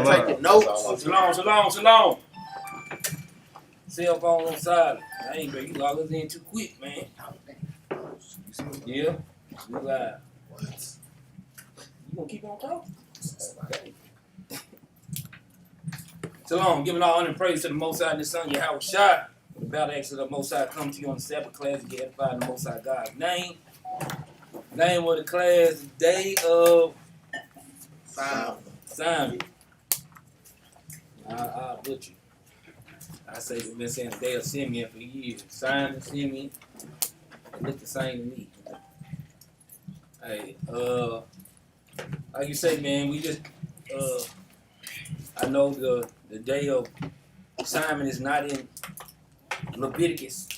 taking notes. Shalom. Cell phone on silent. I ain't been, you log us in too quick, man. Yeah, we live. You gonna keep on talking? Okay. Shalom, giving all honor and praise to the Most High and His Son, Yahweh Shai. The battle axe of the Most High come to you on the Sabbath class to get edified in the Most High God's name. Name of the class, Day of Simon. I'll butcher. I say we've been saying the Day of Simeon for years. Simon, Simeon, they look the same to me. Hey, like you say, man, we just, I know the Day of Simon is not in Leviticus.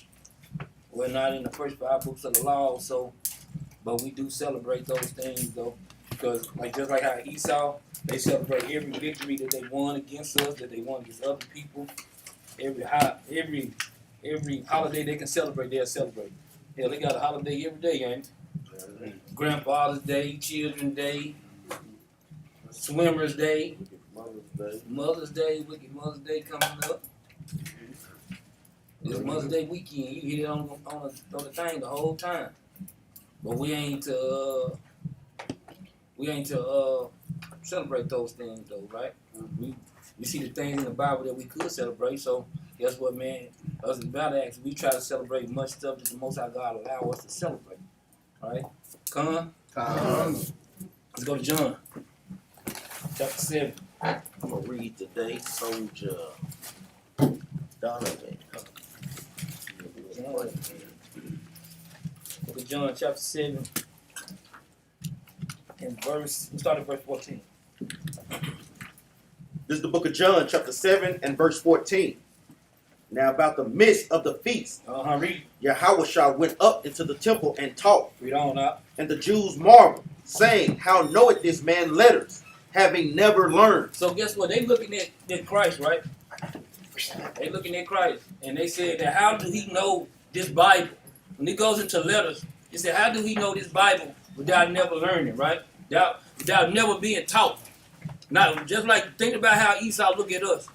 We're not in the first 5 books of the law, so, but we do celebrate those things, though, because just like how Esau, they celebrate every victory that they won against us, that they won against other people. Every holiday they can celebrate, they'll celebrate. Hell, they got a holiday every day, ain't it? Grandfather's Day, Children's Day, Swimmer's Day, Mother's Day, Wicked Mother's Day coming up. It's Mother's Day weekend. You hit it on the thing the whole time. But we ain't to celebrate those things though, right? We see the things in the Bible that we could celebrate. So guess what, man? Us as battle axe, we try to celebrate much stuff that the Most High God allow us to celebrate. All right? Come. Let's go to John, chapter 7. I'm gonna read today, Soldier Donovan. Book of John, chapter 7, and we start at verse 14. This is the book of John, chapter 7 and verse 14. Now about the midst of the feast, Read. Yahweh went up into the temple and taught. Read on up. And the Jews marveled, saying, How knoweth this man letters, having never learned? So guess what? They looking at Christ, right? They looking at Christ, and they said that how do he know this Bible? When he goes into letters, he said, how do he know this Bible without never learning, right? Without never being taught. Now, just like think about how Esau look at us.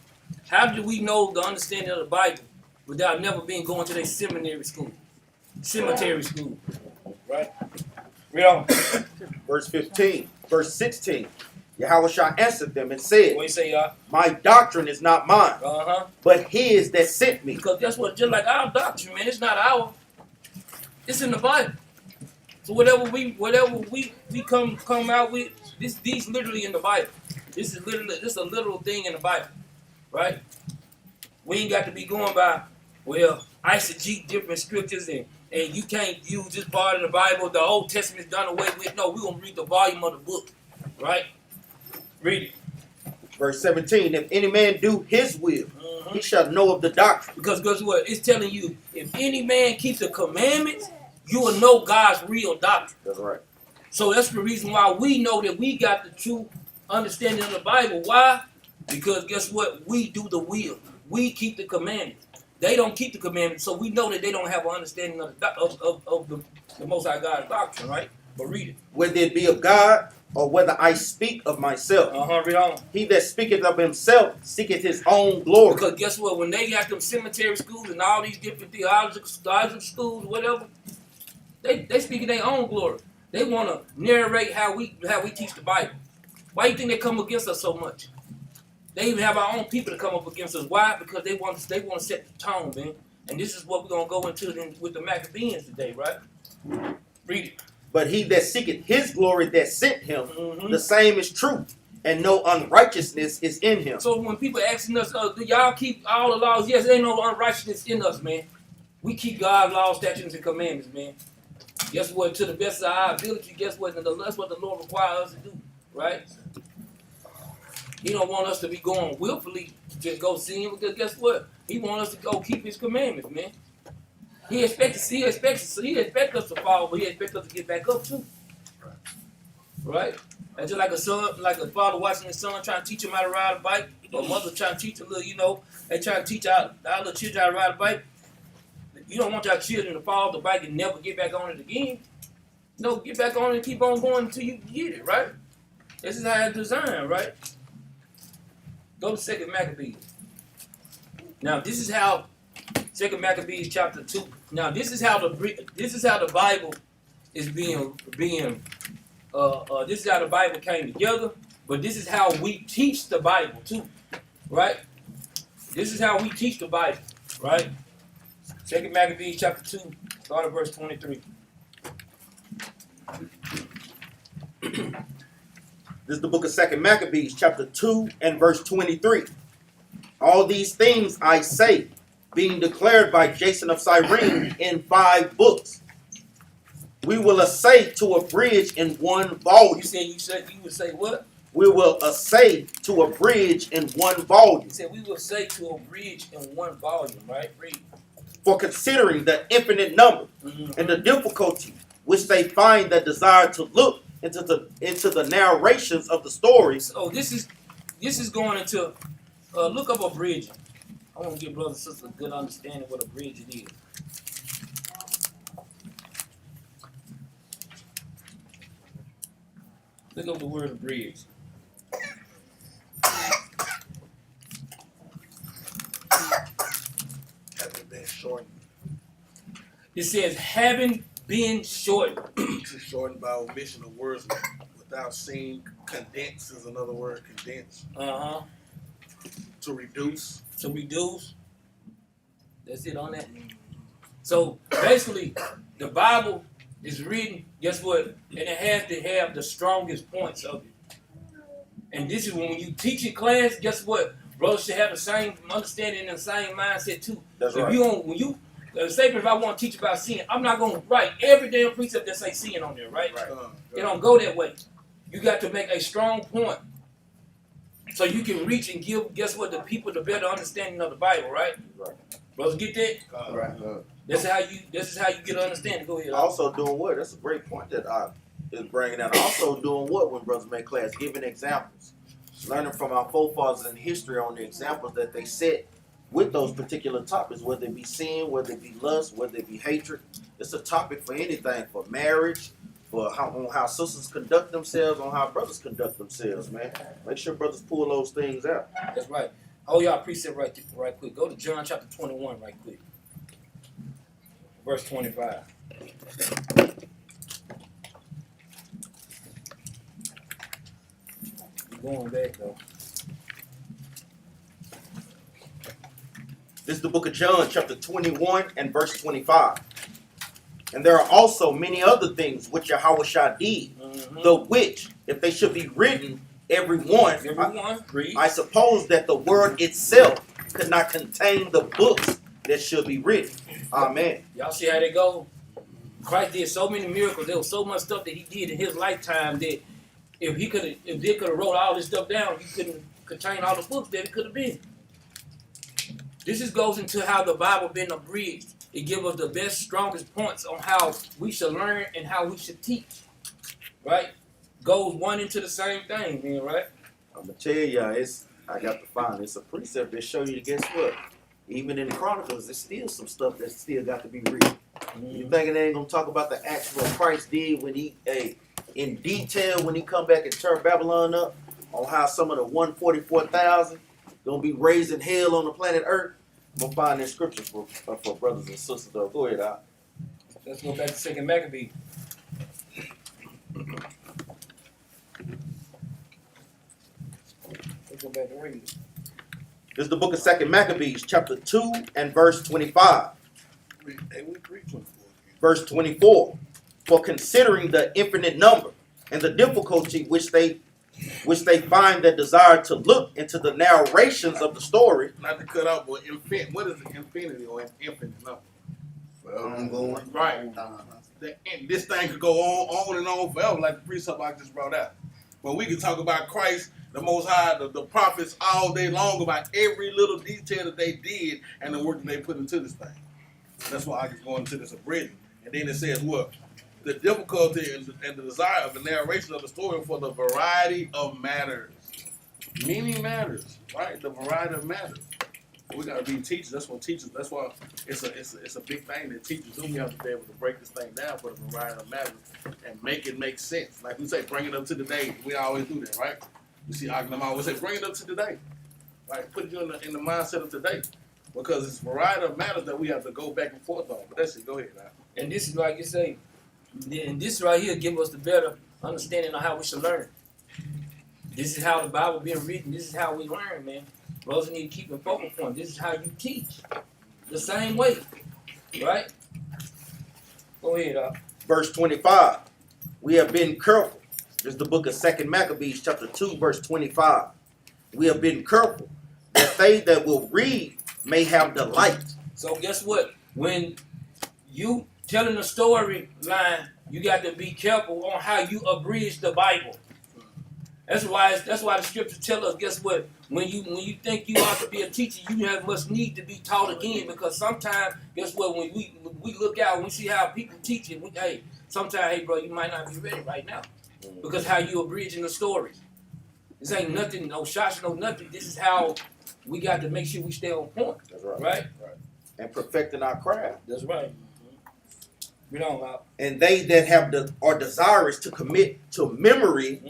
How do we know the understanding of the Bible without never being going to their cemetery school, right? Read on. Verse 15, verse 16. Yahweh answered them and said, What you say, y'all? My doctrine is not mine, but his that sent me. Because guess what? Just like our doctrine, man, it's not ours. It's in the Bible. So whatever we come out with, these literally in the Bible. This is a literal thing in the Bible, right? We ain't got to be going by, eisegete different scriptures and you can't use this part of the Bible. The Old Testament's done away with. No, we're gonna read the volume of the book, right? Read it. Verse 17, if any man do his will, he shall know of the doctrine. Because guess what? It's telling you, if any man keeps the commandments, you will know God's real doctrine. That's right. So that's the reason why we know that we got the true understanding of the Bible. Why? Because guess what? We do the will. We keep the commandments. They don't keep the commandments, so we know that they don't have an understanding of the Most High God's doctrine, right? But read it. Whether it be of God, or whether I speak of myself. Read on. He that speaketh of himself seeketh his own glory. Because guess what? When they got them cemetery schools and all these different theological schools, whatever, they speak of their own glory. They want to narrate how we teach the Bible. Why do you think they come against us so much? They even have our own people to come up against us. Why? Because they want to set the tone, man. And this is what we're gonna go into with the Maccabeans today, right? Read it. But he that seeketh his glory that sent him, the same is true, and no unrighteousness is in him. So when people asking us, do y'all keep all the laws? Yes, there ain't no unrighteousness in us, man. We keep God's laws, statutes, and commandments, man. Guess what? To the best of our ability, guess what? That's what the Lord requires us to do, right? He don't want us to be going willfully to just go sin, because guess what? He wants us to go keep his commandments, man. He expects us to fall, but he expects us to get back up too. Right? That's just like a son, like a father watching his son trying to teach him how to ride a bike, or a mother trying to teach a little, they try to teach our little children how to ride a bike. You don't want your children to fall off the bike and never get back on it again. No, get back on it and keep on going until you get it, right? This is how it's designed, right? Go to 2 Maccabees. Now this is how 2 Maccabees chapter 2. Now this is how the Bible is being this is how the Bible came together, but this is how we teach the Bible too, right? This is how we teach the Bible, right? 2 Maccabees chapter 2, start at verse 23. This is the book of 2 Maccabees, chapter 2 and verse 23. All these things I say, being declared by Jason of Cyrene in 5 books. We will essay to abridge in 1 volume. You would say what? We will essay to abridge in 1 volume. He said we will say to abridge in 1 volume, right? Read. For considering the infinite number and the difficulty which they find that desire to look into the narrations of the stories. So this is going into look up abridging. I want to give brothers and sisters a good understanding what abridging is. Look up the word abridge. Having been shortened. It says having been shortened. To shorten by omission of words without seeing. Condense is another word. Condense. To reduce. To reduce. That's it on that. So basically, the Bible is written, guess what? And it has to have the strongest points of it. And this is when you teach in class, guess what? Brothers should have the same understanding and the same mindset too. That's if right. You don't, when you say if I want to teach about sin, I'm not going to write every damn precept that say sin on there, right? It don't go that way. You got to make a strong point so you can reach and give, guess what, the people the better understanding of the Bible, right? Right. Brothers, get that? Right. This is how you get an understanding. Go ahead. Also doing what? That's a great point that I is bringing out. Also doing what when brothers make class? Giving examples. Learning from our forefathers in history on the examples that they set with those particular topics, whether it be sin, whether it be lust, whether it be hatred. It's a topic for anything, for marriage, for how sisters conduct themselves, on how brothers conduct themselves, man. Make sure brothers pull those things out. That's right. Oh, y'all precept right quick. Go to John chapter 21 right quick. Verse 25. We're going back though. This is the book of John, chapter 21 and verse 25. And there are also many other things which Yahushua did, the which, if they should be written, every one, I suppose that the word itself could not contain the books that should be written. Amen. Y'all see how they go? Christ did so many miracles. There was so much stuff that he did in his lifetime that if they could have wrote all this stuff down, he couldn't contain all the books that it could have been. This goes into how the Bible been abridged. It gives us the best, strongest points on how we should learn and how we should teach. Right? Goes one into the same thing, man, right? I'm going to tell y'all, I got to find it's a precept that show you, guess what? Even in the Chronicles, there's still some stuff that still got to be written. You thinking they ain't going to talk about the acts what Christ did when he, in detail, when he come back and turn Babylon up, on how some of the 144,000 going to be raising hell on the planet Earth? I'm going to find that scripture for brothers and sisters, though. Go ahead, Al. Let's go back to 2 Maccabees. Let's go back to read it. This is the book of 2 Maccabees, chapter 2 and verse 25. Verse 24. For considering the infinite number and the difficulty which they find that desire to look into the narrations of the story. Not to cut out, but what is infinity or infinite number? Ongoing. Right. This thing could go on and on forever, like the precept I just brought out. But we can talk about Christ, the Most High, the prophets all day long about every little detail that they did and the work that they put into this thing. That's why I just go into this abridging. And then it says what? The difficulty and the desire of the narration of the story for the variety of matters. Many matters, right? The variety of matters. We gotta be teachers. That's what teachers. That's why it's a big thing that teachers do. We have to be able to break this thing down for the variety of matters and make it make sense. Like we say, bring it up to the day. We always do that, right? You see, I always say, bring it up to the day. Right? Put you in the mindset of today. Because it's a variety of matters that we have to go back and forth on. But that's it. Go ahead, man. And this is like you say, and this right here give us the better understanding of how we should learn. This is how the Bible being written. This is how we learn, man. Brothers need to keep a focal point. This is how you teach. The same way. Right? Go ahead, Verse 25. We have been careful. This is the book of 2 Maccabees, chapter 2, verse 25. We have been careful that they that will read may have delight. So guess what? When you telling a storyline, you got to be careful on how you abridge the Bible. That's why the scriptures tell us. Guess what? When you think you ought to be a teacher, you must need to be taught again. Because sometimes, guess what? When we look out, when we see how people teach it, sometimes, hey, bro, you might not be ready right now because how you abridging the stories. This ain't nothing, no shots, no nothing. This is how we got to make sure we stay on point. That's right. Right? And perfecting our craft. That's right. We don't allow. And they that are desirous to commit to memory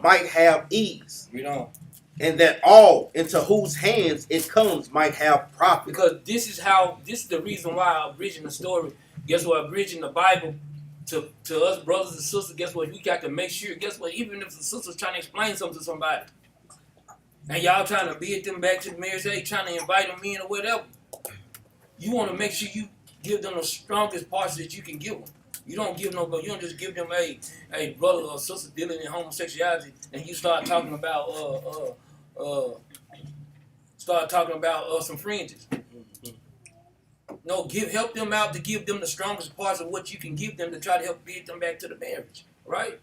might have ease. We don't. And that all into whose hands it comes might have profit. Because this is the reason why abridging the story. Guess what? Abridging the Bible to us brothers and sisters. Guess what? We got to make sure. Guess what? Even if the sister's trying to explain something to somebody, and y'all trying to beat them back to the marriage, trying to invite them in or whatever, you want to make sure you give them the strongest parts that you can give them. You don't give no, you don't just give them a brother or sister dealing in homosexuality, and you start talking about some fringes. No, help them out to give them the strongest parts of what you can give them to try to help beat them back to the marriage. Right?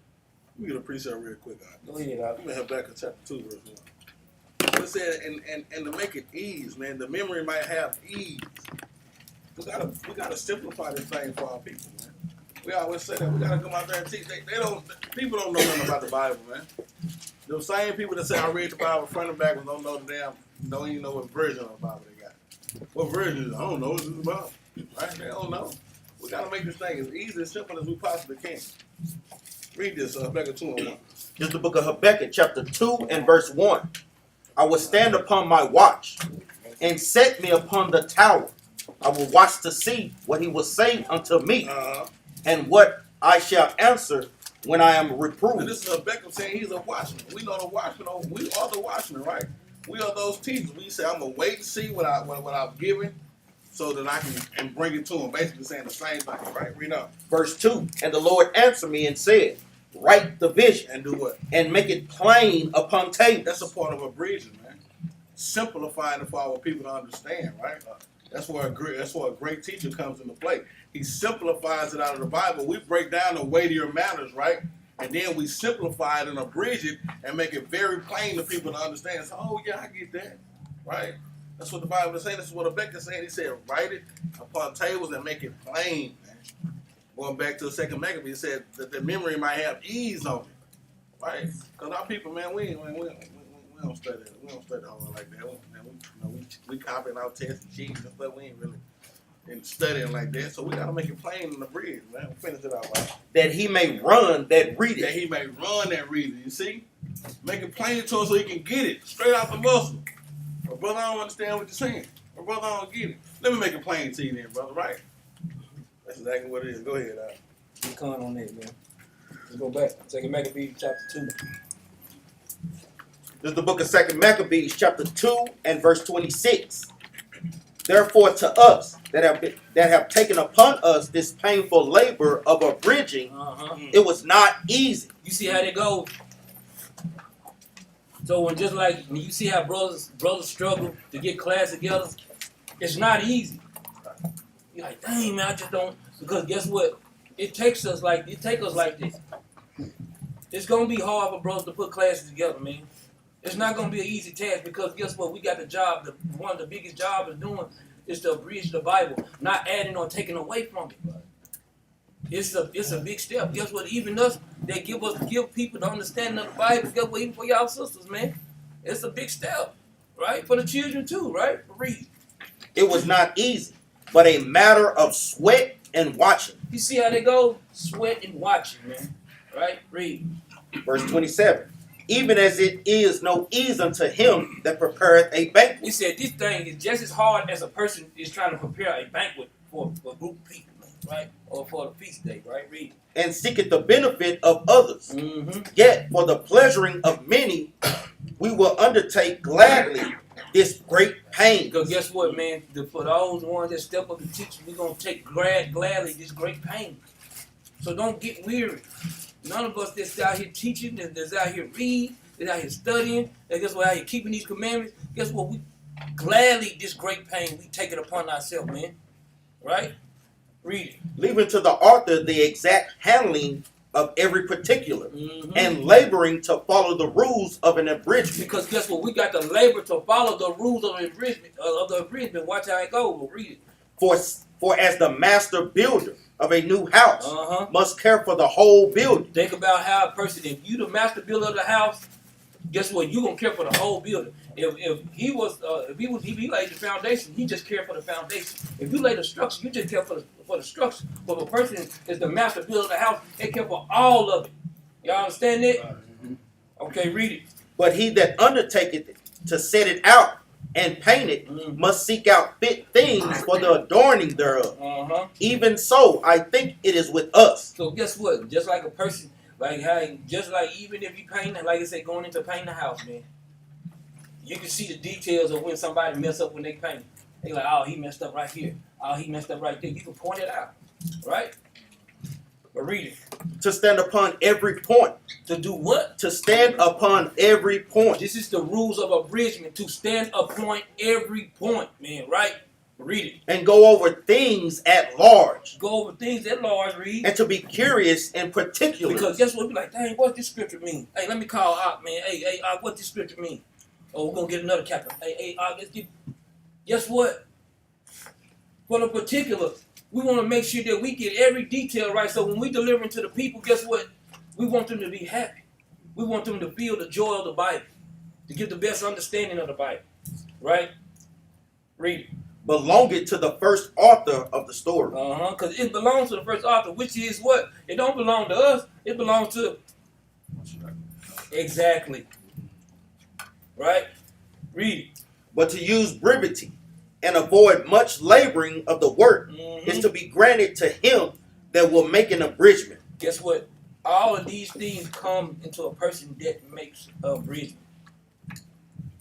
We get a precept real quick. Go ahead, I'm gonna have back in chapter 2, verse 1. So it said, and to make it ease, man, the memory might have ease. We gotta simplify this thing for our people, man. We always say that we gotta come out there and teach. People don't know nothing about the Bible, man. Those same people that say I read the Bible front and back don't know don't even know what version of the Bible they got. What version is it? I don't know. It's the Bible, right? They don't know. We gotta make this thing as easy and simple as we possibly can. Read this, Habakkuk 2 and 1. This is the book of Habakkuk, chapter 2 and verse 1. I will stand upon my watch and set me upon the tower. I will watch to see what he will say unto me, and what I shall answer when I am reproved. And this is Habakkuk saying he's a watchman. We know the watchman. We are the watchmen, right? We are those teachers. We say, I'm going to wait and see what I've given so that I can bring it to him. Basically saying the same thing, right? Read on. Verse 2, and the Lord answered me and said, write the vision. And do what? And make it plain upon tables. That's a part of abridging, man. Simplifying it for our people to understand, right? That's where a great teacher comes into play. He simplifies it out of the Bible. We break down the weightier matters, right? And then we simplify it and abridge it and make it very plain to people to understand. So, oh, yeah, I get that, right? That's what the Bible is saying. This is what Habakkuk is saying. He said, write it upon tables and make it plain, man. Going back to the second Maccabees, he said that the memory might have ease on it, right? Because our people, man, we don't study it. We don't study all like that. We copying our tests and sheets and stuff. We ain't really studying like that. So we got to make it plain in the bridge, man. We'll finish it out right. That he may run that read it. That he may run that read it. You see? Make it plain to him so he can get it straight out the muscle. But brother, I don't understand what you're saying. But brother, I don't get it. Let me make it plain to you then, brother, right? That's exactly what it is. Go ahead, Al. Keep coming on that, man. Let's go back. 2 Maccabees chapter 2. This is the book of 2 Maccabees, chapter 2 and verse 26. Therefore, to us that have taken upon us this painful labor of abridging, it was not easy. You see how they go? So when you see how brothers struggle to get class together, it's not easy. You're like, dang man, I just don't, because guess what? It takes us like this. It's gonna be hard for brothers to put classes together, man. It's not gonna be an easy task because guess what? We got the job. One of the biggest jobs is doing is to abridge the Bible, not adding or taking away from it. It's a big step. Guess what? Even us, they give people the understanding of the Bible. Guess what? Even for y'all sisters, man, it's a big step, right? For the children too, right? Read. It was not easy, but a matter of sweat and watching. You see how they go? Sweat and watching, man. Right? Read. Verse 27. even as it is no ease unto him that prepareth a banquet. He said this thing is just as hard as a person is trying to prepare a banquet for a group of people, right? Or for the feast day, right? Read. And seeketh the benefit of others. Mm-hmm. Yet for the pleasuring of many, we will undertake gladly this great pain. Because guess what, man? For those ones that step up and teach, we're going to take gladly this great pain. So don't get weary. None of us that's out here teaching, that's out here reading, that's out here studying, and guess what, out here keeping these commandments, guess what, we gladly, this great pain, we take it upon ourselves, man. Right? Read it. Leaving to the author the exact handling of every particular, and laboring to follow the rules of an abridgment. Because guess what, we got to labor to follow the rules of the abridgment. Watch how it goes. We'll read it. For as the master builder of a new house must care for the whole building. Think about how a person, if you the master builder of the house, guess what? You gonna care for the whole building. If he laid the foundation, he just cared for the foundation. If you lay the structure, you just care for the structure. But if a person is the master builder of the house, they care for all of it. Y'all understand that? Okay, read it. But he that undertaketh to set it out and paint it must seek out fit things for the adorning thereof. Even so, I think it is with us. So guess what? Just like a person, just like even if you paint, like I say, going into painting the house, man, you can see the details of when somebody mess up when they paint. They like, oh, he messed up right here. Oh, he messed up right there. You can point it out, right? But read it. To stand upon every point. To do what? To stand upon every point. This is the rules of abridgment. To stand upon every point, man, right? Read it. And go over things at large. Go over things at large, read. And to be curious in particular. Because guess what? Be like, dang, what this scripture mean? Hey, let me call out, man. Hey, what this scripture mean? Oh, we're going to get another chapter. Hey, let's get... Guess what? For the particular, we want to make sure that we get every detail right. So when we deliver to the people, guess what? We want them to be happy. We want them to feel the joy of the Bible. To get the best understanding of the Bible. Right? Read it. Belonging to the first author of the story. Because it belongs to the first author, which is what? It don't belong to us. It belongs to... Exactly. Right? Read it. But to use brevity and avoid much laboring of the work is to be granted to him that will make an abridgment. Guess what? All of these things come into a person that makes an abridgment.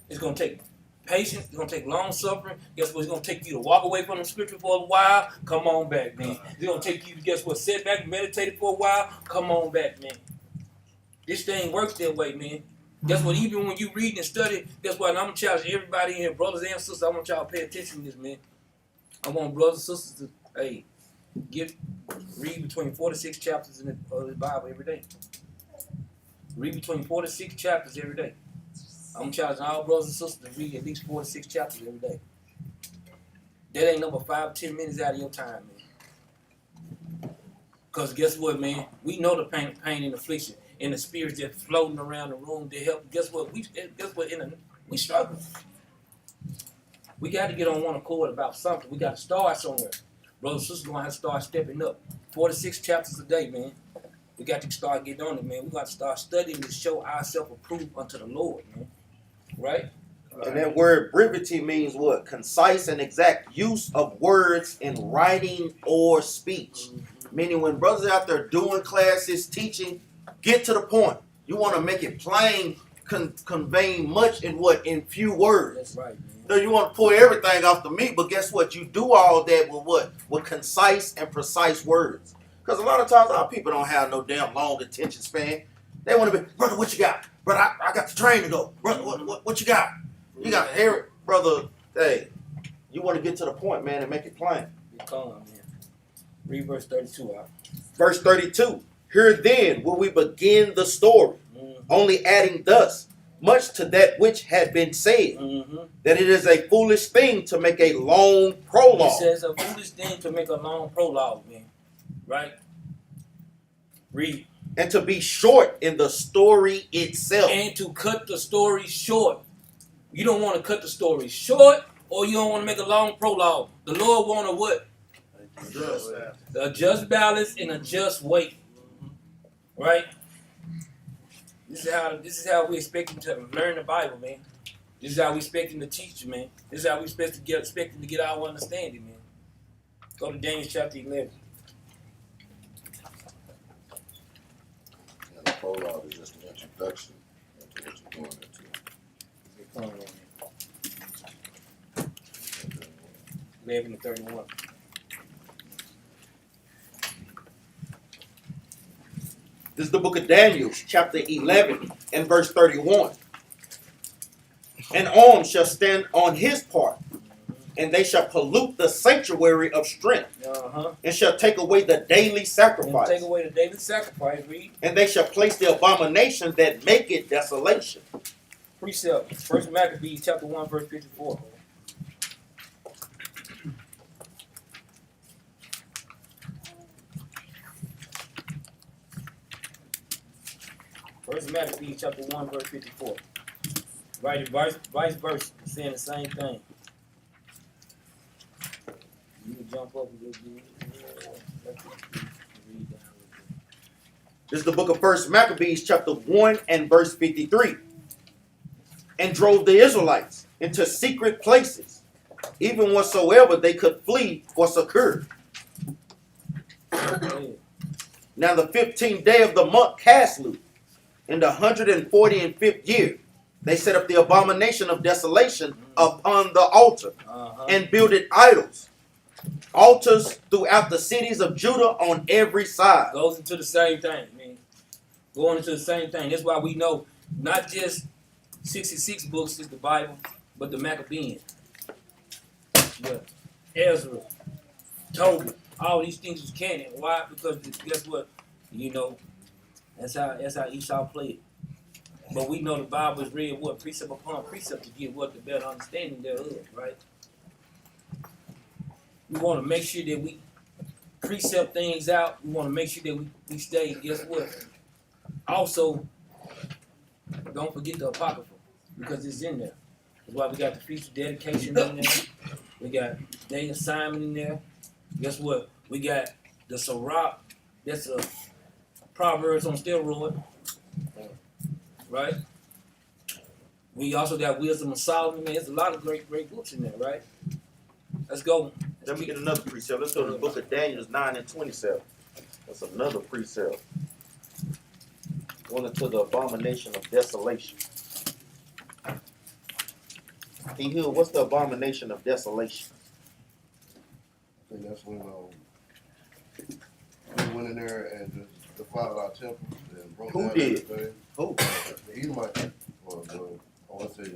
It's going to take patience. It's going to take long suffering. Guess what? It's going to take you to walk away from the scripture for a while. Come on back, man. It's going to take you to, guess what? Sit back and meditate for a while. Come on back, man. This thing works that way, man. Guess what? Even when you read and study, guess what? And I'm challenging everybody in here, brothers and sisters. I want y'all to pay attention to this, man. I want brothers and sisters to, hey, read between 4 to 6 chapters in the Bible every day. Read between 4 to 6 chapters every day. I'm challenging all brothers and sisters to read at least 4 to 6 chapters every day. That ain't number 5 or 10 minutes out of your time, man. Because guess what, man? We know the pain and affliction and the spirits that floating around the room to help. Guess what? We struggle. We got to get on one accord about something. We got to start somewhere. Brothers and sisters going to have to start stepping up. 4 to 6 chapters a day, man. We got to start getting on it, man. We got to start studying to show ourselves approved unto the Lord, man. Right? And that word brevity means what? Concise and exact use of words in writing or speech. Meaning when brothers out there doing classes, teaching, get to the point. You want to make it plain, conveying much in what? In few words. That's right, man. No, you want to pull everything off the meat, but guess what? You do all that with what? With concise and precise words. Because a lot of times our people don't have no damn long attention span. They want to be, brother, what you got? Brother, I got the train to go. Brother, what you got? You got to hear it, brother. Hey, you want to get to the point, man, and make it plain. Be calm, man. Read verse 32 out. Verse 32. Here then will we begin the story, only adding thus much to that which had been said, that it is a foolish thing to make a long prologue. It says a foolish thing to make a long prologue, man. Right? Read. And to be short in the story itself. And to cut the story short. You don't want to cut the story short, or you don't want to make a long prologue. The Lord want a what? A just balance and a just weight. Right? This is how we expect him to learn the Bible, man. This is how we expect him to teach, man. This is how we expect him to get our understanding, man. Go to Daniel chapter 11. And the prologue is just an introduction into what you're going into. 11 and 31. This is the book of Daniel, chapter 11 and verse 31. An arm shall stand on his part, and they shall pollute the sanctuary of strength, and shall take away the daily sacrifice. Take away the daily sacrifice, read. And they shall place the abomination that make it desolation. Precept. First Maccabees chapter 1, verse 54. First Maccabees chapter 1, verse 54. Right, vice versa, saying the same thing. You can jump up and get This is the book of First Maccabees, chapter 1 and verse 53. And drove the Israelites into secret places, even whatsoever they could flee for succor. Now the 15th day of the month Caslu, in the 145th year, they set up the abomination of desolation upon the altar, and builded idols. Altars throughout the cities of Judah on every side. Goes into the same thing, man. Going into the same thing. That's why we know not just 66 books is the Bible, but the Maccabeans, the Ezra, Tobit, all these things was canon. Why? Because guess what? You know, that's how Esau played. But we know the Bible is read what? Precept upon precept to get what? The better understanding thereof, right? We want to make sure that we precept things out. We want to make sure that we stay, guess what? Also, don't forget the Apocrypha, because it's in there. That's why we got the Feast of Dedication in there. We got Day of Simon in there. Guess what? We got the Sirach. That's a Proverbs on steroid. Right? We also got Wisdom of Solomon. Man, there's a lot of great books in there, right? Let's go. Let me get another precept. Let's go to the book of Daniel 9 and 27. That's another precept. Going into the abomination of desolation. Ehud, what's the abomination of desolation? I think that's when we went in there and just defiled our temple and broke Who down did? everything. Who? The Edomites, or I want to say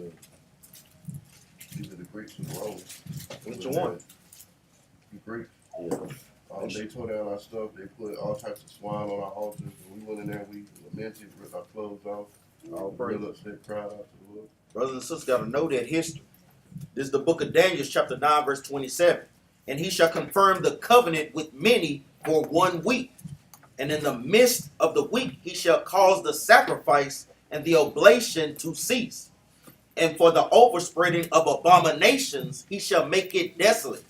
either the Greeks or the Romans. Which one? The Greeks. Yeah. They tore down our stuff. They put all types of swine on our altars. And we went in there, we lamented, ripped our clothes off. All Real praise. upset, cried out to the Lord. Brothers and sisters got to know that history. This is the book of Daniel, chapter 9, verse 27. And he shall confirm the covenant with many for 1 week. And in the midst of the week, he shall cause the sacrifice and the oblation to cease. And for the overspreading of abominations, he shall make it desolate,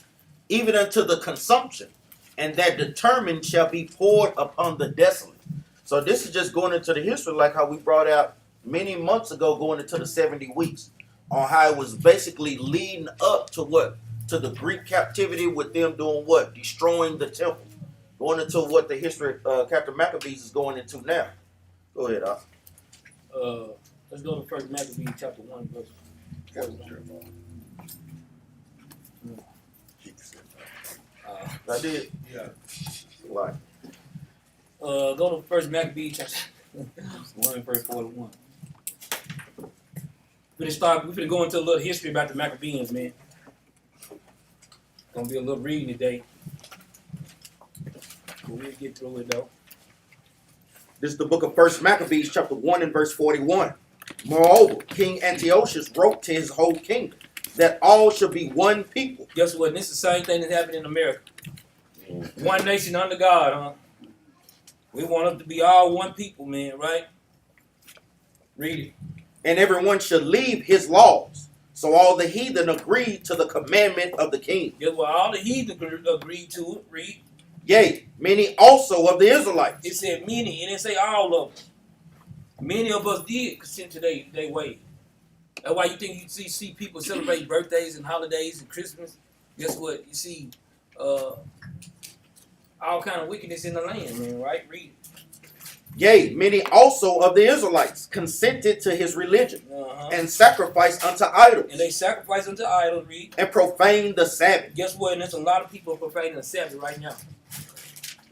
even unto the consumption. And that determined shall be poured upon the desolate. So this is just going into the history, like how we brought out many months ago, going into the 70 weeks, on how it was basically leading up to what? To the Greek captivity, with them doing what? Destroying the temple. Going into what the history Captain Maccabees is going into now. Go ahead, Doc. Let's go to First Maccabees chapter 1, verse 41. I did. Yeah. Why? Go to First Maccabees chapter 1, verse 41. We're finna go into a little history about the Maccabeans, man. Gonna be a little reading today. We'll get through it though. This is the book of First Maccabees, chapter 1 and verse 41. Moreover, King Antiochus wrote to his whole kingdom that all should be one people. Guess what? This is the same thing that happened in America. One nation under God, huh? We want us to be all one people, man, right? Read it. And everyone should leave his laws. So all the heathen agreed to the commandment of the king. Guess what? All the heathen agreed to it. Read. Yea, many also of the Israelites. It said many. It didn't say all of them. Many of us did consent to their way. That's why you think you see people celebrate birthdays and holidays and Christmas. Guess what? You see all kind of wickedness in the land, man, right? Read it. Yea, many also of the Israelites consented to his religion Uh-huh. and sacrificed unto idols And they sacrifice unto idols, read. and profaned the Sabbath. Guess what? And there's a lot of people profaning the Sabbath right now.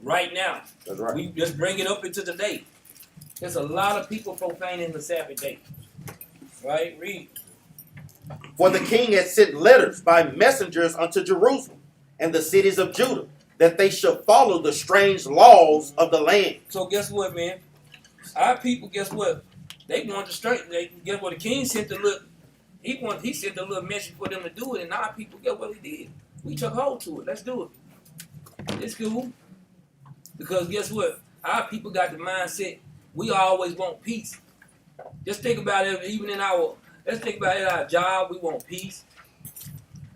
Right now. That's right. We just bring it up into today. There's a lot of people profaning the Sabbath day. Right? Read. For the king had sent letters by messengers unto Jerusalem and the cities of Judah, that they should follow the strange laws of the land. So guess what, man? Our people, guess what? They want to straight. Guess what? The king sent the little. He sent the little message for them to do it, and our people, guess what he did? We took hold to it. Let's do it. It's cool. Because guess what? Our people got the mindset. We always want peace. Just think about it. Even in our, let's think about it. At our job, we want peace.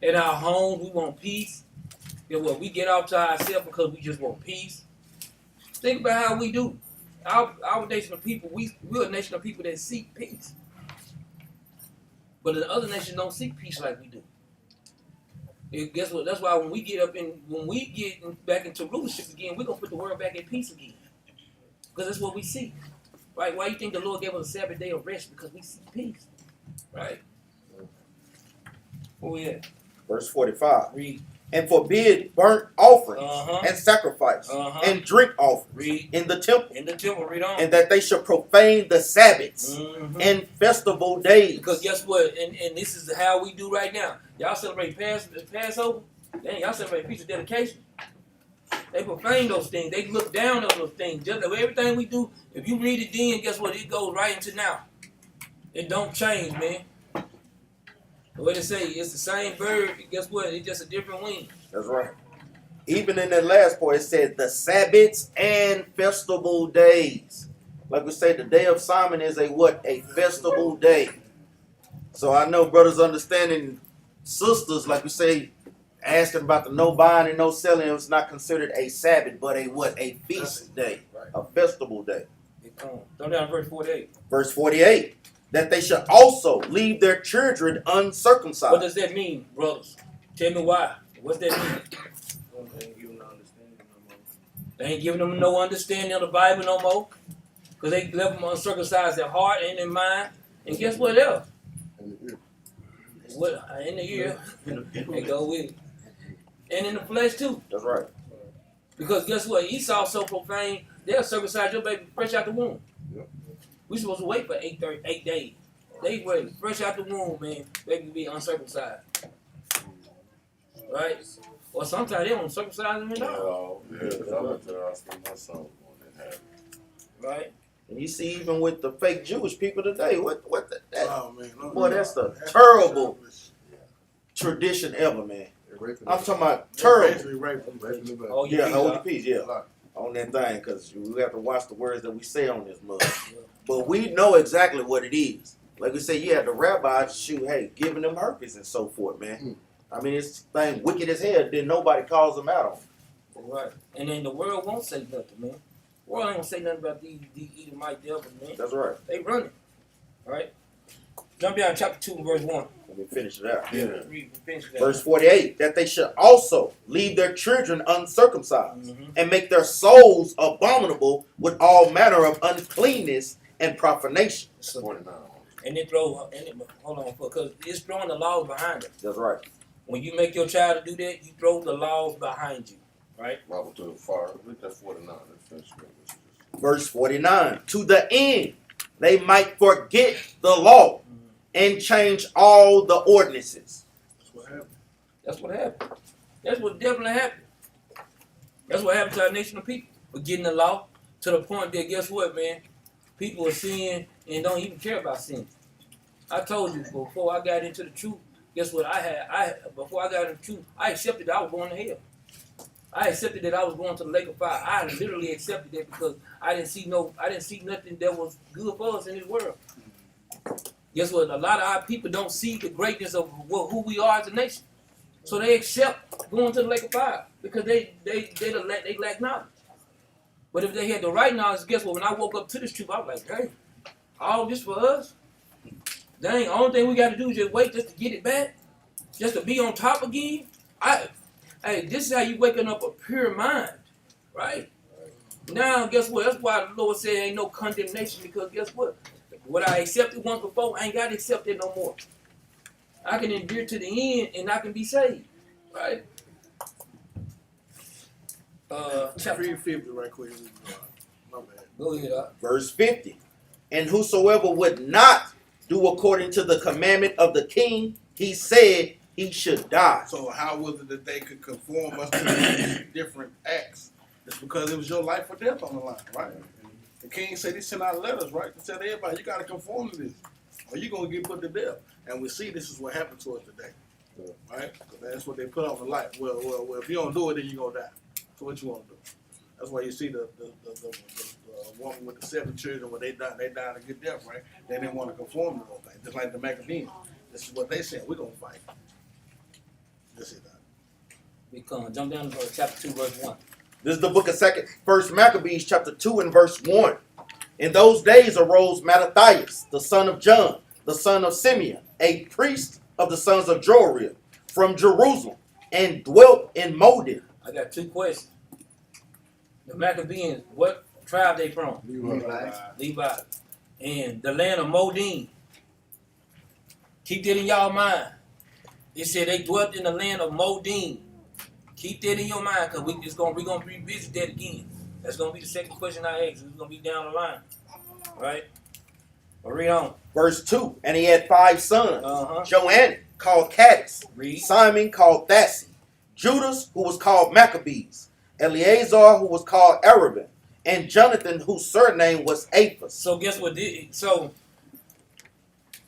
In our homes, we want peace. Guess what? We get off to ourselves because we just want peace. Think about how we do. Our nation of people, we're a nation of people that seek peace. But the other nations don't seek peace like we do. And guess what? That's why when we get back into rulership again, we're gonna put the world back in peace again. Because that's what we seek. Right? Why you think the Lord gave us a Sabbath day of rest? Because we seek peace. Right? Where we at? Verse 45. Read. And forbid burnt offerings and sacrifice and drink offerings Read. in the temple, In the temple, read on. and that they should profane the Sabbaths and festival days. Because guess what? And this is how we do right now. Y'all celebrate Passover. Dang, y'all celebrate Feast of Dedication. They profane those things. They look down on those things. Just like everything we do, if you read it then, guess what? It goes right into now. It don't change, man. What they say, it's the same bird. Guess what? It's just a different wing. That's right. Even in that last part, it said the Sabbaths and festival days. Like we say, the day of Simon is a what? A festival day. So I know brothers understanding, sisters, like we say, asking about the no buying and no selling, it was not considered a Sabbath, but a what? A feast day. A festival day. Throw down verse 48. Verse 48. That they should also leave their children uncircumcised. What does that mean, brothers? Tell me why. What's that mean? They ain't giving them no understanding of the Bible no more. Because they left them uncircumcised their heart and their mind. And guess what else? What, in the ear. They go with it. And in the flesh too. That's right. Because guess what? Esau so profane, they'll circumcise your baby fresh out the womb. Yep. We supposed to wait for 8 days. They wait fresh out the womb, man. Baby be uncircumcised. Right? Or sometimes they don't circumcise them at all. Right? And you see, even with the fake Jewish people today, Oh, man. boy, that's the terrible tradition ever, man. I'm talking about terrible. Oh, Yeah, you hold the peace, yeah, on that thing, because we have to watch the words that we say on this mug. But we know exactly what it is. Like we say, yeah, the rabbis, shoot, hey, giving them herpes and so forth, man. I mean, it's thing wicked as hell. Then nobody calls them out on. Right. And then the world won't say nothing, man. The world ain't gonna say nothing about these Edomite devils, man. That's right. They running. Right? Jump down to chapter 2 and verse 1. Let me finish it out. Yeah. Finish that. Verse 48, that they should also leave their children uncircumcised Mhm. and make their souls abominable with all manner of uncleanness and profanation. So, and then hold on, because it's throwing the laws behind it. That's right. When you make your child to do that, you throw the laws behind you. Right? Bible to the fire. Look at 49. Verse 49, to the end they might forget the law and change all the ordinances. That's what happened. That's what definitely happened. That's what happened to our nation of people. Forgetting the law to the point that, guess what, man? People are sinning and don't even care about sin. I told you before I got into the truth, guess what before I got into the truth, I accepted that I was going to hell. I accepted that I was going to the lake of fire. I literally accepted that because I didn't see nothing that was good for us in this world. Guess what? A lot of our people don't see the greatness of who we are as a nation. So they accept going to the lake of fire because they lack knowledge. But if they had the right knowledge, guess what? When I woke up to this truth, I was like, hey, All this for us? Dang, only thing we got to do is just wait just to get it back? Just to be on top again? Hey, this is how you waking up a pure mind, right? Now, guess what? That's why the Lord said ain't no condemnation, because guess what? What I accepted once before, I ain't got to accept it no more. I can endure to the end, and I can be saved, right? Read 50 right quick. My bad. Go ahead. Verse 50. And whosoever would not do according to the commandment of the king, he said he should die. So how was it that they could conform us to these different acts? It's because it was your life or death on the line, right? The king said he sent out letters, right, to tell everybody, you got to conform to this, or you're going to get put to death. And we see this is what happened to us today, right? So that's what they put on the light. Well, if you don't do it, then you're going to die. So what you want to do? That's why you see the woman with the 7 children, when they died a good death, right? They didn't want to conform to those things, just like the Maccabeans. This is what they said, we're going to fight. This is that. We come. Jump down to chapter 2, verse 1. This is the book of First Maccabees, chapter 2 and verse 1. In those days arose Mattathias, the son of John, the son of Simeon, a priest of the sons of Jorim, from Jerusalem, and dwelt in Modin. I got 2 questions. The Maccabeans, what tribe they from? Levi. And the land of Modin. Keep that in y'all mind. It said they dwelt in the land of Modin. Keep that in your mind, because we're going to revisit that again. That's going to be the second question I ask. It's going to be down the line. Right? But read on. Verse 2. And he had 5 sons. Joannan, called Caddis. Read. Simon, called Thassi. Judas, who was called Maccabees. Eleazar, who was called Arabin. And Jonathan, whose surname was Aphus. So guess what? So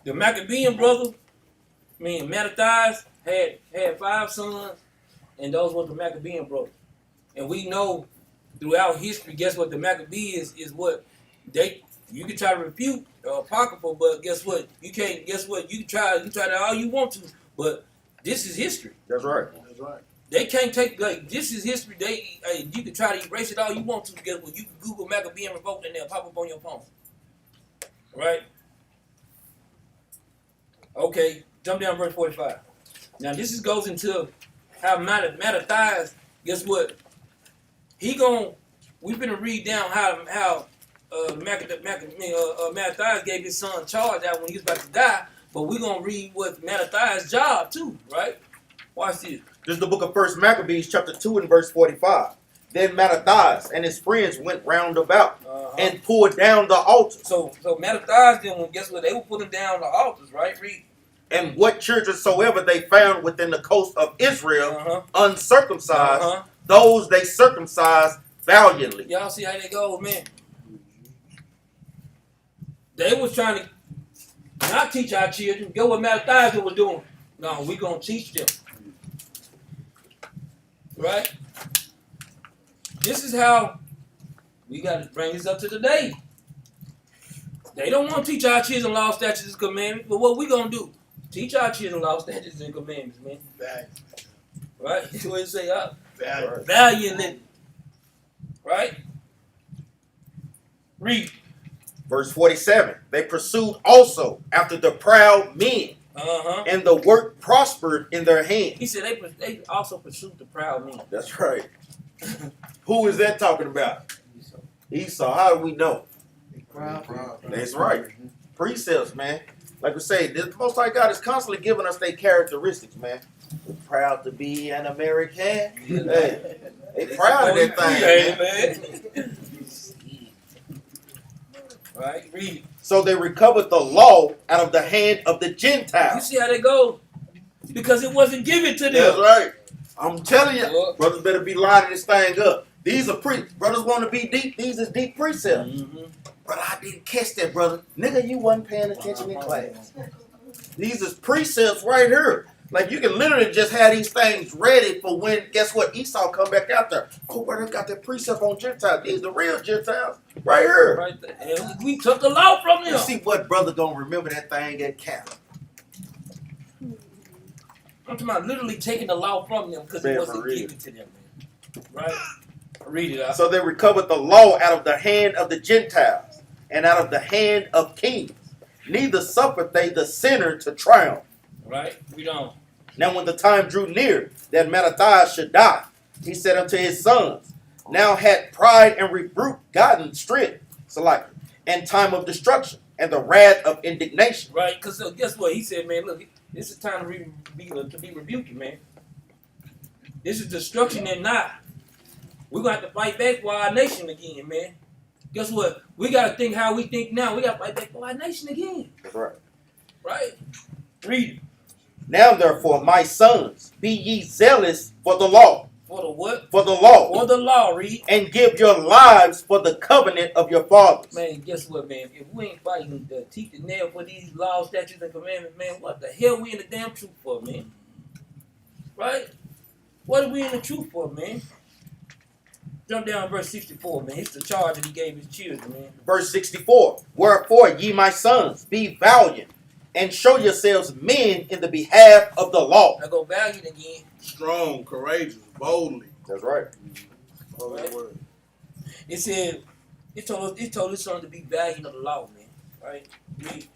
the Maccabean brother, Mattathias, had 5 sons, and those were the Maccabean brothers. And we know throughout history, guess what? The Maccabees is what you can try to refute apocryphal, but guess what? You can't. Guess what? You can try that all you want to, but this is history. That's right. That's right. They can't take this is history. You can try to erase it all you want to. Guess what? You can Google Maccabean revolt and they'll pop up on your phone. Right? Okay, jump down verse 45. Now this goes into how Mattathias, guess what? We're gonna read down how Mattathias gave his son charge out when he was about to die, but we're gonna read what Mattathias' job too, right? Watch this. This is the book of First Maccabees, chapter 2 and verse 45. Then Mattathias and his friends went round about and pulled down the altars. So Mattathias, then, guess what? They were putting down the altars, right? Read. And what children soever they found within the coast of Israel, uncircumcised, those they circumcised valiantly. Y'all see how they go, man? They was trying to not teach our children. Get what Mattathias was doing. No, we're going to teach them. Right? This is how we got to bring this up to today. They don't want to teach our children law, statutes, and commandments, but what we going to do? Teach our children law, statutes, and commandments, man. Right? That's what it say. Valiantly. Right? Read. Verse 47. They pursued also after the proud men, and the work prospered in their hand. He said they also pursued the proud men. That's right. Who is that talking about? Esau. How do we know? That's right. Precepts, man. Like we say, the Most High God is constantly giving us their characteristics, man. We're proud to be an American. Hey, they proud of that thing, man. Right, read. So they recovered the law out of the hand of the You Gentiles. see how they go? Because it wasn't given to them. That's right. I'm telling you, brothers better be lining this thing up. These are brothers want to be deep. These is deep precepts. But I didn't catch that, brother. Nigga, you wasn't paying attention in class. These is precepts right here. Like, you can literally just have these things ready for when, guess what, Esau come back out there. Oh, brother, got that precept on Gentiles. These the real Gentiles right here. Right there. And we took the law from them. You see what brother gonna remember that thing at camp. I'm talking about literally taking the law from them because it Man, wasn't for real. given to them, man. Right? Read it out. So they recovered the law out of the hand of the Gentiles, and out of the hand of kings. Neither suffered they the sinner to triumph. Right? Read on. Now when the time drew near that Mattathias should die, he said unto his sons, now had pride and rebuke gotten strength, and time of destruction, and the wrath of indignation. Right? Because guess what? He said, man, look, this is time to be rebuked, man. This is destruction and not. We're going to have to fight back for our nation again, man. Guess what? We got to think how we think now. We got to fight back for our nation again. That's right. Right? Read it. Now therefore, my sons, be ye zealous for the law. For the what? For the law. For the law, read. And give your lives for the covenant of your fathers. Man, guess what, man? If we ain't fighting the teeth and nail for these laws, statutes, and commandments, man, what the hell we in the damn truth for, man? Right? What are we in the truth for, man? Jump down to verse 64, man. It's the charge that he gave his children, man. Verse 64. Wherefore, ye my sons, be valiant, and show yourselves men in the behalf of the law. I go valiant again. Strong, courageous, boldly. That's right. Oh, that word. It said, it told his son to be valiant of the law, man. Right? Read.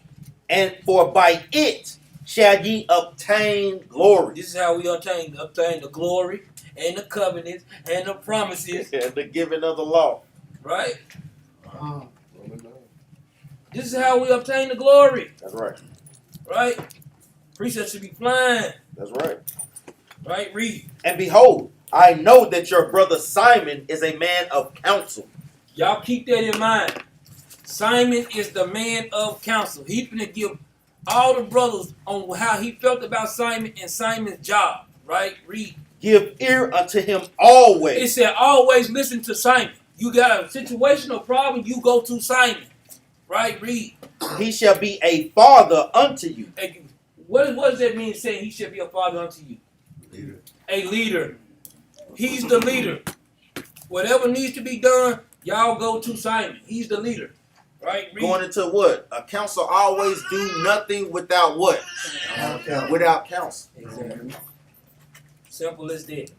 And for by it shall ye obtain glory. This is how we obtain the glory and the covenants and the promises. And the giving of the law. Right? This is how we obtain the glory. That's right. Right? Precepts should be flying. That's right. Right? Read. And behold, I know that your brother Simon is a man of counsel. Y'all keep that in mind. Simon is the man of counsel. He's going to give all the brothers on how he felt about Simon and Simon's job. Right? Read. Give ear unto him always. It said always listen to Simon. You got a situational problem, you go to Simon. Right? Read. He shall be a father unto you. What does that mean saying he should be a father unto you? Leader. A leader. He's the leader. Whatever needs to be done, y'all go to Simon. He's the leader. Right? Read. Going into what? A counsel always do nothing without what? Without counsel. Exactly. Simple as that.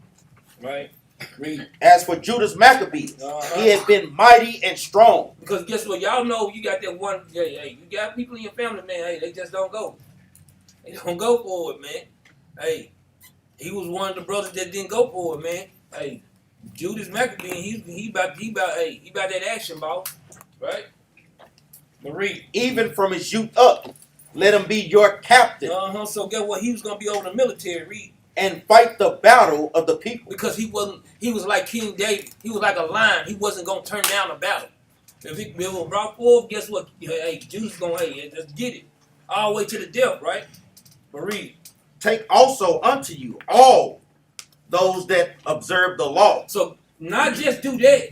Right? Read. As for Judas Maccabees, he had been mighty and strong. Because guess what? Y'all know you got that one. Hey, you got people in your family, man. Hey, they just don't go. They don't go for it, man. Hey, he was one of the brothers that didn't go for it, man. Hey, Judas Maccabees, he about that action ball, right? Marie. Even from his youth up, let him be your captain. So guess what? He was gonna be over the military, read. And fight the battle of the people. Because he was like King David. He was like a lion. He wasn't going to turn down a battle. If it was brought forth, guess what? Hey, Judas going to, let's get it. All the way to the death, right? But read. Take also unto you all those that observe the law. So not just do that.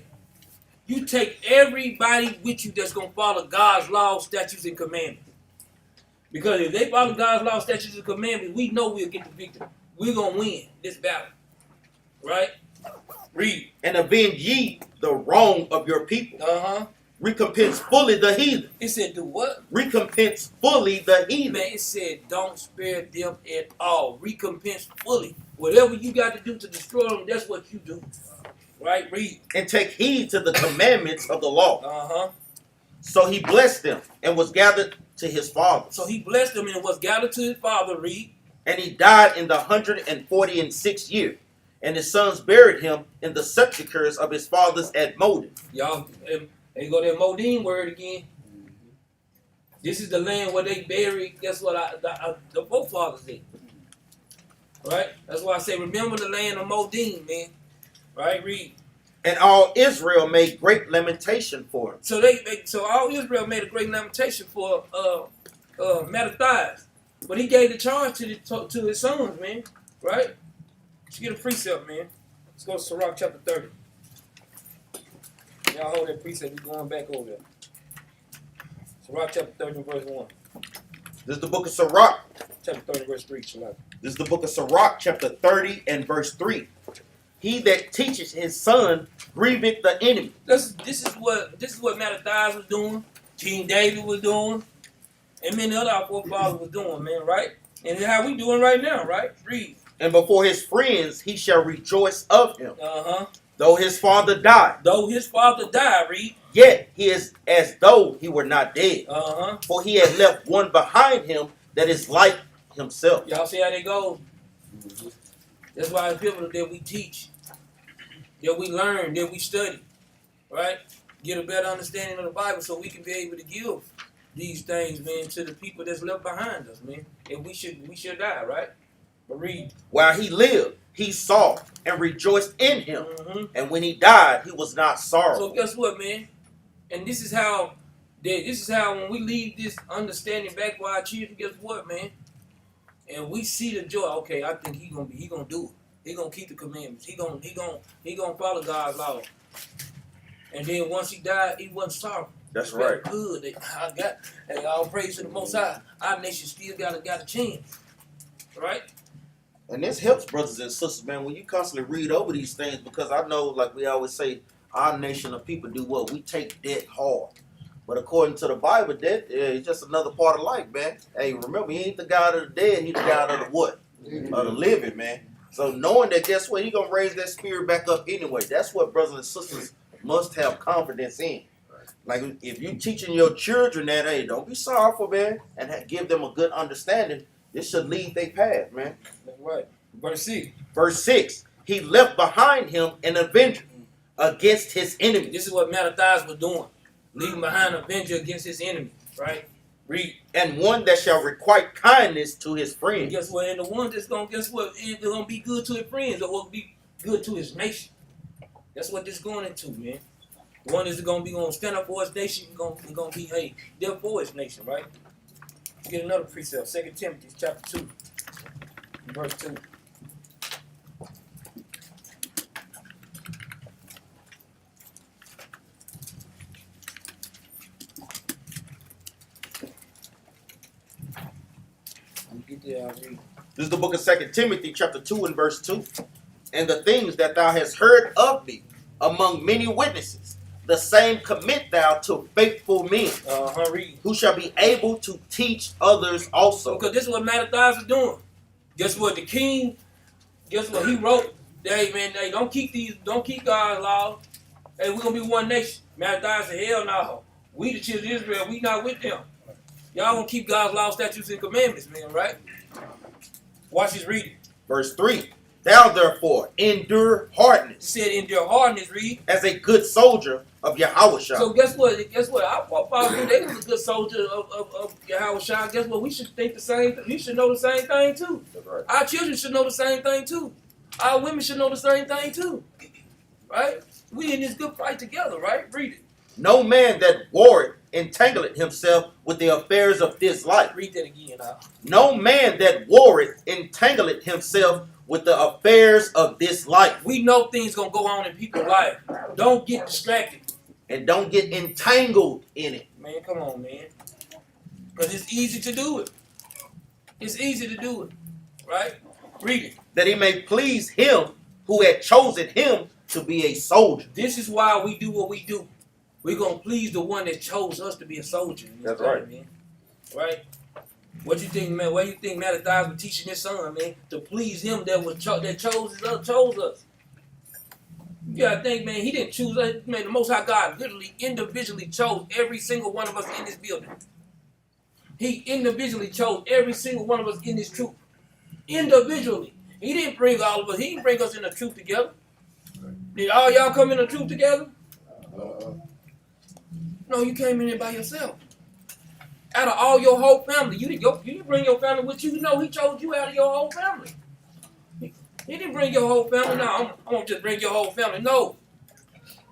You take everybody with you that's going to follow God's laws, statutes, and commandments. Because if they follow God's laws, statutes, and commandments, we know we'll get the victory. We're going to win this battle. Right? Read. And avenge ye the wrong of your people. Recompense fully the heathen. It said do what? Recompense fully the heathen. Man, it said don't spare them at all. Recompense fully. Whatever you got to do to destroy them, that's what you do. Right? Read. And take heed to the commandments of the law. So he blessed them and was gathered to his father. So he blessed them and was gathered to his father. Read. And he died in the 146th year. And his sons buried him in the sepulchres of his fathers at Modin. Y'all, they go that Modin word again. This is the land where they buried, guess what, the forefathers did. Right? That's why I say, remember the land of Modin, man. Right? Read. And all Israel made great lamentation for him. So all Israel made a great lamentation for Mattathias. But he gave the charge to his sons, man. Right? Let's get a precept, man. Let's go to Sirach chapter 30. Y'all hold that precept. We're going back over there. Sirach chapter 30, verse 1. This is the book of Sirach. Chapter 30, verse 3. Sirach. This is the book of Sirach, chapter 30 and verse 3. He that teaches his son grieveth the enemy. This is what Mattathias was doing. King David was doing. And many other our forefathers was doing, man, right? And it's how we doing right now, right? Read. And before his friends he shall rejoice of him. Though his father died, Though his father died, read. yet he is as though he were not dead. Uh-huh. For he had left one behind him that is like himself. Y'all see how they go? That's why it's pivotal that we teach, that we learn, that we study, right? Get a better understanding of the Bible so we can be able to give these things, man, to the people that's left behind us, man. And we should die, right? But read. While he lived, he saw and rejoiced in him. Mm-hmm. And when he died, he was not So sorrowful. guess what, man? And this is how when we leave this understanding back for our children, guess what, man? And we see the joy. Okay, I think he gonna do it. He gonna keep the commandments. He gonna follow God's law. And then once he died, he wasn't sorry. That's He felt right. good. Hey, all praise to the Most High. Our nation still got a chance, right? And this helps brothers and sisters, man, when you constantly read over these things, because I know, like we always say, our nation of people do what? We take debt hard. But according to the Bible, death is just another part of life, man. Hey, remember, he ain't the God of the dead, he's the God of the what? Of the living, man. So knowing that, guess what? He going to raise that spirit back up anyway. That's what brothers and sisters must have confidence in. Like, if you teaching your children that, hey, don't be sorrowful, man, and give them a good understanding, this should lead their path, man. That's right. Verse 6. Verse 6, he left behind him an avenger against his enemies. This is what Maccabeans was doing. Leaving behind an avenger against his enemy, right? Read. And one that shall requite kindness to his And friends. guess what? And the one that's gonna, guess what? Is gonna be good to his friends or will be good to his nation. That's what this going into, man. One is gonna stand up for his nation, gonna be, hey, there for his nation, right? Let's get another precept. 2 Timothy chapter 2, verse 2. Get there, I'll read. This is the book of 2 Timothy chapter 2 and verse 2. And the things that thou hast heard of me among many witnesses, the same commit thou to faithful men, Read. who shall be able to teach others also. Because this is what Maccabeans is doing. Guess what? The king, guess what? He wrote, hey man, hey, don't keep God's laws. Hey, we're gonna be one nation. Maccabees said, hell no. We the children of Israel, we not with them. Y'all gonna keep God's laws, statutes, and commandments, man, right? Watch his reading. Verse 3, thou therefore endure It hardness said in their hardness, read. as a good soldier of Yahushua. So guess what? Our forefathers, they was a good soldier of Yahushua. Guess what? We should think the same. You should know the same thing too. That's right. Our children should know the same thing too. Our women should know the same thing too. Right? We in this good fight together, right? Read it. No man that warreth entangleth himself with the affairs of this life. Read that again. No man that warreth entangleth himself with the affairs of this life. We know things gonna go on in people's life. Don't get distracted. And don't get entangled in it. Man, come on, man. Because it's easy to do it. It's easy to do it. Right? Read it. That he may please him who had chosen him to be a soldier. This is why we do what we do. We're going to please the one that chose us to be a soldier. In this That's time, right. Man. Right? What you think, man? What you think Maccabees was teaching his son, man? To please him that chose us. You got to think, man, he didn't choose us. Man, the Most High God literally individually chose every single one of us in this building. He individually chose every single one of us in this troop. Individually. He didn't bring all of us. He didn't bring us in the troop together. Did all y'all come in the troop together? No, you came in there by yourself. Out of all your whole family. You didn't bring your family with you. You know he chose you out of your whole family. He didn't bring your whole family. No, I'm going to just bring your whole family. No.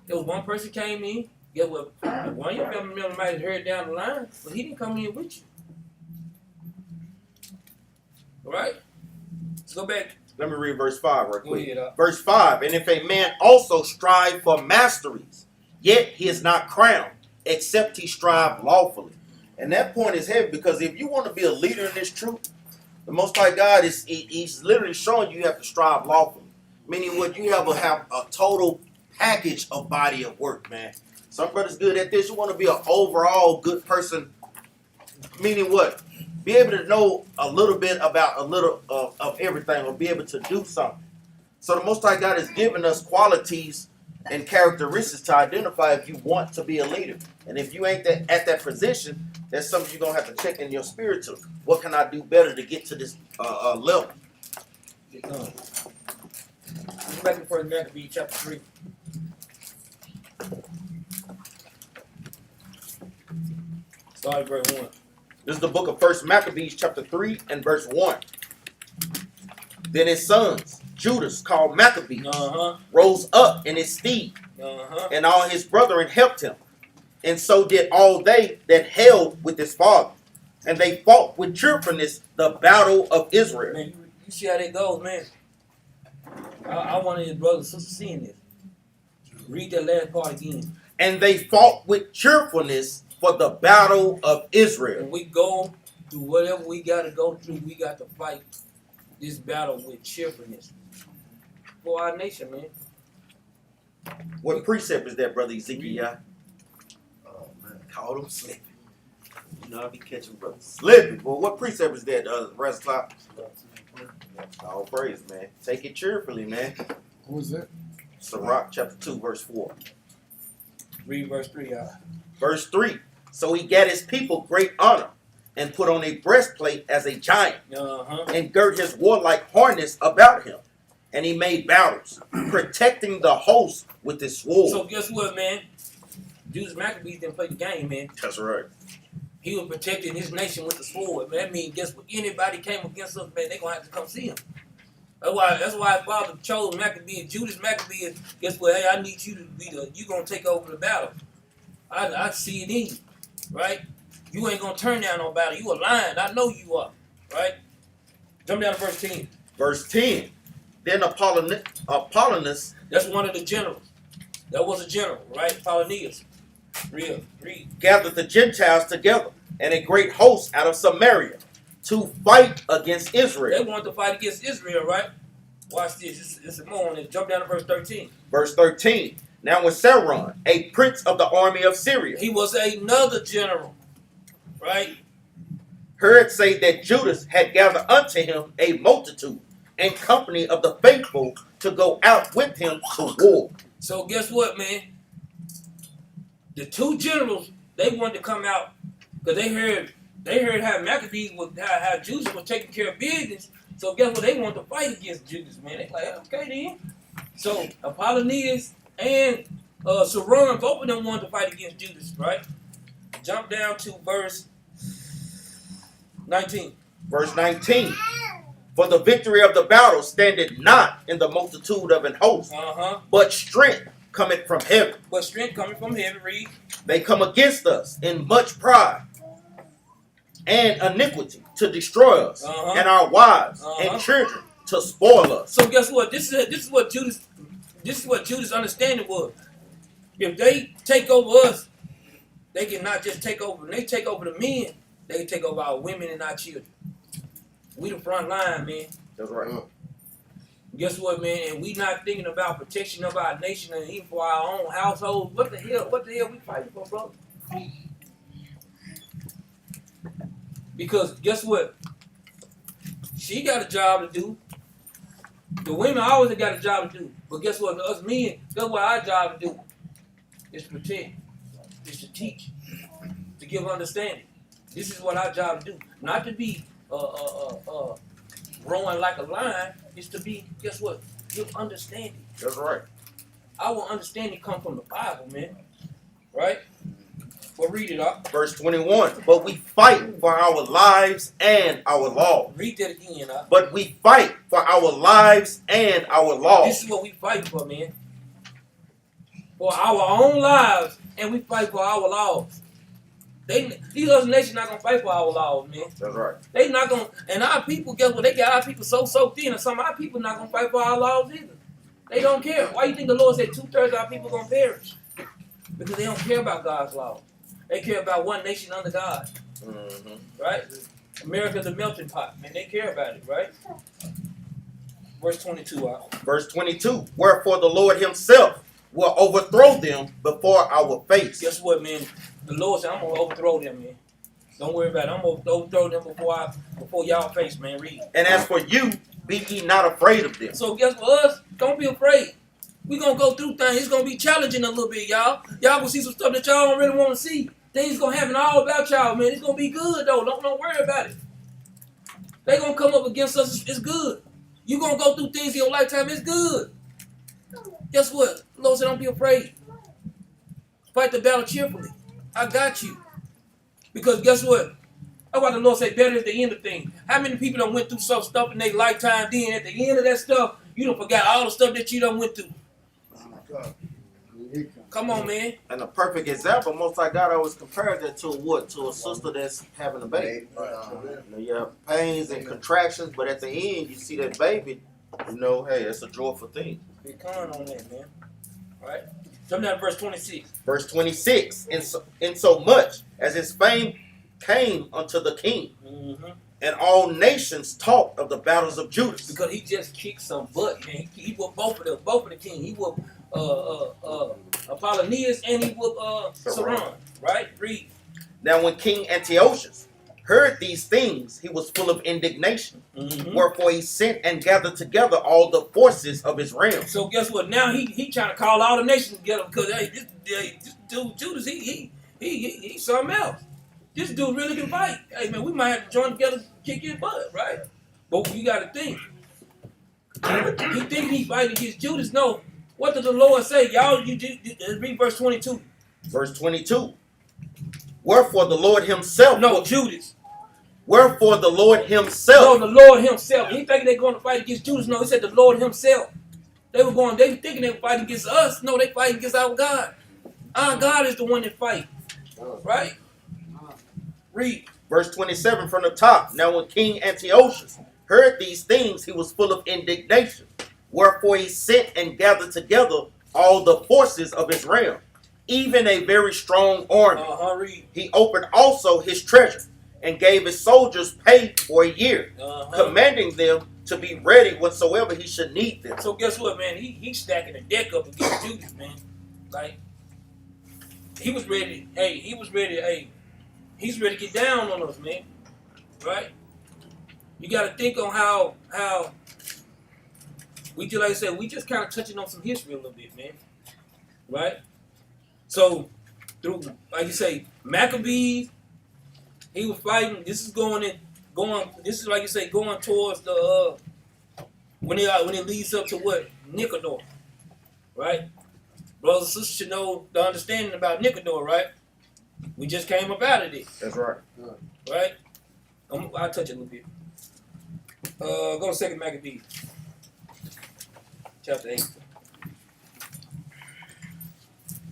There was one person came in. Guess what? One of your family members might have heard down the line, but he didn't come in with you. All right? Let's go back. Let me read verse 5 right Go quick. ahead. Verse 5, and if a man also strive for masteries, yet he is not crowned, except he strive lawfully. And that point is heavy, because if you want to be a leader in this troop, the Most High God he's literally showing you have to strive lawfully. Meaning what you have a total package of body of work, man. Some brothers good at this. You want to be an overall good person. Meaning what? Be able to know a little bit about a little of everything, or be able to do something. So the Most High God has given us qualities and characteristics to identify if you want to be a leader. And if you ain't at that position, that's something you're gonna have to check in your spirit to. What can I do better to get to this level? Let's go back to 1 Maccabees chapter 3. Start at verse 1. This is the book of 1 Maccabees chapter 3 and verse 1. Then his sons, Judas, called Maccabees, rose up in his stead, and all his brethren helped him. And so did all they that held with his father. And they fought with cheerfulness the battle of Israel. Man, you see how that goes, man. I want his brothers and sisters seeing this. Read that last part again. And they fought with cheerfulness for the battle of Israel. When we go through whatever we got to go through, we got to fight this battle with cheerfulness for our nation, man. What precept is that, Brother Ezekiel? Oh, man, caught him slipping. You know, I be catching brothers slipping. Well, what precept is that, Rasclop? All praise, man. Take it cheerfully, man. Who is that? Sirach chapter 2, verse 4. Read verse 3, y'all. Verse 3. So he gat his people great honor, and put on a breastplate as a giant, and girt his warlike harness about him. And he made battles, protecting the host with his sword. So guess what, man? Judas Maccabees didn't play the game, man. That's right. He was protecting his nation with the sword, man. That means, guess what? Anybody came against us, man, they gonna have to come see him. That's why his father chose Maccabees, Judas Maccabees. Guess what? Hey, I need you to be you gonna take over the battle. I see it in you, right? You ain't gonna turn down no battle. You a lion. I know you are, right? Jump down to verse 10. Verse 10. Then Apollonius, that's one of the generals. That was a general, right? Apollonius. Read. Gathered the Gentiles together and a great host out of Samaria to fight against Israel. They wanted to fight against Israel, right? Watch this. This is more on it. Jump down to verse 13. Verse 13. Now when Saron, a prince of the army of Syria, he was another general, right? Heard say that Judas had gathered unto him a multitude and company of the faithful to go out with him to war. So guess what, man? The two generals, they wanted to come out because they heard how Maccabees was, how Judas was taking care of business. So guess what? They wanted to fight against Judas, man. They like, okay then. So Apollonius and Saron, both of them wanted to fight against Judas, right? Jump down to verse 19. Verse 19. For the victory of the battle standeth not in the multitude of an host, but strength cometh from heaven. But strength coming from heaven, read. They come against us in much pride and iniquity to destroy us, and our wives and children to spoil us. So guess what? This is what Judas' understanding was. If they take over us, they can not just take over. When they take over the men, they can take over our women and our children. We the front line, man. That's right. Guess what, man? And we not thinking about protection of our nation and even for our own household. What the hell we fighting for, brother? Because guess what? She got a job to do. The women always got a job to do. But guess what? Us men, that's what our job to do. Is to protect. Is to teach. To give understanding. This is what our job to do. Not to be roaring like a lion. Is to be, guess what? Give understanding. That's right. Our understanding come from the Bible, man. Right? Well, read it up. Verse 21. But we fight for our lives and our laws. Read that again, huh? But we fight for our lives and our laws. This is what we fight for, man. For our own lives, and we fight for our laws. These other nations not gonna fight for our laws, man. That's right. They not gonna, and our people, guess what? They got our people so thin, and some of our people not gonna fight for our laws either. They don't care. Why you think the Lord said 2/3 of our people gonna perish? Because they don't care about God's law. They care about one nation under God. Right? America's a melting pot, man. They care about it, right? Verse 22 out. Verse 22. Wherefore the Lord himself will overthrow them before our face. Guess what, man? The Lord said, I'm going to overthrow them, man. Don't worry about it. I'm going to overthrow them before y'all face, man. Read. And as for you, be ye not afraid of them. So guess what? Us, don't be afraid. We gonna go through things. It's gonna be challenging a little bit, y'all. Y'all gonna see some stuff that y'all don't really want to see. Things gonna happen all about y'all, man. It's gonna be good though. Don't worry about it. They gonna come up against us. It's good. You gonna go through things in your lifetime. It's good. Guess what? The Lord said, don't be afraid. Fight the battle cheerfully. I got you. Because guess what? That's why the Lord said, better is the end of things. How many people done went through some stuff in their lifetime? Then at the end of that stuff, you done forgot all the stuff that you done went through. Come on, man. And a perfect example, Most High God always compared that to what? To a sister that's having a baby. You know, you have pains and contractions, but at the end, you see that baby, you know, hey, it's a joyful thing. Be kind on that, man. All right? Jump down to verse 26. Verse 26, in so much as his fame came unto the king, and all nations talked of the battles of Judas. Because he just kicked some butt, man. He whooped both of the king. He whooped Apollonius and he whooped Saron. Right? Read. Now when King Antiochus heard these things, he was full of indignation. Wherefore he sent and gathered together all the forces of his realm. So guess what? Now he trying to call all the nations together because hey, this dude Judas, he something else. This dude really can fight. Hey man, we might have to join together to kick his butt, right? But you gotta think. He think he fighting against Judas. No. What did the Lord say? Y'all, you read verse 22. Verse 22. Wherefore the Lord himself. No, Judas. Wherefore the Lord himself. No, the Lord himself. He thinking they're going to fight against Judas. No, he said the Lord himself. They were thinking they were fighting against us. No, they fighting against our God. Our God is the one that fight. Right? Read. Verse 27 from the top. Now when King Antiochus heard these things, he was full of indignation. Wherefore he sent and gathered together all the forces of his realm, even a very strong army. Read. He opened also his treasure, and gave his soldiers pay for a year, commanding them to be ready whatsoever he should need them. So guess what, man? He's stacking the deck up against Judas, man. Like, he was ready. Hey, he's ready to get down on us, man. Right? You got to think on how we just, like I said, we just kind of touching on some history a little bit, man. Right? So, through, like you say, Maccabees, he was fighting. This is this is like you say, going towards the when it leads up to what? Nicanor. Right? Brothers and sisters should know the understanding about Nicanor, right? We just came up out of it. That's right. Right? I'll touch it a little bit. Go to 2 Maccabees. Chapter 8.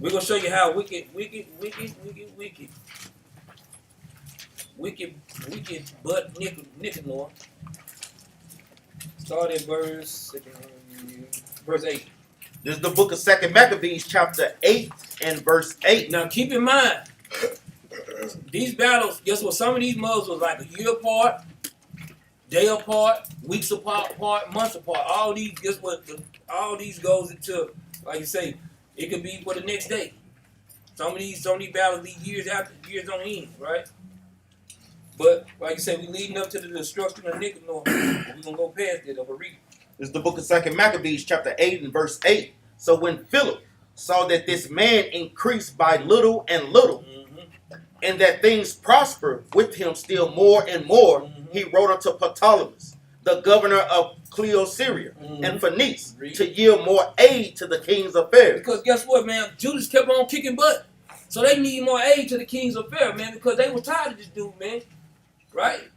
We're going to show you how wicked but Nicanor. Start at verse 8. This is the book of 2 Maccabees, chapter 8 and verse 8. Now keep in mind, these battles, guess what? Some of these mugs was like a year apart, day apart, weeks apart, months apart. All these, guess what? All these goes into, like you say, it could be for the next day. Some of these battles be years on end, right? But like you said, we leading up to the destruction of Nicanor. We're gonna go past it over read. This is the book of 2 Maccabees, chapter 8 and verse 8. So when Philip saw that this man increased by little and little, and that things prospered with him still more and more, he wrote unto Ptolemy, the governor of Cleosyria and Phoenice, to yield more aid to the king's affairs. Because guess what, man? Judas kept on kicking butt. So they need more aid to the king's affairs, man, because they were tired of this dude, man. Right?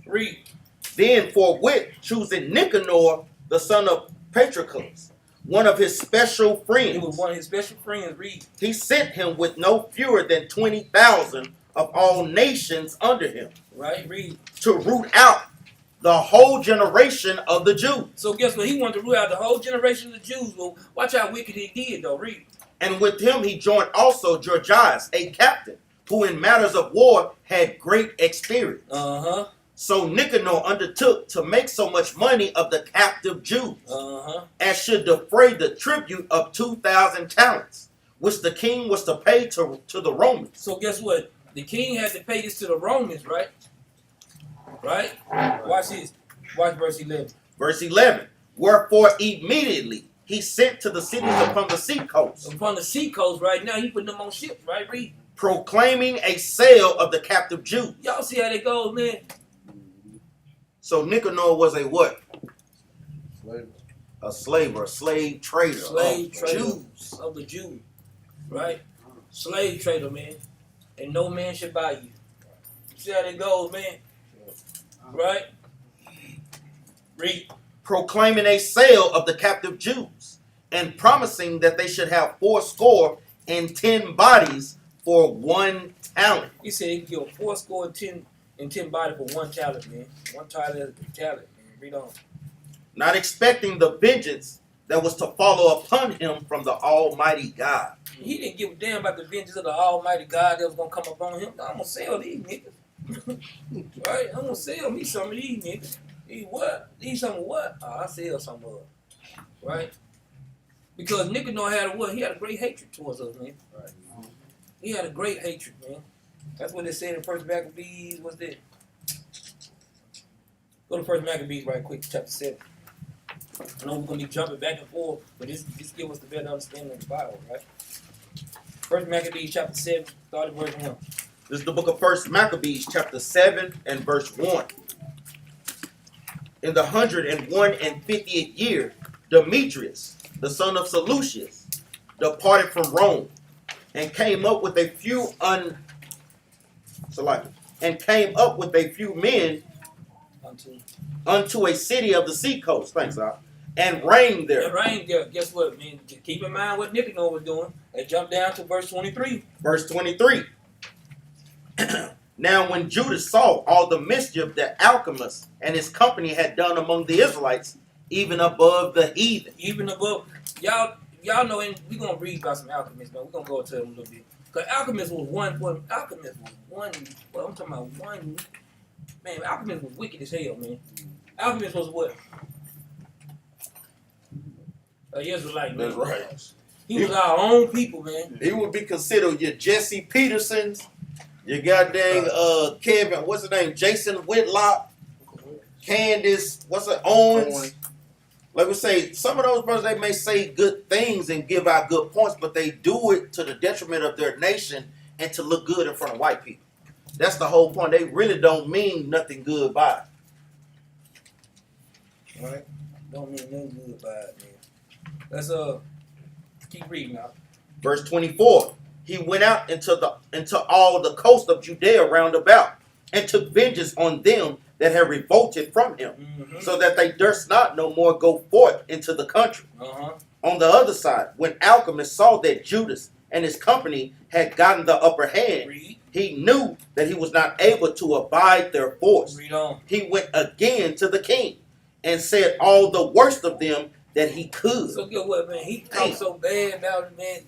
Read. Then forthwith choosing Nicanor, the son of Patroclus, one of his special friends. He was one of his special friends. Read. He sent him with no fewer than 20,000 of all nations under him. Right? Read. To root out the whole generation of the Jews. So guess what? He wanted to root out the whole generation of the Jews. Well, watch how wicked he did, though. Read. And with him he joined also Georgias, a captain, who in matters of war had great experience. So Nicanor undertook to make so much money of the captive Jews, as should defray the tribute of 2,000 talents, which the king was to pay to the Romans. So guess what? The king had to pay this to the Romans, right? Right? Watch this. Watch verse 11. Verse 11. Wherefore immediately he sent to the cities upon the sea coast, Upon the sea coast right now, he putting them on ships, right? Read. proclaiming a sale of the captive Jews. Y'all see how they go, man? So Nicanor was a what? Slavery. A slave or a slave trader Slave of trader Jews. of the Jews, right? Slave trader, man. And no man should buy you. See how they go, man? Right? Read. Proclaiming a sale of the captive Jews, and promising that they should have 80 bodies for 1 talent. He said he can give 80 body for 1 talent, man. 1 talent is a talent, man. Read on. Not expecting the vengeance that was to follow upon him from the Almighty God. He didn't give a damn about the vengeance of the Almighty God that was gonna come upon him. I'm gonna sell these niggas. Right? I'm gonna sell me some of these niggas. These what? These some of what? Oh, I sell some of them. Right? Because Nicanor had a what? He had a great hatred towards us, man. Right. He had a great hatred, man. That's what they said in First Maccabees. What's that? Go to First Maccabees right quick, chapter 7. I know we're gonna be jumping back and forth, but this give us the better understanding of the Bible, right? First Maccabees chapter 7, start at verse 1. This is the book of First Maccabees, chapter 7 and verse 1. In the 150th year, Demetrius, the son of Seleucus, departed from Rome, and came up with a few men unto a city of the sea coast. Thanks, Al. And reigned there. And reigned there. Guess what, man? Keep in mind what Nicanor was doing. And jump down to verse 23. Verse 23. Now when Judas saw all the mischief that Alchemist and his company had done among the Israelites, even above the heathen. Even above, y'all know, and we're going to read about some alchemists, man. We're going to go into them a little bit. Because alchemist was one, well, I'm talking about one, man, alchemist was wicked as hell, man. Alchemist was what? An Israelite, man. That's right. He was our own people, man. He would be considered your Jesse Petersons, your goddamn Kevin, what's his name? Jason Whitlock, Candace, what's it? Owens. Like we say, some of those brothers, they may say good things and give out good points, but they do it to the detriment of their nation and to look good in front of white people. That's the whole point. They really don't mean nothing good by it. Right? Don't mean nothing good by it, man. Let's keep reading now. Verse 24. He went out into all the coast of Judea round about, and took vengeance on them that had revolted from him, so that they durst not no more go forth into the country. On the other side, when Alchemist saw that Judas and his company had gotten the upper hand, he knew that he was not able to abide their force. Read on. He went again to the king and said all the worst of them that he could. So get what, man? He talked so bad about it, man.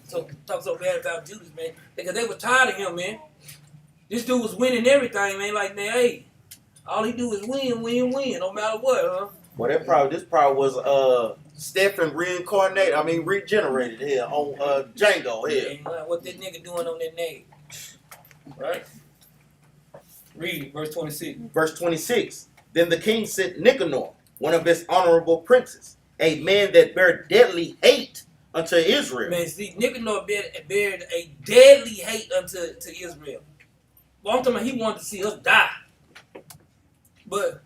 Talked so bad about Judas, man. Because they were tired of him, man. This dude was winning everything, man. Like, man, hey, all he do is win, no matter what, huh? Well, this probably was Stephen regenerated here on Django here. Man, what that nigga doing on that name? Right? Read it, verse 26. Verse 26. Then the king sent Nicanor, one of his honorable princes, a man that bare deadly hate unto Israel. Man, see, Nicanor bared a deadly hate unto Israel. Well, I'm talking about he wanted to see us die. But,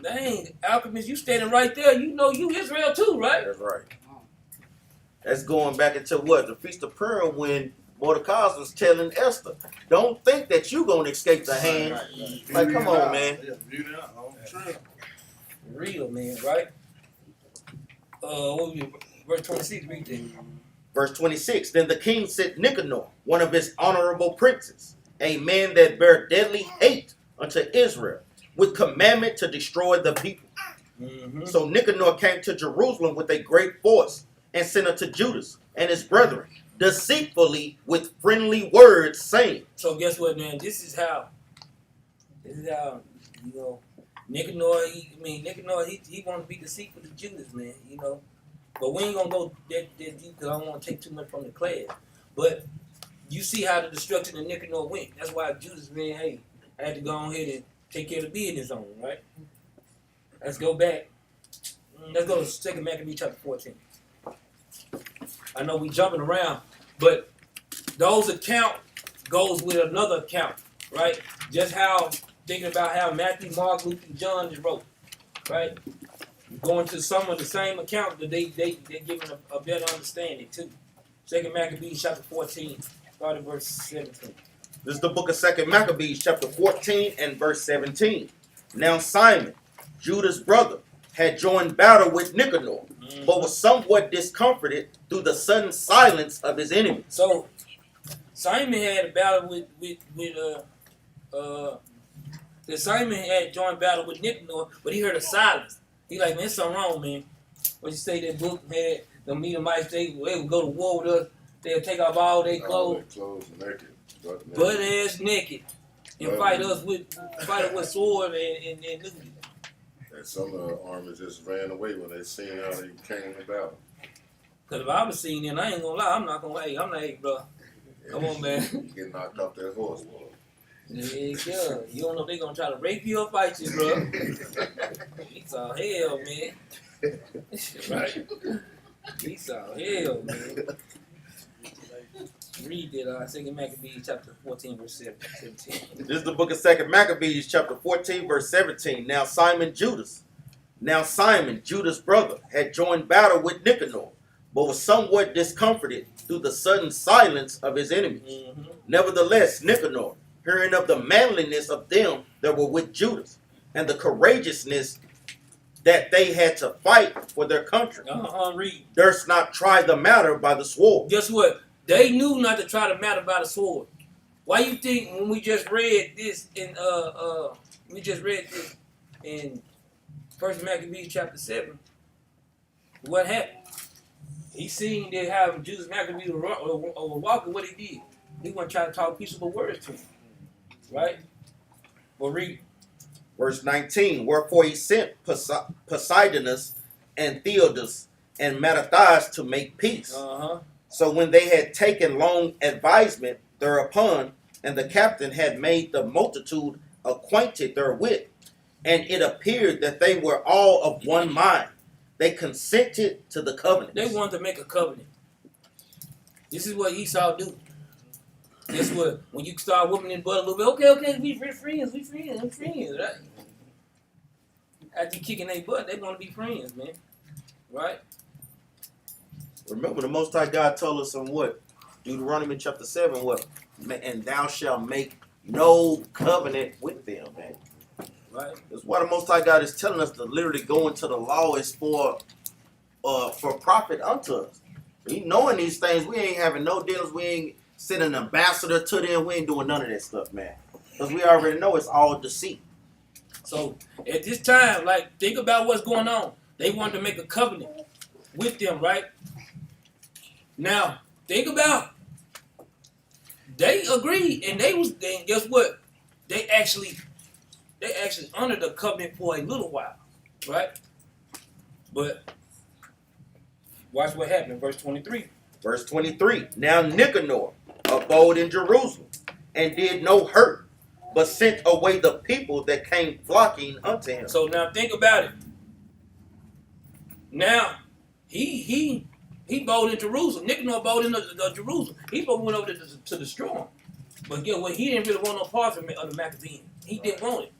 dang, Alchemist, you standing right there. You know you Israel too, right? That's right. That's going back into what? The Feast of Purim, when Mordecai was telling Esther, don't think that you're going to escape the hand. Right. Like, come on, man. Real, man, right? What was it? Verse 26, read that. Verse 26. Then the king sent Nicanor, one of his honorable princes, a man that bare deadly hate unto Israel, with commandment to destroy the people. So Nicanor came to Jerusalem with a great force, and sent unto Judas and his brethren, deceitfully with friendly words, saying. So guess what, man? This is how, you know, Nicanor, he want to be deceitful to Judas, man, you know. But we ain't going to go that deep because I don't want to take too much from the class. But you see how the destruction of Nicanor went. That's why Judas, man, hey, I had to go on ahead and take care of the business on him, right? Let's go back. Let's go to 2 Maccabees chapter 14. I know we jumping around, but those account goes with another account, right? Just how thinking about how Matthew, Mark, Luke, and John just wrote, right? Going to some of the same accounts, but they're giving a better understanding too. Second Maccabees chapter 14, starting verse 17. This is the book of Second Maccabees, chapter 14 and verse 17. Now Simon, Judah's brother, had joined battle with Nicanor, but was somewhat discomforted through the sudden silence of his enemies. So Simon had a battle Simon had joined battle with Nicanor, but he heard a silence. He like, man, there's something wrong, man. What you say that book had the Edomites, they would go to war with us, they'll take off all their clothes. Naked. Butt ass naked. And fight us with sword and nudity. And some of the army just ran away when they seen how they came to battle. Cause if I was seen then I ain't gonna lie, I'm not gonna lie. I'm like, bro. Come on, man. You get knocked off that horse, boy. Yeah, you don't know if they gonna try to rape you or fight you, bro. It's all hell, man. Right? It's all hell, man. Read that, 2 Maccabees chapter 14, verse 17. This is the book of 2 Maccabees, chapter 14, verse 17. Now Simon, Judah's brother, had joined battle with Nicanor, but was somewhat discomforted through the sudden silence of his enemies. Mm-hmm. Nevertheless, Nicanor, hearing of the manliness of them that were with Judas, and the courageousness that they had to fight for their country, Read. durst not try the matter by the sword. Guess what? They knew not to try to matter by the sword. Why you think when we just read this in First Maccabees chapter 7, what happened? He seen that how Judas Maccabees was walking, what he did. He wasn't trying to talk peaceable words to him. Right? Well, read. Verse 19, wherefore he sent Poseidonus and Theodus and Mattathias to make peace. So when they had taken long advisement thereupon, and the captain had made the multitude acquainted therewith, and it appeared that they were all of one mind, they consented to the covenant. They wanted to make a covenant. This is what Esau do. Guess what? When you start whooping in butt a little bit, okay, we friends, right? After you kicking their butt, they want to be friends, man. Right? Remember, the Most High God told us in what? Deuteronomy chapter 7, what? And thou shalt make no covenant with them, man. Right? That's why the Most High God is telling us to literally go into the law is for profit unto us. We knowing these things, we ain't having no dealings, we ain't sending an ambassador to them, we ain't doing none of that stuff, man. Because we already know it's all deceit. So, at this time, like, think about what's going on. They wanted to make a covenant with them, right? Now, think about, they agreed, and guess what? They actually honored the covenant for a little while, right? But watch what happened in verse 23. Verse 23, now Nicanor abode in Jerusalem, and did no hurt, but sent away the people that came flocking unto him. So now think about it. Now, he bowed in Jerusalem. Nicanor bowed in Jerusalem. He went over to destroy him. But guess what? He didn't really want no part of the Maccabeans. He didn't want it.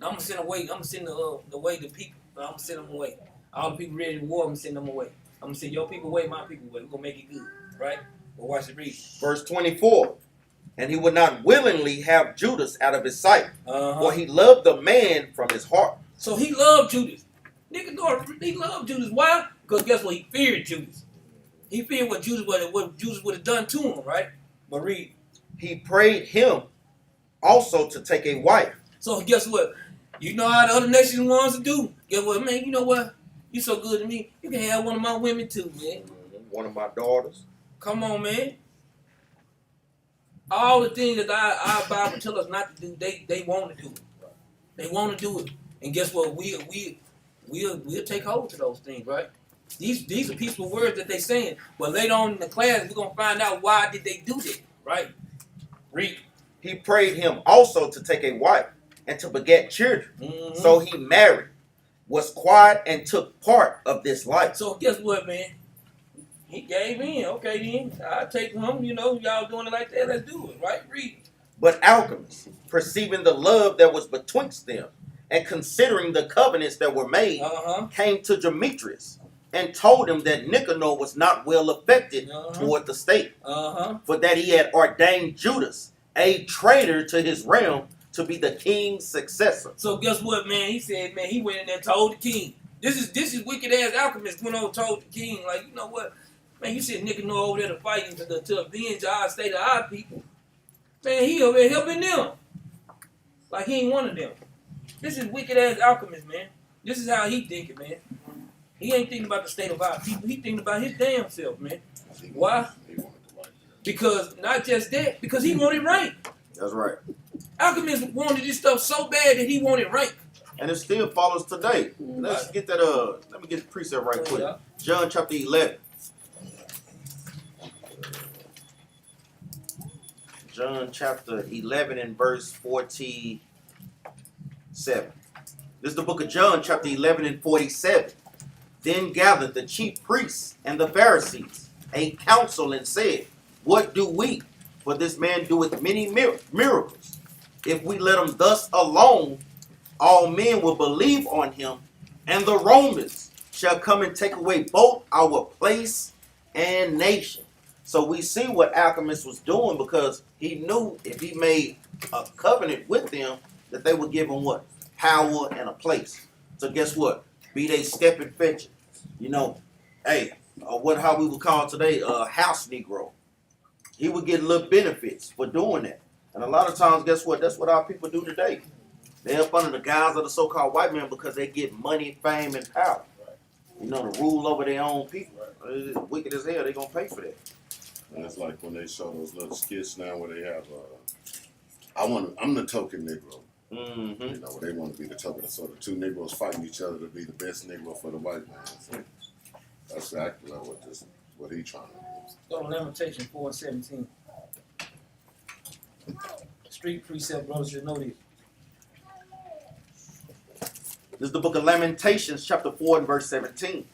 Now I'm gonna send away the people. I'm gonna send them away. All the people ready to war, I'm gonna send them away. I'm gonna send your people away, my people away. We're gonna make it good, right? Well, watch it read. Verse 24, and he would not willingly have Judas out of his sight, for he loved the man from his heart. So he loved Judas. Nicanor, he loved Judas. Why? Because guess what? He feared Judas. He feared what Judas would have done to him, right? But read. He prayed him also to take a wife. So guess what? You know how the other nations wants to do. Guess what, man? You know what? You so good to me. You can have one of my women too, man. One of my daughters. Come on, man. All the things that our Bible tell us not to do, they want to do it. They want to do it. And guess what? We'll take hold to those things, right? These are peaceful words that they saying. But later on in the class, we're gonna find out why did they do that, right? Read. He prayed him also to take a wife and to beget children. Mm-hmm. So he married, was quiet, and took part of this life. So guess what, man? He gave in. Okay, then I take him. You know, y'all doing it like that. Let's do it. Right? Read. But Alchemist, perceiving the love that was betwixt them, and considering the covenants that were made, came to Demetrius and told him that Nicanor was not well affected toward the state, for that he had ordained Judas, a traitor to his realm, to be the king's successor. So guess what, man? He said, man, he went in there and told the king. This is wicked ass Alchemist went over and told the king, like, you know what? Man, you sent Nicanor over there to fight to avenge our state of our people. Man, he over there helping them. Like he ain't one of them. This is wicked ass Alchemist, man. This is how he thinking, man. He ain't thinking about the state of our people. He thinking about his damn self, man. Why? Because not just that, because he wanted rank. That's right. Alchemist wanted this stuff so bad that he wanted rank. And it still follows today. Let's get that, let me get the precept right quick. Yeah. John chapter 11. John chapter 11 and verse 47. This is the book of John chapter 11 and 47. Then gathered the chief priests and the Pharisees a council and said, what do we? For this man doeth many miracles. If we let him thus alone, all men will believe on him, and the Romans shall come and take away both our place and nation. So we see what Alchemist was doing, because he knew if he made a covenant with them, that they would give him what? Power and a place. So guess what? Be they step and fetch it. You know, hey, how we would call today a house Negro. He would get little benefits for doing that. And a lot of times, guess what? That's what our people do today. They're up under the guise of the so-called white man because they get money, fame, and power. You know, to rule over their own people. It's wicked as hell. They're going to pay for that. And it's like when they show those little skits now where they have, I'm the token Negro. Mm-hmm. You know, where they want to be the token. So the two Negroes fighting each other to be the best Negro for the white man. So that's exactly what he trying to do. Go to Lamentation 4:17. Street precept brothers should know this. This is the book of Lamentations, chapter 4 and verse 17.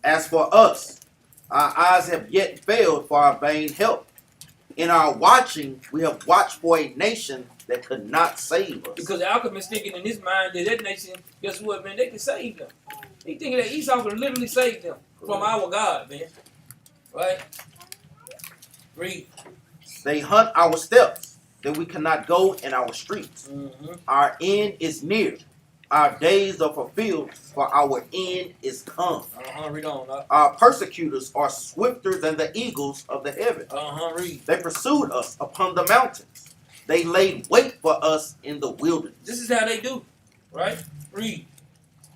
As for us, our eyes have yet failed for our vain help. In our watching, we have watched for a nation that could not save us. Because the Alchemist thinking in his mind that nation, guess what, man, they can save them. He thinking that Esau can literally save them from our God, man. Right? Read. They hunt our steps, that we cannot go in our streets. Mm-hmm. Our end is near. Our days are fulfilled, for our end is come. Read on. Our persecutors are swifter than the eagles of the heaven. Read. They pursued us upon the mountains. They laid wait for us in the wilderness. This is how they do. Right? Read.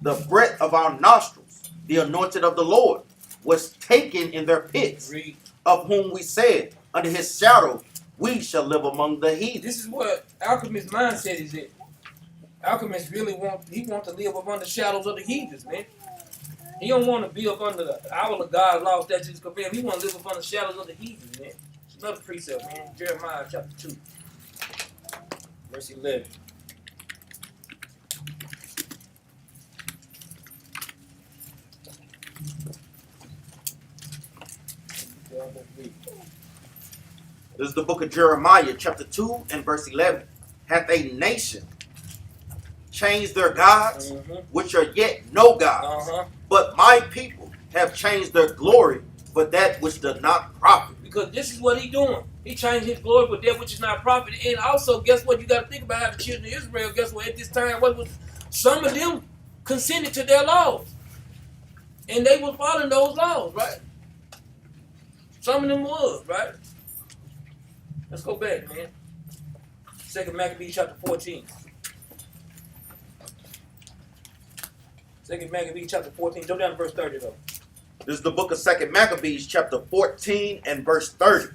The breath of our nostrils, the anointed of the Lord, was taken in their pits. Read. Of whom we said, under his shadow, we shall live among the heathen. This is what Alchemist's mindset is at. Alchemist really want to live up under the shadows of the heathens, man. He don't want to be up under the owl of God's law, statutes, commandments. He want to live up under the shadows of the heathens, man. It's another precept, man. Jeremiah chapter 2, verse 11. This is the book of Jeremiah, chapter 2 and verse 11. Hath a nation changed their gods, which are yet no gods? But my people have changed their glory for that which does not profit. Because this is what he doing. He changed his glory for that which is not profit. And also, guess what? You got to think about how the children of Israel, guess what? At this time, some of them consented to their laws. And they were following those laws, right? Some of them was, right? Let's go back, man. 2 Maccabees chapter 14. 2 Maccabees chapter 14. Jump down to verse 30, though. This is the book of 2 Maccabees, chapter 14 and verse 30.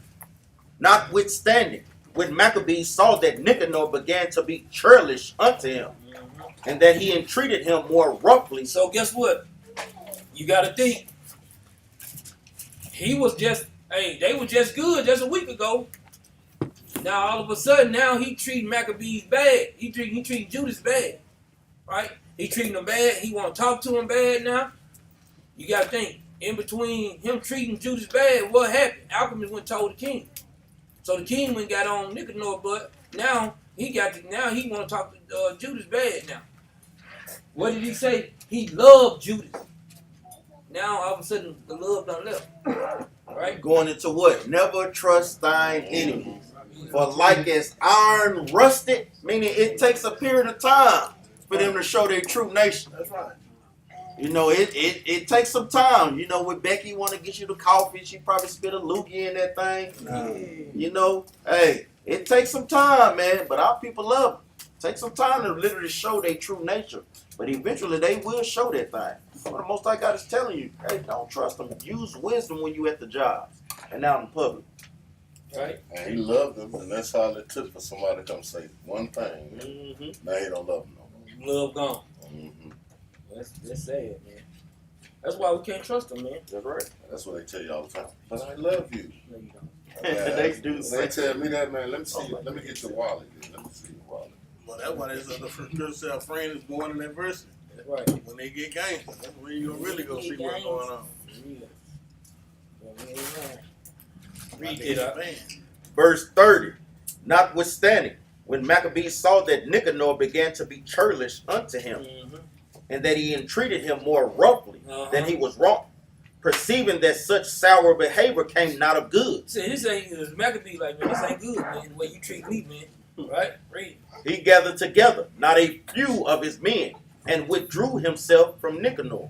Notwithstanding, when Maccabees saw that Nicanor began to be churlish unto him, and that he entreated him more roughly. So guess what? You got to think. He was just, they were just good just a week ago. Now all of a sudden, now he treating Maccabees bad. He treating Judas bad, right? He treating him bad. He want to talk to him bad now. You got to think. in between him treating Judas bad, what happened? Alchemist went and told the king. So the king went and got on Nicanor, but now he want to talk to Judas bad now. What did he say? He loved Judas. Now all of a sudden the love done left. Right? Going into what? Never trust thine enemies. For like as iron rusted, meaning it takes a period of time for them to show their true nation. That's right. You know, it takes some time. You know, when Becky want to get you the coffee, she probably spit a loogie in that thing. You know, hey, it takes some time, man. But our people love it. Take some time to literally show their true nature. But eventually they will show that thing. What the Most High God is telling you, hey, don't trust them. Use wisdom when you at the jobs and out in public. Right? And he loved them, and that's all it took for somebody to come say one thing. Mm-hmm. Now he don't love them no more. Love gone. Mm-hmm. That's sad, man. That's why we can't trust them, man. That's right. That's what they tell you all the time. But I love you. No, you don't. They do When say they tell me that, man, let me see. Let me get your wallet. Let me see your wallet. Well, that's why they said the friend is born in adversity. That's right. When they get gangster, that's when you gonna really go see what's going on. Read it up. Verse 30. Notwithstanding, when Maccabees saw that Nicanor began to be churlish unto him, and that he entreated him more roughly than he was wrong, perceiving that such sour behavior came not of good, See, this ain't Maccabees like, man, this ain't good, man. The way you treat me, man. Right? Read. he gathered together not a few of his men, and withdrew himself from Nicanor.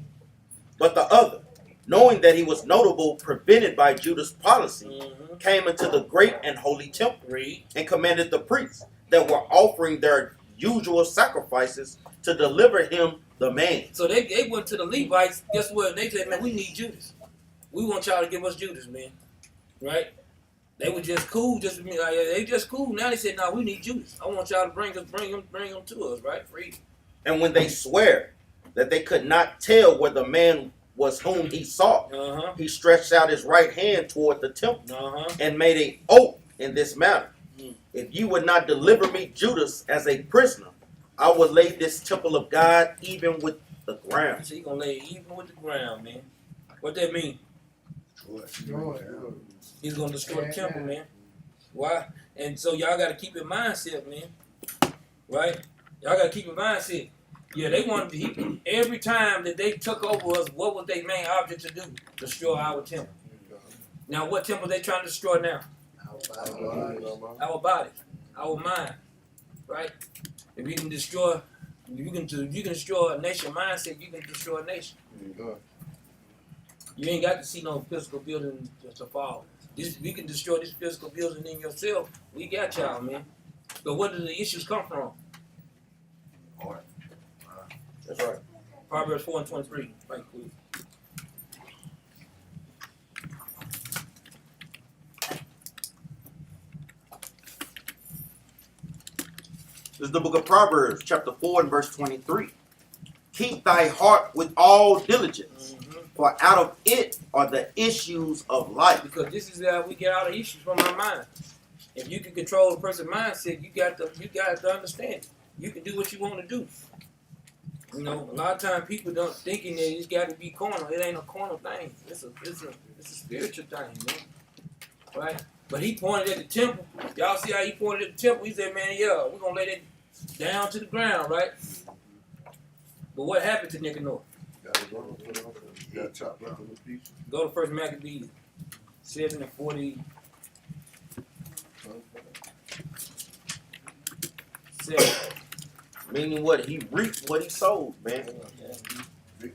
But the other, knowing that he was notable, prevented by Judas' policy, came into the great and holy temple, Read. and commanded the priests that were offering their usual sacrifices to deliver him the man. So they went to the Levites. Guess what? They said, man, we need Judas. We want y'all to give us Judas, man. Right? They were just cool. They just cool. Now they said, no, we need Judas. I want y'all to bring him to us. Right? Read. And when they swear that they could not tell where the man was whom he sought, he stretched out his right hand toward the temple and made an oath in this manner. If you would not deliver me Judas as a prisoner, I will lay this temple of God even with the ground. So he gonna lay it even with the ground, man. What that mean? He's gonna destroy the temple, man. Why? And so y'all gotta keep in mindset, man. Right? Y'all gotta keep in mindset. Yeah, they wanted to every time that they took over us, what was their main object to do? Destroy our temple. Now what temple they trying to destroy now? Our body, our mind. Right? If you can destroy destroy a nation mindset, you can destroy a nation. You ain't got to see no physical building to fall. We can destroy this physical building in yourself. We got y'all, man. But where do the issues come from? That's right. Proverbs 4:23. Right, quick. This is the book of Proverbs, chapter 4 and verse 23. Keep thy heart with all diligence, for out of it are the issues of life. Because this is how we get all the issues from our mind. If you can control a person's mindset, you got to understand it. You can do what you want to do. You know, a lot of times people don't thinking that it's got to be carnal. It ain't a carnal thing. It's a spiritual thing, man. Right? But he pointed at the temple. Y'all see how he pointed at the temple? He said, man, yeah, we're going to lay that down to the ground, right? But what happened to Nicanor? Go to 1 Maccabees 7 and 40. 7. Meaning what? He reaped what he sowed, man. Like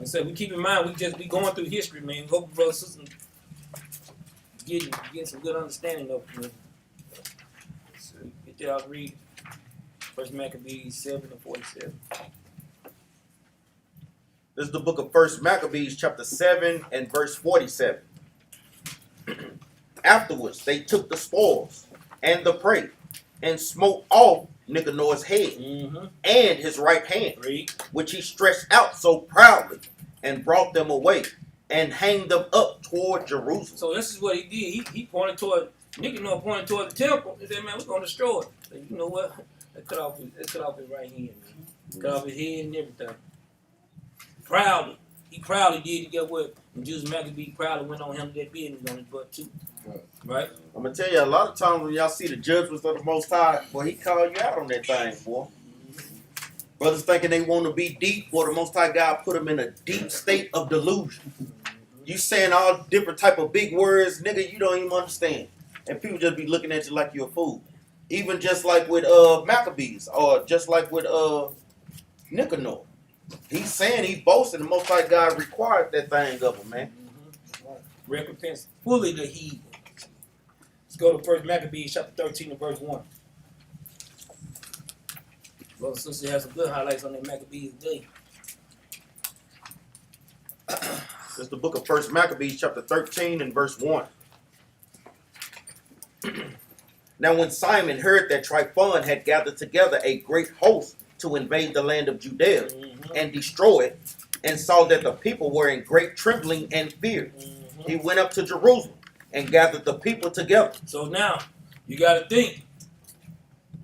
I said, we keep in mind, we going through history, man. Hope brothers and sisters getting some good understanding of it, man. Get y'all read 1 Maccabees 7 and 47. This is the book of 1 Maccabees, chapter 7 and verse 47. Afterwards, they took the spoils and the prey and smote off Nicanor's head and his right hand, which he stretched out so proudly, and brought them away and hanged them up toward Jerusalem. So this is what he did. He pointed toward Nicanor, pointed toward the temple. He said, "Man, we're gonna destroy it." So you know what? They cut off his right hand, man. Cut off his head and everything. Proudly, he proudly did to get what and Judas Maccabee proudly went on him that business on his butt too. Right? I'm gonna tell you, a lot of times when y'all see the judgments of the Most High, boy, he call you out on that thing, boy. Brothers thinking they want to be deep, boy, the Most High God put them in a deep state of delusion. You saying all different type of big words, nigga, you don't even understand. And people just be looking at you like you're a fool. Even just like with Maccabees, or just like with Nicanor. He's saying, he boasting, the Most High God required that thing of him, man. Recompense fully the heathen. Let's go to 1 Maccabees chapter 13 and verse 1. Brother sister has some good highlights on that Maccabees day. It's the book of 1 Maccabees chapter 13 and verse 1. Now when Simon heard that Tryphon had gathered together a great host to invade the land of Judea and destroy it, and saw that the people were in great trembling and fear, he went up to Jerusalem and gathered the people together. So now, you got to think.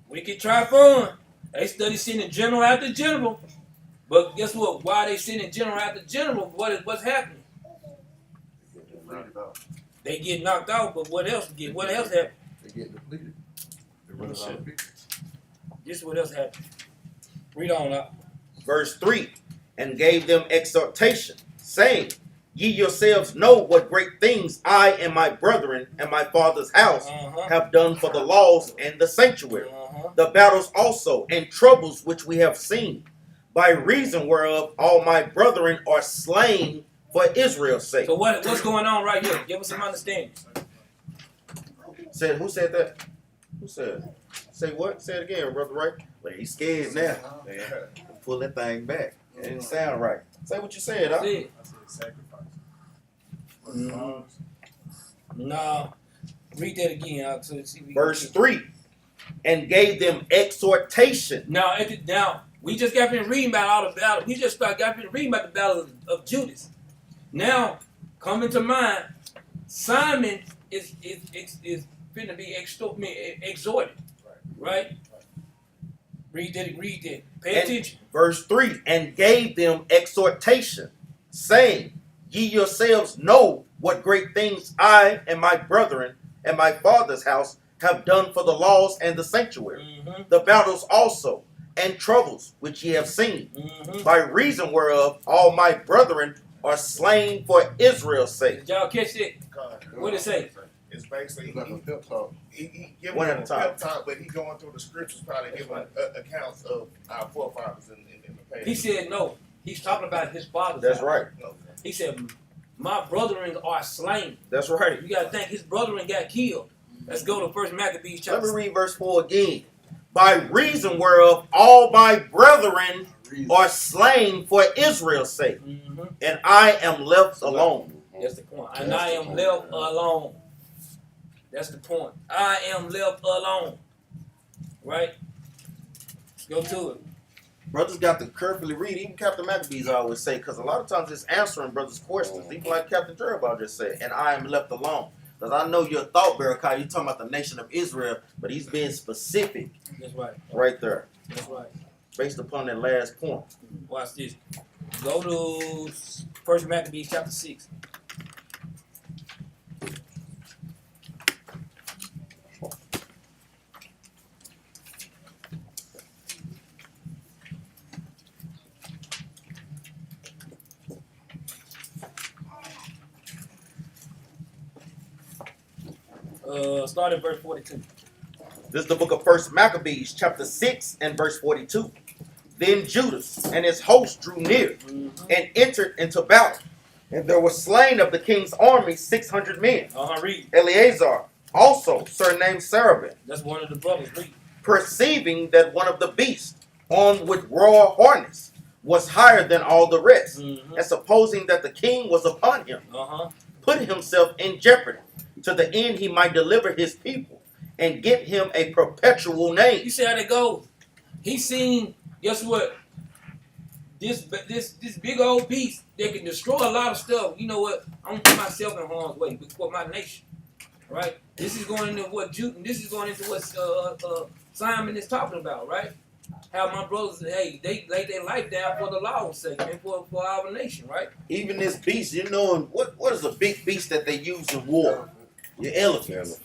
Wicked Tryphon, they study sending general after general. But guess what? Why they sending general after general? What's happening? They get knocked out, but what else happened? They get depleted. They run out of people. This is what else happened. Read on up. Verse 3, and gave them exhortation, saying, Ye yourselves know what great things I and my brethren and my father's house have done for the laws and the sanctuary, the battles also and troubles which we have seen, by reason whereof all my brethren are slain for Israel's sake. So what's going on right here? Give us some understanding. Who said that? Who said it? Say what? Say it again, brother, right? Well, he's scared now. Pull that thing back. It didn't sound right. Say what you said, huh? I said sacrifice. No. Read that again. So see Verse 3, and gave them exhortation. Now, we just got been reading about all the battle. We just got been reading about the battle of Judas. Now, coming to mind, Simon is going to be exhorted, right? Read that. Pay attention. Verse 3, and gave them exhortation, saying, Ye yourselves know what great things I and my brethren and my father's house have done for the laws and the sanctuary, the battles also and troubles which ye have seen, by reason whereof all my brethren are slain for Israel's sake. Did y'all catch it? What it say? It's basically Like a pep talk. he giving One them at a a time. pep talk, but he going through the scriptures, probably giving accounts of our forefathers in the past. He said no. He's talking about his father's That's house. right. He said, my brethren are slain. That's right. You got to think his brethren got killed. Let's go to 1 Maccabees Let chapter me read verse 4 again. By reason whereof all my brethren are slain for Israel's sake, and I am left alone. That's the point. And I am left alone. That's the point. I am left alone. Right? Let's go to it. Brothers got to carefully read. Even Captain Maccabees always say, because a lot of times it's answering brothers' questions. Even like Captain Jeremiah just said, and I am left alone. Because I know your thought, Barakai, you're talking about the nation of Israel, but he's being specific That's right. right there, That's right. based upon that last point. Watch this. Go to 1 Maccabees chapter 6. Start at verse 42. This is the book of 1 Maccabees, chapter 6 and verse 42. Then Judas and his host drew near and entered into battle. And there were slain of the king's army 600 men. Read. Eleazar, also surnamed Sarabin, That's one of the brothers. Read. perceiving that one of the beasts, armed with raw harness, was higher than all the rest, and supposing that the king was upon him, put himself in jeopardy, to the end he might deliver his people and get him a perpetual name. You see how that goes? He seen, guess what? This big old beast that can destroy a lot of stuff. You know what? I'm gonna put myself in harm's way before my nation. Right? This is going into what Simon is talking about, right? how my brothers, hey, they laid their life down for the law's sake, man, for our nation, right? Even this beast, you know, what is a big beast that they use in war? Your elephants.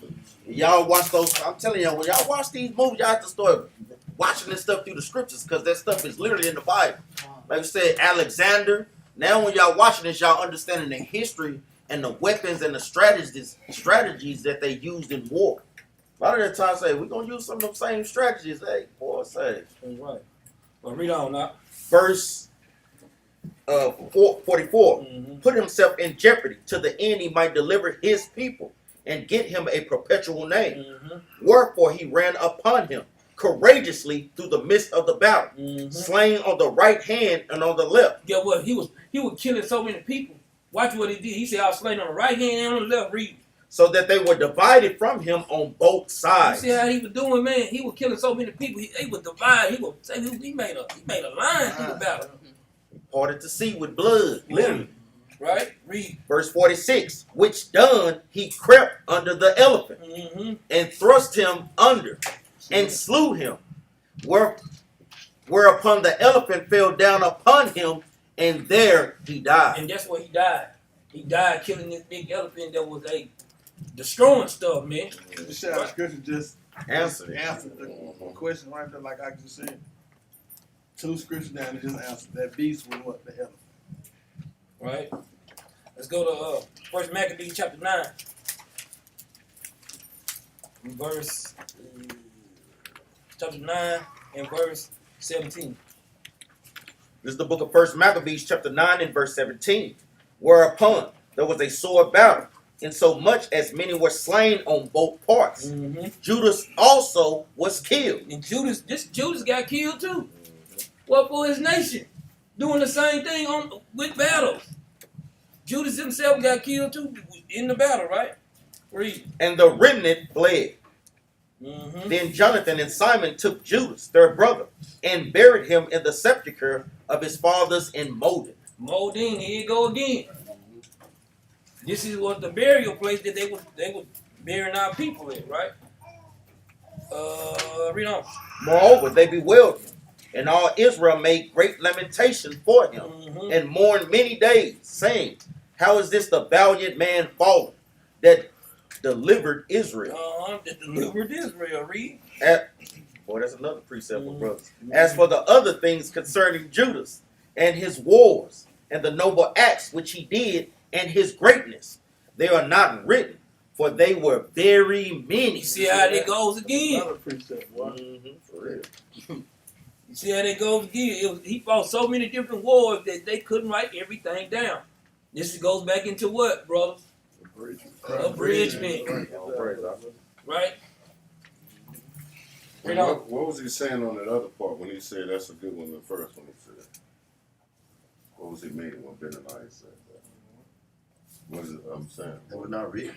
Y'all watch those. I'm telling y'all, when y'all watch these movies, y'all have to start watching this stuff through the scriptures because that stuff is literally in the Bible. Like I said, Alexander. Now, when y'all watching this, y'all understanding the history and the weapons and the strategies that they used in war. A lot of the times, say we're gonna use some of them same strategies. Hey, boy, say. That's right. Well, read on now. Verse 44. Mm-hmm. Put himself in jeopardy to the end he might deliver his people and get him a perpetual name. Mm-hmm. Wherefore he ran upon him courageously through the midst of the battle, Mm-hmm. slain on the right hand and on the left. Get what? He was killing so many people. Watch what he did. He said, I was slain on the right hand and on the left. Read. So that they were divided from him on both You sides. see how he was doing, man? He was killing so many people. He was divided. He made a line through the battle. Parted the sea with blood, literally. Right? Read. Verse 46. Which done, he crept under the elephant Mm-hmm. and thrust him under and slew him. Whereupon the elephant fell down upon him, and there he died. And that's where he died. He died killing this big elephant that was destroying stuff, man. The shout scripture just Answer. answered the question right there, like I just said. 2 scriptures down and just answered. That beast was what? The elephant. Right? Let's go to First Maccabees chapter 9. Verse chapter 9 and verse 17. This is the book of First Maccabees, chapter 9 and verse 17. Whereupon there was a sore battle, insomuch as many were slain on both parts. Mm-hmm. Judas also was killed. And Judas got killed too. What for his nation? Doing the same thing with battles. Judas himself got killed too in the battle, right? Read. And the remnant fled. Mm-hmm. Then Jonathan and Simon took Judas, their brother, and buried him in the sepulchre of his fathers in Modin. Modin, here you go again. This is what the burial place that they were burying our people in, right? Read on. Moreover, they bewailed him, and all Israel made great lamentation for him, Mm-hmm. and mourned many days, saying, How is this the valiant man fallen that delivered Israel? That delivered Israel, read. Boy, that's another precept for brothers. As for the other things concerning Judas and his wars and the noble acts which he did and his greatness, they are not written, for they were very many. You see how it goes again. Another precept, boy. For real. You see how it goes again. He fought so many different wars that they couldn't write everything down. This goes back into what, brothers? Abridgment. Right? What was he saying on that other part when he said that's a good one, the first one he said? What was he meaning when Ben and I said that? What is it I'm saying? They were not written.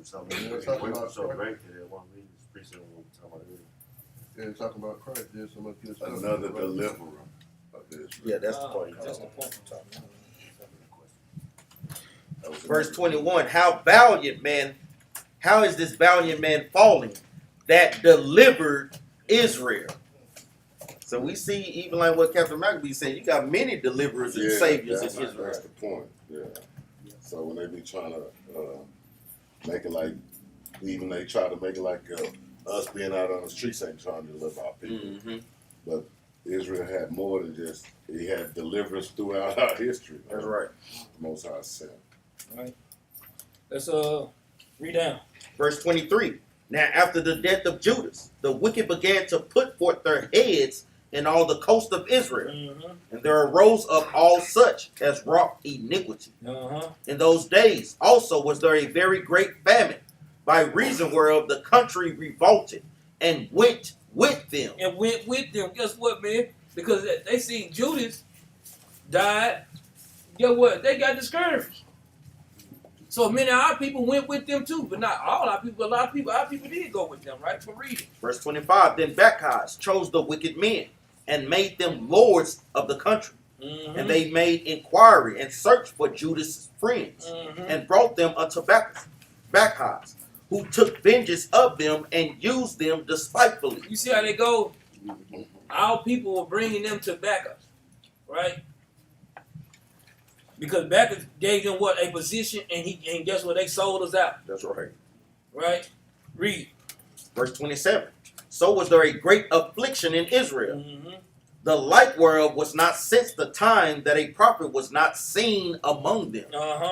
Something Yeah, was talking about so Christ. great that they weren't reading this precept what we're talking about earlier. Yeah, talking about Christ. There's so much good stuff. Another deliverer of Israel. Yeah, that's the point. That's the point I'm talking about. That was Verse 21, how is this valiant man falling that delivered Israel? So we see, even like what Captain Maccabee said, you got many deliverers and saviors in Israel. That's the point. Yeah. So when they be trying to make it like, even they try to make it like us being out on the streets ain't trying to deliver our people. Mm-hmm. But Israel had more than just, he had deliverance throughout our history. That's right. The Most High sent. Right. Let's read down. Verse 23, now after the death of Judas, the wicked began to put forth their heads in all the coast of Israel. Mm-hmm. And there arose up all such as wrought iniquity. Uh-huh. In those days also was there a very great famine, by reason whereof the country revolted and went with them. And went with them. Guess what, man? Because they seen Judas died. Guess what? They got discouraged. So many of our people went with them too, but not all our people. A lot of people, our people did go with them, right? So read it. Verse 25, then Bacchus chose the wicked men and made them lords of the country. Mm-hmm. And they made inquiry and searched for Judas' friends, Mm-hmm. and brought them unto Bacchus, who took vengeance of them and used them despitefully. You see how they go? our people were bringing them to Bacchus, right? Because Bacchus gave them what? A position, and guess what? They sold us out, That's right. right? Read. Verse 27. So was there a great affliction in Israel, Mm-hmm. the like whereof was not since the time that a prophet was not seen among them.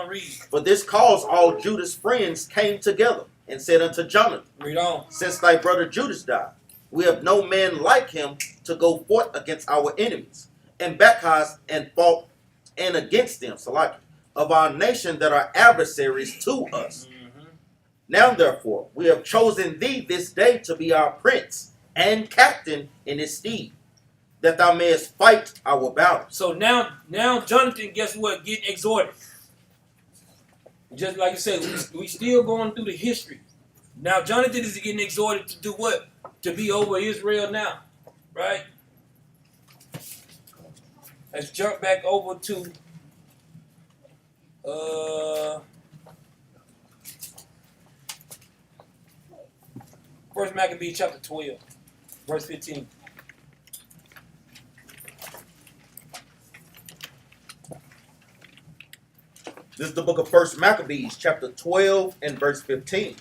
Read. For this cause all Judah's friends came together and said unto Jonathan, Read on. since thy brother Judas died, we have no man like him to go forth against our enemies, and Bacchus and fought and against them, Salaki, of our nation that are adversaries to us. Mm-hmm. Now therefore we have chosen thee this day to be our prince and captain in his stead, that thou mayest fight our battles. So now Jonathan, guess what? Getting exhorted. Just like you said, we still going through the history. Now Jonathan is getting exhorted to do what? To be over Israel now, right? Let's jump back over to First Maccabees chapter 12, verse 15. This is the book of First Maccabees, chapter 12 and verse 15.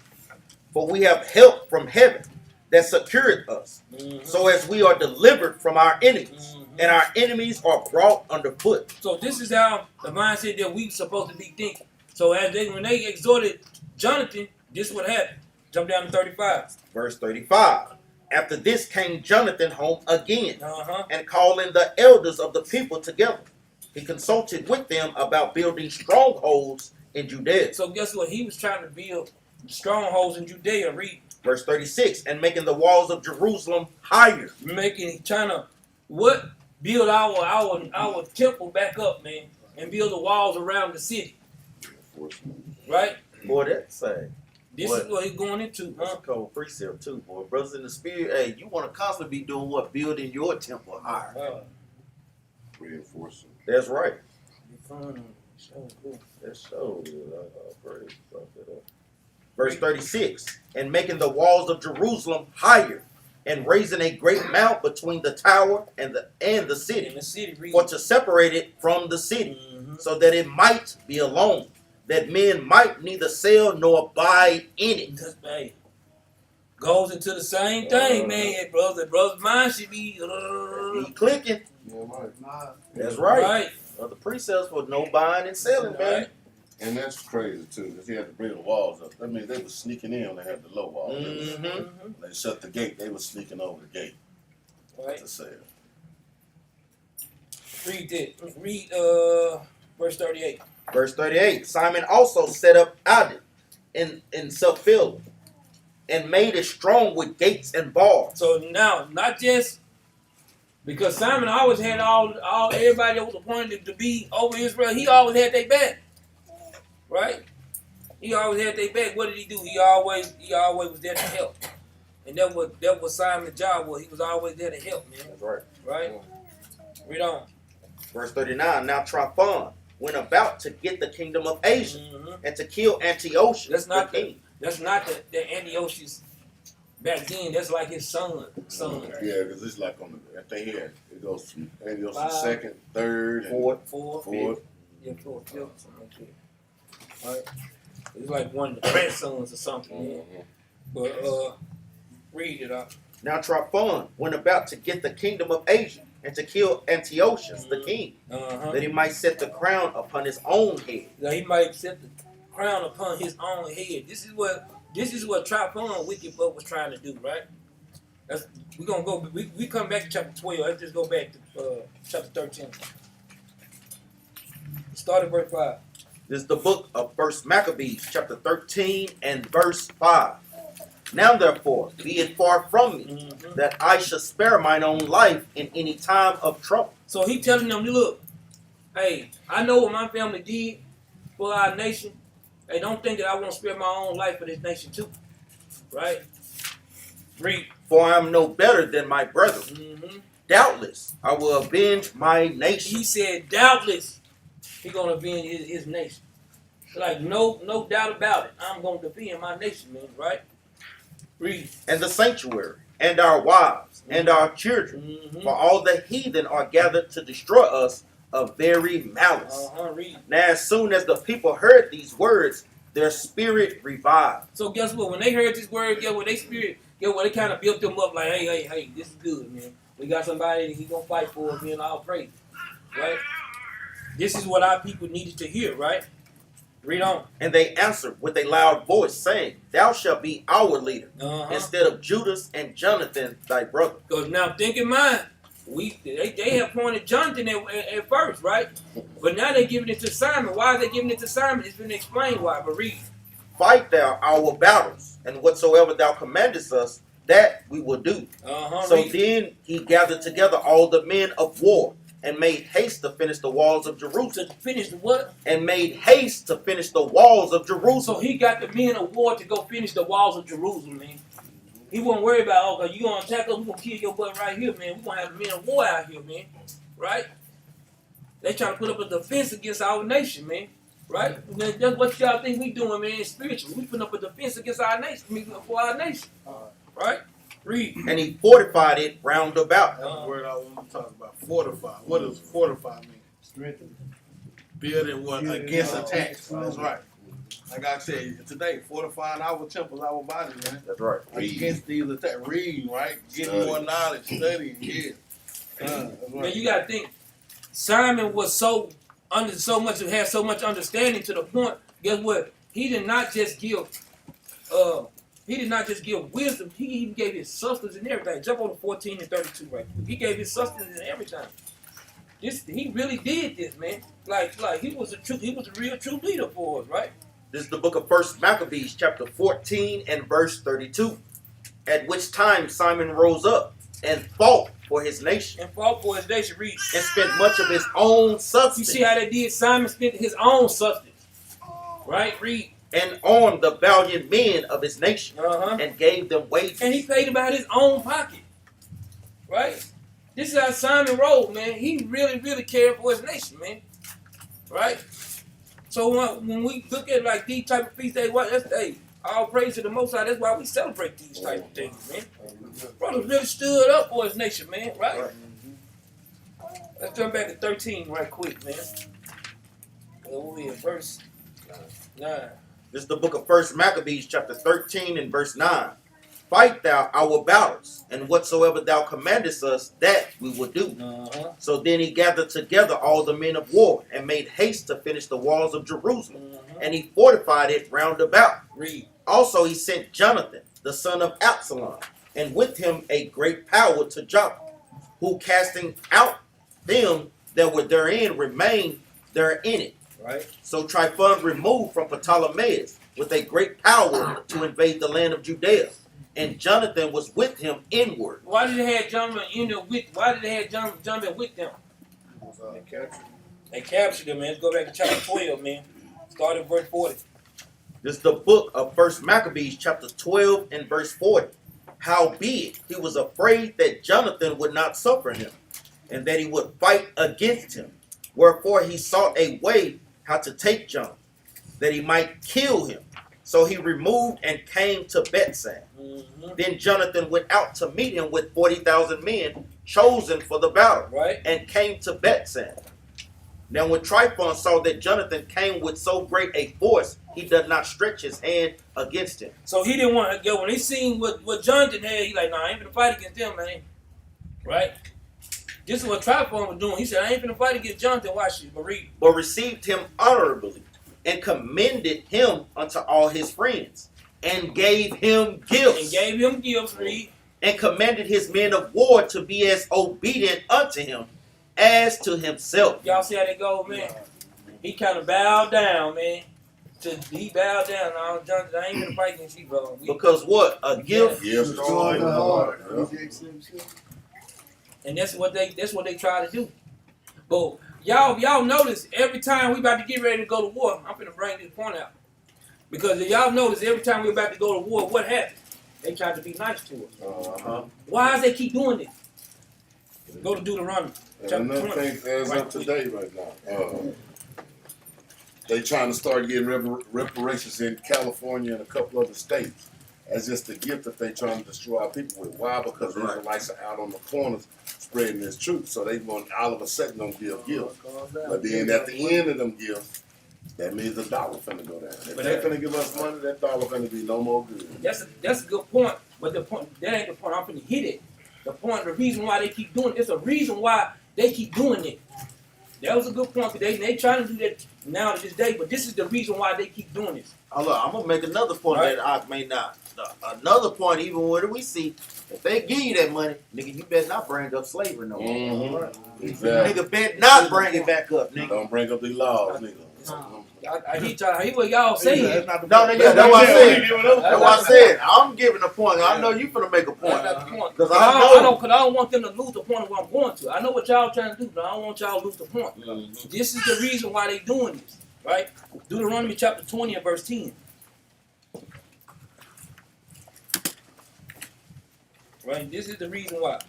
For we have help from heaven that secured us, so as we are delivered from our enemies, and our enemies are brought underfoot. So this is how the mindset that we supposed to be thinking. So when they exhorted Jonathan, this is what happened. Jump down to 35. Verse 35. After this came Jonathan home again, Uh-huh. and calling the elders of the people together, he consulted with them about building strongholds in Judea. So guess what? He was trying to build strongholds in Judea. Read. Verse 36. And making the walls of Jerusalem higher. Trying to what? Build our temple back up, man, and build the walls around the city. Right? Boy, that's sad. This What? is what he's going into, That's huh? a cold precept too, boy. Brothers in the spirit, hey, you want to constantly be doing what? Building your temple higher. Reinforcing. That's right. Be fun. So cool. That's so good. Praise God. Verse 36. And making the walls of Jerusalem higher, and raising a great mount between the tower and the In city, the city, read. for to separate it from the city, Mhm. so that it might be alone, that men might neither sell nor abide in it. That's bad. Goes into the same thing, man. Brother, mind should be He clicking. Yeah, right. That's right. right. The precepts for no buying and selling, man. Right. And that's crazy too, because he had to bring the walls up. That means they were sneaking in when they had the low wall. Mm-hmm. Mhm. They shut the gate, they were sneaking over the gate Right. to sell. Read that. Read verse 38. Verse 38. Simon also set up Adin in Sephilah, and made it strong with gates and bars. So now, not just because Simon always had all everybody that was appointed to be over Israel, he always had their back. Right? He always had their back. What did he do? He always was there to help. And that was Simon's job was. He was always there to help, man. That's right. Right? Read on. Verse 39. Now Tryphon went about to get the kingdom of Asia, Mhm. and to kill Antiochus, That's not the king. That's not the Antiochus back then. That's like his son. Yeah, because it's like on the, at the head, it goes from Antiochus Five, second, third, and Fourth. Four, fourth. yeah, four, fifth, something like that. Right? It's like one of the grandsons or something. Man. But read it up. Now Tryphon went about to get the kingdom of Asia, and to kill Antiochus, the king, Uh-huh. that he might set the crown upon his own head. That he might set the crown upon his own head. This is what Tryphon wicked buck was trying to do, right? We're gonna go. We come back to chapter 12. Let's just go back to chapter 13. Start at verse 5. This is the book of First Maccabees, chapter 13 and verse 5. Now therefore, be it far from me, Mhm. that I should spare mine own life in any time of trouble. So he telling them, look, hey, I know what my family did for our nation. Hey, don't think that I won't spare my own life for this nation too. Right? Read. For I am no better than my brethren. Mm-hmm. Doubtless, I will avenge my nation. He said, doubtless, he gonna avenge his nation. Like no doubt about it. I'm gonna defend my nation, man. Right? Read. And the sanctuary, and our wives, and our children. Mm-hmm. For all the heathen are gathered to destroy us of very malice. Read. Now, as soon as the people heard these words, their spirit revived. So guess what? When they heard this word, get what they spirit, get what they kind of built them up like, hey, this is good, man. We got somebody that he gonna fight for us, man. All praise, right? This is what our people needed to hear, right? Read on. And they answered with a loud voice, saying, Thou shalt be our leader, instead of Judas and Jonathan thy brother. Because now think in mind, they have appointed Jonathan at first, right? But now they're giving it to Simon. Why are they giving it to Simon? It's been explained why, but read. Fight thou our battles, and whatsoever thou commandest us, that we will do. So read. then he gathered together all the men of war, and made haste to finish the walls of Jerusalem. To finish the what? And made haste to finish the walls of Jerusalem. So he got the men of war to go finish the walls of Jerusalem, man. He wasn't worried about, oh, you gonna attack us, we gonna kill your butt right here, man. We gonna have the men of war out here, man. Right? They trying to put up a defense against our nation, man. Right? That's what y'all think we doing, man, spiritually. We putting up a defense against our nation, for our nation. Right? Read. And he fortified it round about. That's the word I want to talk about. Fortify. What does fortify mean? Strengthen. Building one against attacks. That's right. Like I said today, fortifying our temples, our bodies, man. That's right. Against these attacks. Reading, right? Getting more knowledge, studying, yeah. That's right. Man, you gotta think. Simon was had so much understanding to the point. Guess what? He did not just give wisdom. He even gave his substance and everything. Jump on to 14 and 32 right quick. He gave his substance and everything. He really did this, man. Like he was a real true leader for us, right? This is the book of 1 Maccabees, chapter 14 and verse 32. At which time Simon rose up and fought for his nation. And fought for his nation, read. And spent much of his own substance. You see how they did? Simon spent his own substance. Right? Read. And armed the valiant men of his nation. And gave them wages. And he paid them out of his own pocket. Right? This is how Simon rolled, man. He really, really cared for his nation, man. Right? So when we look at like these type of feast days, all praise to the Most High. That's why we celebrate these type of things, man. Brothers really stood up for his nation, man. Right? Let's jump back to 13 right quick, man. Over here, verse 9. This is the book of 1 Maccabees, chapter 13 and verse 9. Fight thou our battles, and whatsoever thou commandest us, that we will do. So then he gathered together all the men of war, and made haste to finish the walls of Jerusalem. And he fortified it round about. Read. Also he sent Jonathan, the son of Absalom, and with him a great power to Joppa, who casting out them that were therein remained there in it. Right. So Tryphon removed from Ptolemais with a great power to invade the land of Judea. And Jonathan was with him inward. Why did they have Jonathan Jonathan with them? They captured him, man. Let's go back to chapter 12, man. Start at verse 40. This is the book of 1 Maccabees, chapter 12 and verse 40. Howbeit, he was afraid that Jonathan would not suffer him, and that he would fight against him. Wherefore he sought a way how to take Jonathan, that he might kill him. So he removed and came to Bethsan. Then Jonathan went out to meet him with 40,000 men chosen for the battle, right, and came to Bethsan. Now when Tryphon saw that Jonathan came with so great a force, he did not stretch his hand against him. So he didn't want to go. When he seen what Jonathan had, he like, nah, I ain't gonna fight against them, man. Right? This is what Tryphon was doing. He said, I ain't gonna fight against Jonathan. Watch this, but read. But received him honorably, and commended him unto all his friends, and gave him gifts. Read. And commanded his men of war to be as obedient unto him as to himself. Y'all see how they go, man? He kind of bowed down, man. He bowed down. No, Jonathan, I ain't gonna fight against you, bro. Because what? A gift? Yes, Lord. And that's what they try to do. But y'all notice every time we about to get ready to go to war, I'm gonna bring this point out. Because if y'all notice every time we about to go to war, what happens? They try to be nice to us. Why does they keep doing this? Go to Deuteronomy. And another thing as of today right now, they trying to start getting reparations in California and a couple other states. as just a gift that they trying to destroy our people with. Why? Because the Israelites are out on the corners spreading this truth. So they want all of a sudden gonna give gifts. But then at the end of them gifts, that means the dollar finna go down. If they finna give us money, that dollar finna be no more good. That's a good point. But the point that ain't the point. I'm finna hit it. The point, the reason why they keep doing it, it's a reason why they keep doing it. That was a good point. They trying to do that now to this day, but this is the reason why they keep doing this. Oh, look, I'm gonna make another point Right. that I may not. Another point, even where we see, if they give you that money, nigga, you better not bring up slavery no more. Mm-hmm. Exactly. Nigga, better not bring it back up, nigga. Don't bring up these laws, nigga. I hear what y'all saying. That's not the No, nigga, that's what I said. That's That's what I said. I'm giving a point. I know you finna make a point. That's the point. 'Cause I I know. don't want them to lose the point of what I'm going to. I know what y'all trying to do, but I don't want y'all to lose the point. This is the reason why they doing this, right? Deuteronomy chapter 20 and verse 10. Right? This is the reason why.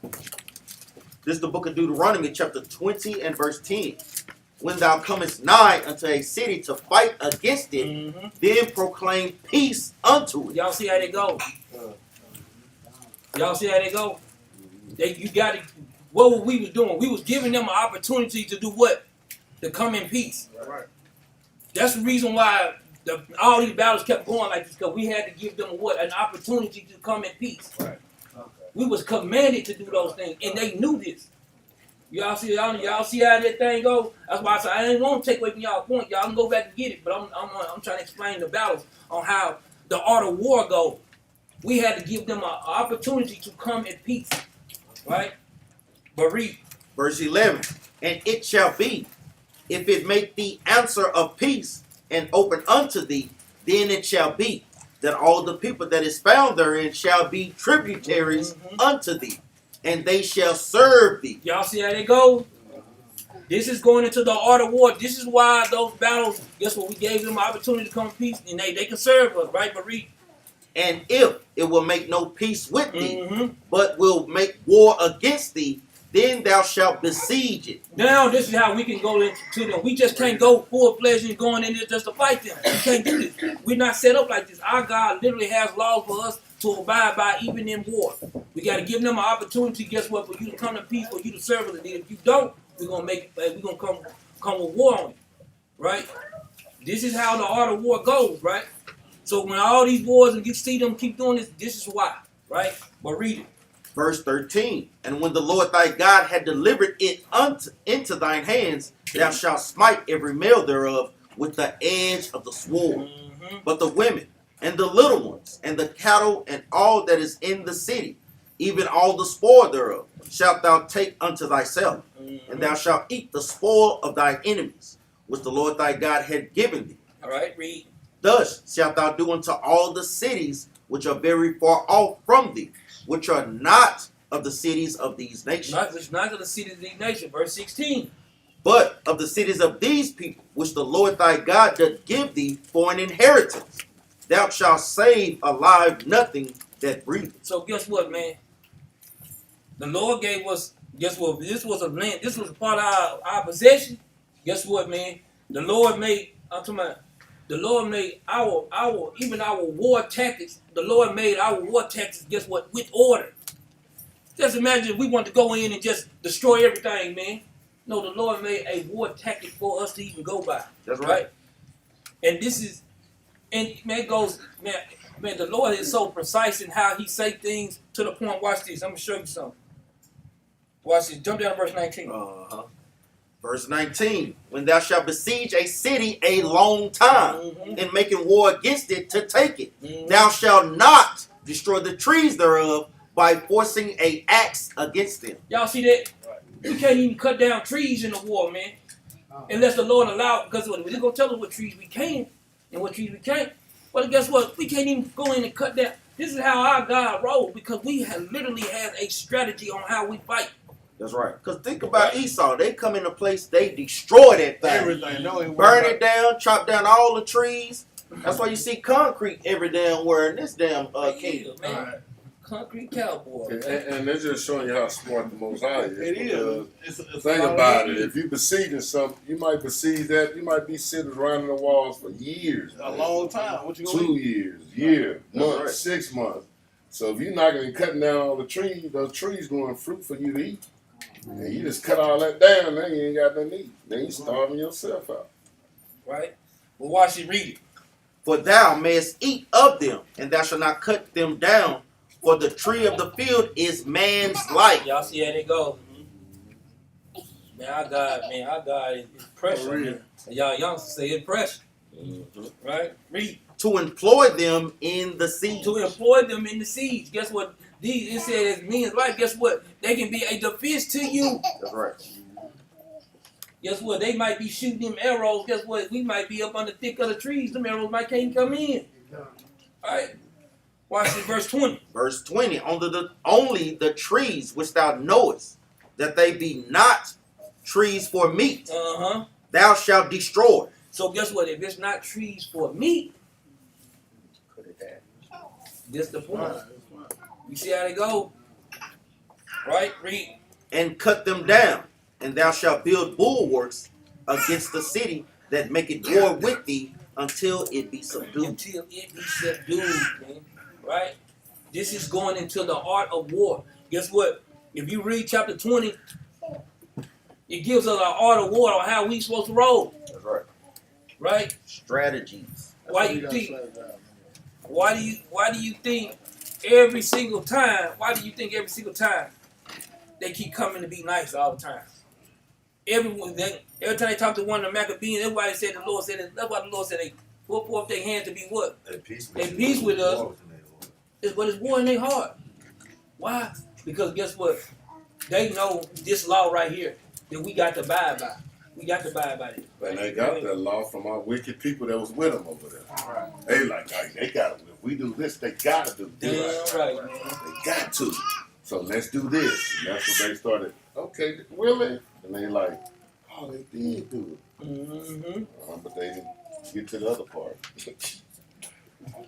This is the book of Deuteronomy, chapter 20 and verse 10. When thou comest nigh unto a city to fight against it, then proclaim peace unto it. Y'all see how they go? Y'all see how they go? You got to. What we was doing? We was giving them an opportunity to do what? To come in peace. Right. That's the reason why all these battles kept going like this, because we had to give them what? An opportunity to come in peace. Right. We was commanded to do those things, and they knew this. Y'all see how that thing goes? That's why I said I ain't want to take away from y'all point. Y'all can go back and get it, but I'm trying to explain the battles on how the art of war goes. We had to give them an opportunity to come in peace, right? But read Verse 11. And it shall be, if it make thee answer of peace and open unto thee, then it shall be that all the people that is found therein shall be tributaries unto thee, and they shall serve thee. Y'all see how they go? This is going into the art of war. This is why those battles, guess what? We gave them an opportunity to come in peace, and they can serve us, right? But read. And if it will make no peace with thee, but will make war against thee, then thou shalt besiege it. Now this is how we can go into them. We just can't go full-fledged and going in there just to fight them. We can't do this. We're not set up like this. Our God literally has laws for us to abide by even in war. We got to give them an opportunity, guess what, for you to come to peace, for you to serve us. And if you don't, we're going to make it, we're going to come with war on you, right? This is how the art of war goes, right? So when all these wars and you see them keep doing this, this is why, right? But read it. Verse 13. And when the Lord thy God had delivered it into thine hands, thou shalt smite every male thereof with the edge of the sword. But the women and the little ones and the cattle and all that is in the city, even all the spoil thereof, shalt thou take unto thyself, and thou shalt eat the spoil of thy enemies, which the Lord thy God had given thee. All right, read. Thus shalt thou do unto all the cities which are very far off from thee, which are not of the cities of these nations. Not of the cities of these nations. Verse 16. But of the cities of these people, which the Lord thy God doth give thee for an inheritance. Thou shalt save alive nothing that breatheth. So guess what, man? The Lord gave us, guess what? This was a land, this was a part of our possession. Guess what, man? The Lord made, I'm talking about, the Lord made even our war tactics, the Lord made our war tactics, guess what, with order. Just imagine if we want to go in and just destroy everything, man. No, the Lord made a war tactic for us to even go by. That's right. And this is, and man, it goes, man, the Lord is so precise in how he say things to the point. Watch this. I'm going to show you something. Watch this. Jump down to verse 19. Verse 19. When thou shalt besiege a city a long time, in making war against it to take it, thou shalt not destroy the trees thereof by forcing a axe against them. Y'all see that? We can't even cut down trees in the war, man. Unless the Lord allow, because He's going to tell us what trees we can and what trees we can't. But guess what? We can't even go in and cut down. This is how our God rolls, because we have literally have a strategy on how we fight. That's right. Because think about Esau. They come in a place, they destroy that thing. Everything. Burn it down, chop down all the trees. That's why you see concrete every damn where in this damn kingdom. Man. concrete cowboy. And they're just showing you how smart the Most High is. It because is. It's Think all about it. is. If you besieging something, you might besiege that. You might be sitting around the walls for years. A long time. What you gonna 2 eat? years, year, That's month, right. 6 months. So if you're knocking and cutting down all the trees, those trees growing fruit for you to eat. And you just cut all that down, then you ain't got nothing to eat. Then you starving yourself out. Right? Well, watch it, read it. For thou mayest eat of them, and thou shalt not cut them down. For the tree of the field is man's life. Y'all see how they go. Man, our God is pressure. For real. Man. Y'all youngsters say it's pressure. Right? Read. To employ them in the siege. To employ them in the siege. Guess what? It says men's life. Guess what? They can be a defense to you. That's right. Guess what? They might be shooting them arrows. Guess what? We might be up on the thick of the trees. Them arrows might can't come in. All right? Watch this, verse 20. Verse 20. Only the trees which thou knowest, that they be not trees for meat, Uh-huh. thou shalt destroy. So guess what? If it's not trees for meat, this the point. You see how they go? Right? Read. And cut them down, and thou shalt build bulwarks against the city that maketh war with thee until it be subdued. Until it be subdued, man. Right? This is going into the art of war. Guess what? If you read chapter 20, it gives us an art of war on how we supposed to roll. That's right. Right? Strategies. Why do you think every single time they keep coming to be nice all the time? Every time they talk to one of the Maccabeans, everybody said the Lord said that's why the Lord said they put forth their hand to be what? At peace At peace with us. War within their Lord. But it's war in their heart. Why? Because guess what? They know this law right here that we got to abide by. We got to abide by it. And they got that law from our wicked people that was with them over there. They like, hey, they got to. If we do this, they got to do this. Damn right, man. They got to. So let's do this. And that's when they started, okay, really? And they like, oh, they did do it. Mm-hmm. But they didn't get to the other part.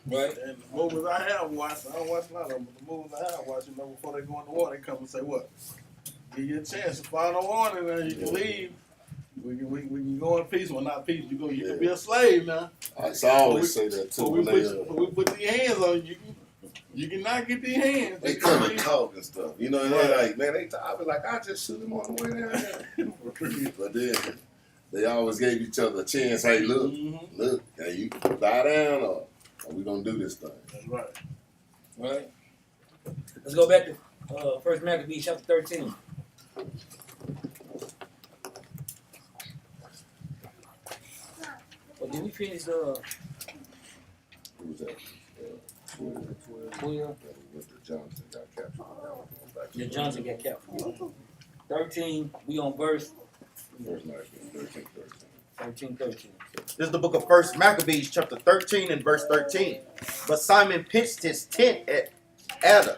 Right? And the movies I have watched, I don't watch a lot of them, but the movies I have watched, you know, before they go in the war, they come and say, what? Give you a chance to find a warning, and you can leave. We can go in peace. Well, not peace. You can be a slave now. I always say that too. When we put these hands on you, you cannot get these hands. They come and talk and stuff. You know, and they're like, man, I be like, I just shoot him on the way down there. But then they always gave each other a chance. Hey, look, hey, you can die down or we gonna do this thing. That's right. Right? Let's go back to First Maccabees chapter 13. Well, did we finish Who was that? 12? Johnson got captured. Yeah, Johnson got captured. 13, we on verse First night, 13. 13. This is the book of First Maccabees, chapter 13 and verse 13. But Simon pitched his tent at Ada,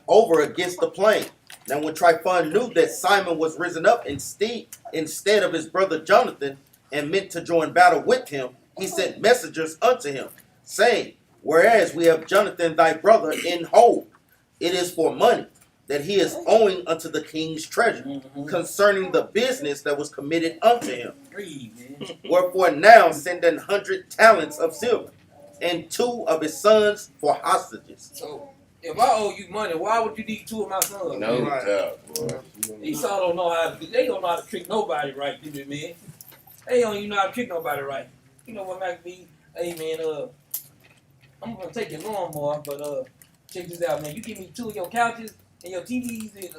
over against the plain. Now when Tryphon knew that Simon was risen up instead of his brother Jonathan, and meant to join battle with him, he sent messengers unto him, saying, whereas we have Jonathan thy brother in hold, it is for money that he is owing unto the king's treasure, concerning the business that was committed unto him. Read, man. Wherefore now send 100 talents of silver, and 2 of his sons for hostages. So, if I owe you money, why would you need 2 of my sons? No man? doubt, boy. Esau don't know how to do. They don't know how to treat nobody right, do they, man? They don't even know how to treat nobody right. You know what, Maccabees? Hey, man, I'm gonna take your lawnmower, but check this out, man. You give me 2 of your couches and your TVs, and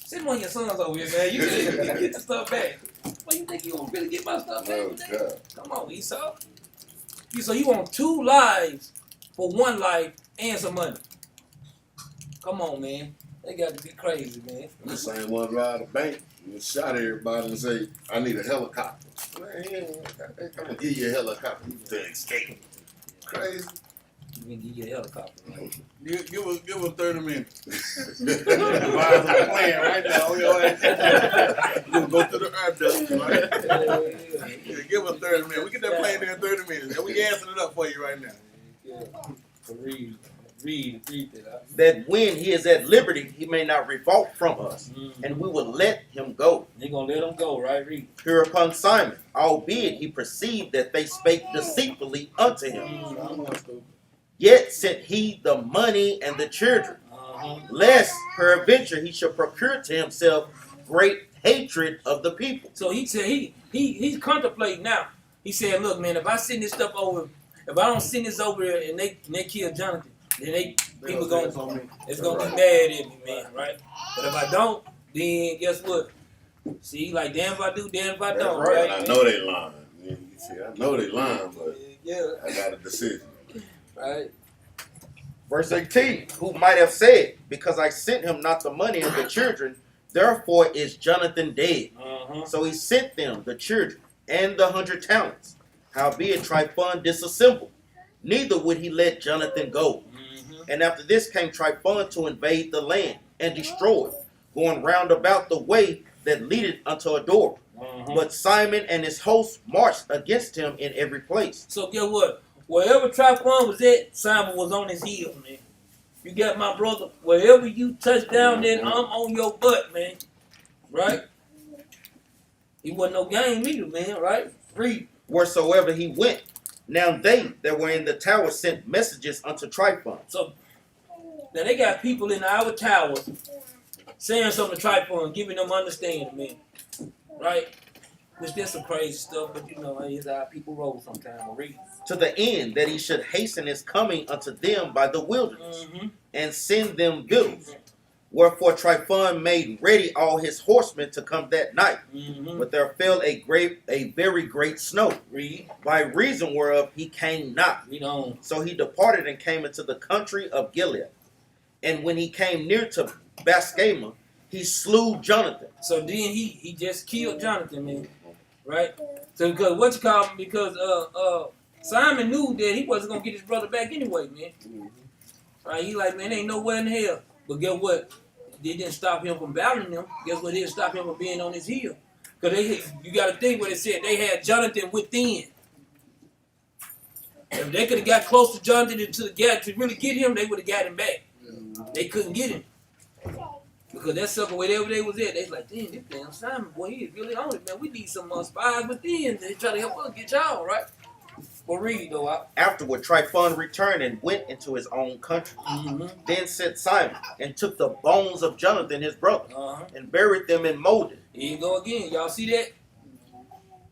send one of your sons over here, man. You can get the stuff back. Well, you think you gonna really get my stuff back? No Today? doubt. Come on, Esau. So you want 2 lives for 1 life and some money? Come on, man. They got to be crazy, man. The same one rob the bank and shot everybody and say, I need a helicopter. Man, I'm gonna give you a helicopter to escape. Crazy. We can give you a helicopter. Right? Give us 30 minutes. Devise a plan right now. We'll go through the earth dust, right? Yeah, give us 30 minutes. We get that plane there in 30 minutes. And we gassing it up for you right now. Yeah. For real. Read that. that when he is at liberty, he may not revolt from us, and we will let him go. They're going to let him go, right? Read. Hereupon Simon, albeit he perceived that they spake deceitfully unto him, yet sent he the money and the children, lest peradventure he should procure to himself great hatred of the people. So he said he's contemplating now. He said, look, man, if I send this stuff over, if I don't send this over here and they kill Jonathan, then people gonna be mad at me, man, right? But if I don't, then guess what? See, like damn if I do, damn if I don't, right? I know they lying. You see, I know they lying, but Yeah, I got a decision. right. Verse 18, who might have said, because I sent him not the money and the children, therefore is Jonathan dead. So he sent them the children and the 100 talents. Howbeit Tryphon disassembled, neither would he let Jonathan go. And after this came Tryphon to invade the land and destroy it, going round about the way that leadeth unto a door. But Simon and his host marched against him in every place. So guess what? Wherever Tryphon was at, Simon was on his heels, man. You got my brother. Wherever you touch down, then I'm on your butt, man. Right? He wasn't no game either, man. Right? Read. Wheresoever he went. Now they that were in the tower sent messages unto Tryphon. So now they got people in our towers saying something to Tryphon, giving them understanding, man. Right? Which there's some crazy stuff, but you know, it's how people roll sometimes. Read. To the end that he should hasten his coming unto them by the wilderness, and send them victuals. Wherefore Tryphon made ready all his horsemen to come that night. But there fell a very great snow, Read. by reason whereof he came not. Read on. So he departed and came into the country of Gilead. And when he came near to Bascama, he slew Jonathan. So then he just killed Jonathan, man. Right? So because Simon knew that he wasn't gonna get his brother back anyway, man. Right? He like, man, ain't nowhere in hell. But guess what? It didn't stop him from battling them. Guess what? It didn't stop him from being on his heel. Because you got to think what it said. They had Jonathan within. If they could have got close to Jonathan to really get him, they would have got him back. They couldn't get him. Because that sucker, wherever they was at, they was like, damn, this damn Simon, boy, he is really on it, man. We need some spies within. They try to help us get y'all, right? Well, read, though. Afterward, Tryphon returned and went into his own country. Then sent Simon and took the bones of Jonathan, his brother, and buried them in Molded. Here you go again. Y'all see that?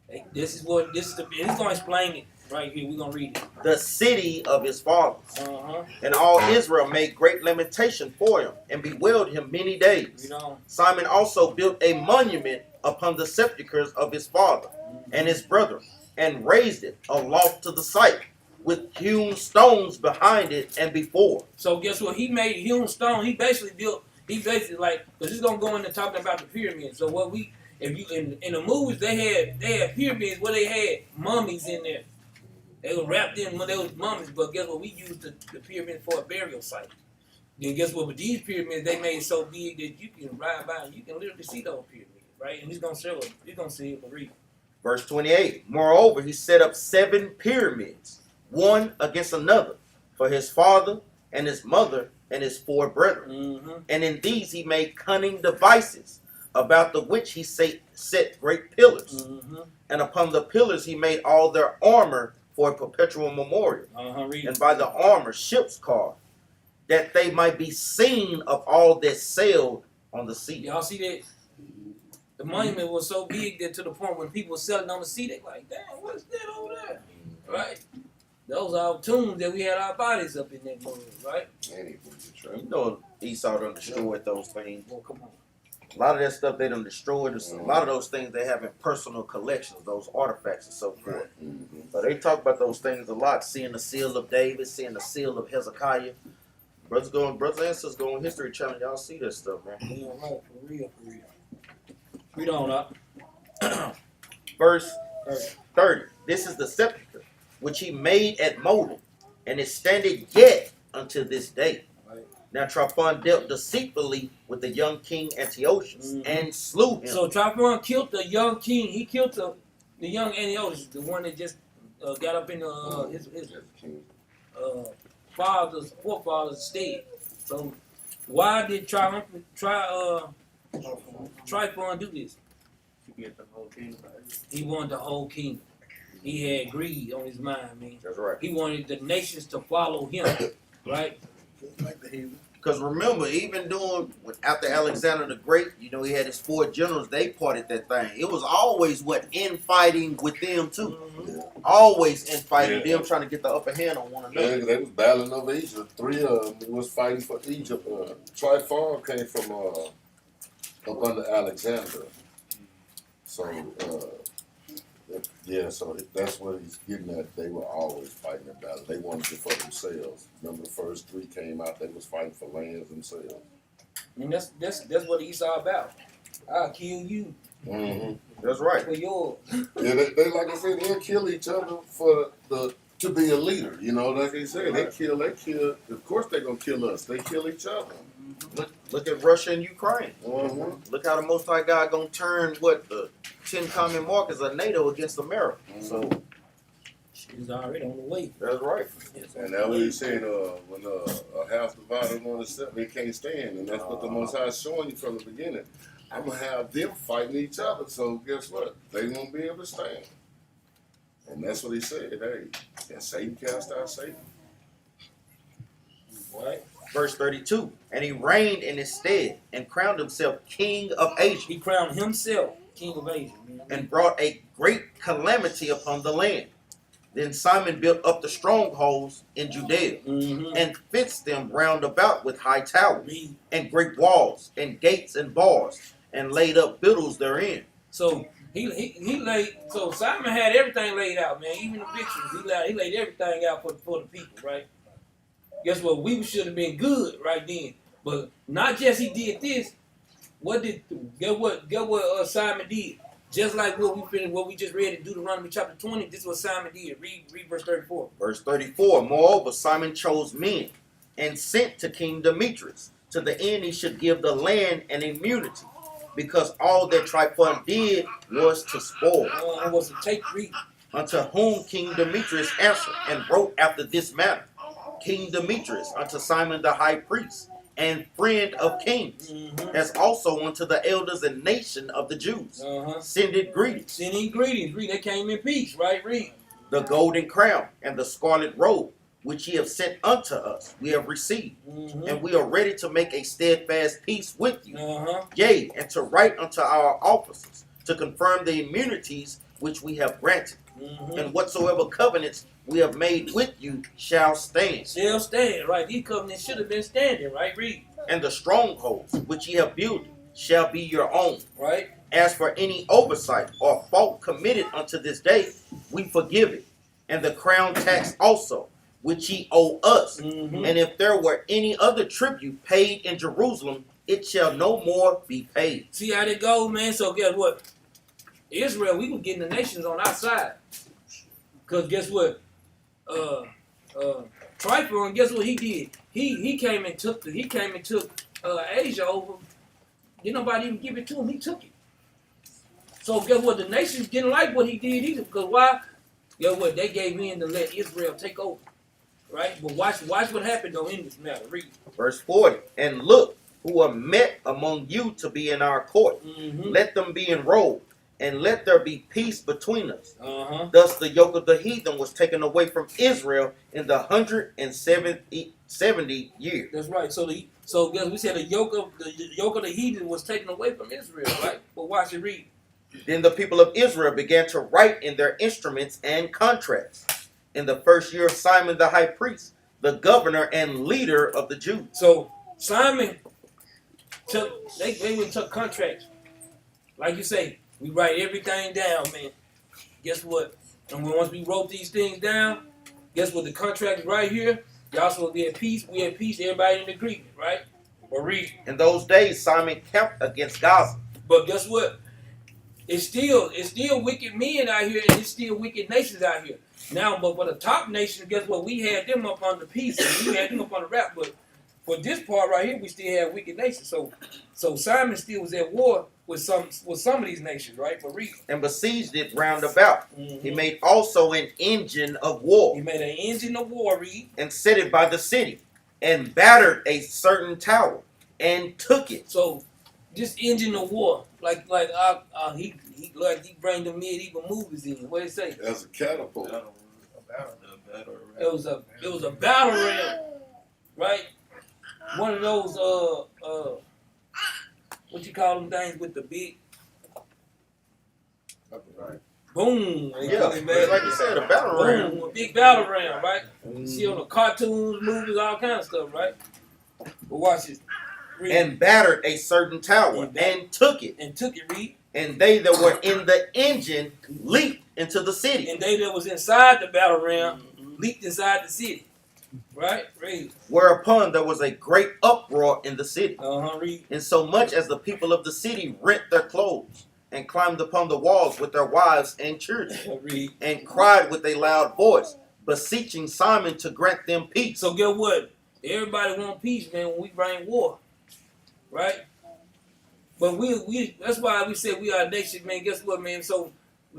Hey, it's going to explain it right here. We're going to read it. The city of his fathers. And all Israel made great lamentation for him and bewailed him many days. Simon also built a monument upon the sepulchres of his father and his brethren, and raised it aloft to the site, with hewn stones behind it and before. So guess what? He made hewn stone. He basically like, because he's gonna go into talking about the pyramids. So if you in the movies, they had pyramids where they had mummies in there. They were wrapped in when they was mummies. But guess what? We used the pyramid for a burial site. Then guess what? With these pyramids, they made it so big that you can ride by and you can literally see those pyramids, right? And he's gonna show it. He's gonna see it and read. Verse 28, moreover, he set up 7 pyramids, one against another, for his father and his mother and his 4 brethren. And in these he made cunning devices, about the which he set great pillars. And upon the pillars he made all their armor for a perpetual memorial. And by the armor ships carved, that they might be seen of all that sailed on the sea. Y'all see that? The monument was so big that to the point when people were selling on the sea, they like, damn, what's that over there? Right? Those are our tombs that we had our bodies up in that mud, right? You know Esau done destroyed those things. Well, come on. A lot of that stuff they done destroyed. A lot of those things they have in personal collections, those artifacts and so forth. So they talk about those things a lot, seeing the seal of David, seeing the seal of Hezekiah. Brothers and sisters go on History Channel, y'all see this stuff, man. Yeah, right, for real. Read on up. Verse 30. This is the sepulchre which he made at Molded, and it standeth yet unto this day. Right. Now Tryphon dealt deceitfully with the young king Antiochus and slew him. So Tryphon killed the young king. He killed the young Antiochus, the one that just got up in forefathers instead. So why did Tryphon do this? He wanted the whole kingdom. He had greed on his mind, man. That's right. He wanted the nations to follow him, right? Because remember, even after Alexander the Great, you know, he had his 4 generals. They parted that thing. It was always infighting with them too. Always infighting them, trying to get the upper hand on one another. Yeah, they was battling over Egypt. 3 of them was fighting for Egypt. Tryphon came from up under Alexander. So so that's what he's getting at. They were always fighting the battle. They wanted it for themselves. Remember, the first 3 came out. They was fighting for lands themselves. And that's what Esau about. I'll kill you Mm-hmm. That's right. for yours. Yeah, they like I said, they'll kill each other to be a leader. You know, like they said, they kill. Of course, they're gonna kill us. They kill each other. Look at Russia and Ukraine. Mm-hmm. Look how the Most High God gonna turn the 10 common markers of NATO against America. So She's already on the way. that's right. And that's what he said. When a house divided on itself, they can't stand, and that's what the Most High is showing you from the beginning. I'm gonna have them fighting each other. So guess what? They won't be able to stand. And that's what he said. Hey, and Satan cast out Satan. What? Verse 32. And he reigned in his stead and crowned himself king of Asia He crowned himself king of Asia, man. and brought a great calamity upon the land. Then Simon built up the strongholds in Judea Mm-hmm. and fenced them round about with high towers Read. and great walls and gates and bars and laid up victuals therein. So he laid. So Simon had everything laid out, man. Even the victories, he laid everything out for the people, right? Guess what? We should have been good right then, but not just he did this. Get what Simon did? Just like what we just read in Deuteronomy chapter 20. This is what Simon did. Read verse 34. Verse 34. Moreover, Simon chose men and sent to King Demetrius to the end he should give the land an immunity, because all that Tryphon did was to spoil. Was to take read. Unto whom King Demetrius answered and wrote after this manner. King Demetrius unto Simon the high priest and friend of kings, Mm-hmm. as also unto the elders and nation of the Jews, sendeth greetings. Sending greetings. Read. They came in peace, right? Read. The golden crown and the scarlet robe, which ye have sent unto us, we have received, Mm-hmm. and we are ready to make a steadfast peace with you. Uh-huh. Yea, and to write unto our officers to confirm the immunities which we have granted, Mm-hmm. and whatsoever covenants we have made with you shall stand. Shall stand, right? These covenants should have been standing, right? Read. And the strongholds which ye have built shall be your own. Right? As for any oversight or fault committed unto this day, we forgive it, and the crown tax also, which ye owe us. Mm-hmm. And if there were any other tribute paid in Jerusalem, it shall no more be paid. See how they go, man? So guess what? Israel, we were getting the nations on our side. Because guess what? Tryphon, guess what he did? He came and took Asia over. Didn't nobody even give it to him. He took it. So guess what? The nations didn't like what he did either. Because why? Guess what? They gave in to let Israel take over. Right? But watch what happened though in this matter. Read. Verse 40. And look, who are met among you to be in our court. Mm-hmm. Let them be enrolled, and let there be peace between us. Uh-huh. Thus the yoke of the heathen was taken away from Israel in the 170 year. That's right. So guess we said the yoke of the heathen was taken away from Israel, right? But watch it read. Then the people of Israel began to write in their instruments and contracts. In the first year of Simon the high priest, the governor and leader of the Jews. So Simon they went and took contracts. Like you say, we write everything down, man. Guess what? And once we wrote these things down, guess what? The contract is right here. Y'all supposed to be at peace. We at peace. Everybody in agreement, right? Or read. In those days, Simon camped against Gaza. But guess what? It's still wicked men out here, and it's still wicked nations out here. Now, but for the top nations, guess what? We had them up on the peace, and we had them up on the rap. But for this part right here, we still have wicked nations. So Simon still was at war with some of these nations, right? But read. and besieged it round about. Mm-hmm. He made also an engine of war, He made an engine of war, read. and set it by the city, and battered a certain tower, and took it. So this engine of war, he bring the medieval movies in. What did it say? That's a catapult. It was a battle ram, right? One of those what you call them things with the big boom. Yeah, like you said, a battle ram. Boom, a big battle ram, right? You see on the cartoons, movies, all kind of stuff, right? But watch this. Read. And battered a certain tower, and took it. And took it, read. And they that were in the engine leaped into the city. And they that was inside the battle ram leaped inside the city. Right? Read. Whereupon there was a great uproar in the city, Read. insomuch as the people of the city rent their clothes, and climbed upon the walls with their wives and children, Read. and cried with a loud voice, beseeching Simon to grant them peace. So get what? Everybody want peace, man, when we bring war. Right? But we that's why we said we are a nation, man. Guess what, man? So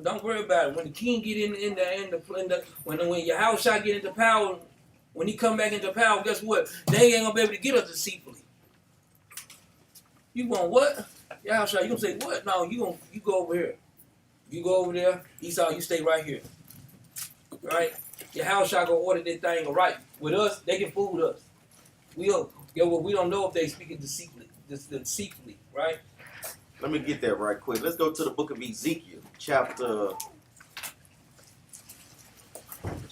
don't worry about it. When the king get in the when Yahushua get into power, when he come back into power, guess what? They ain't gonna be able to get us deceitfully. You want what? Yahushua, you gonna say what? No, you go over here. You go over there. Esau, you stay right here. Right? Yahushua gonna order that thing right. With us, they can fool us. We don't know if they speaking deceitfully, right? Let me get that right quick. Let's go to the book of Ezekiel, chapter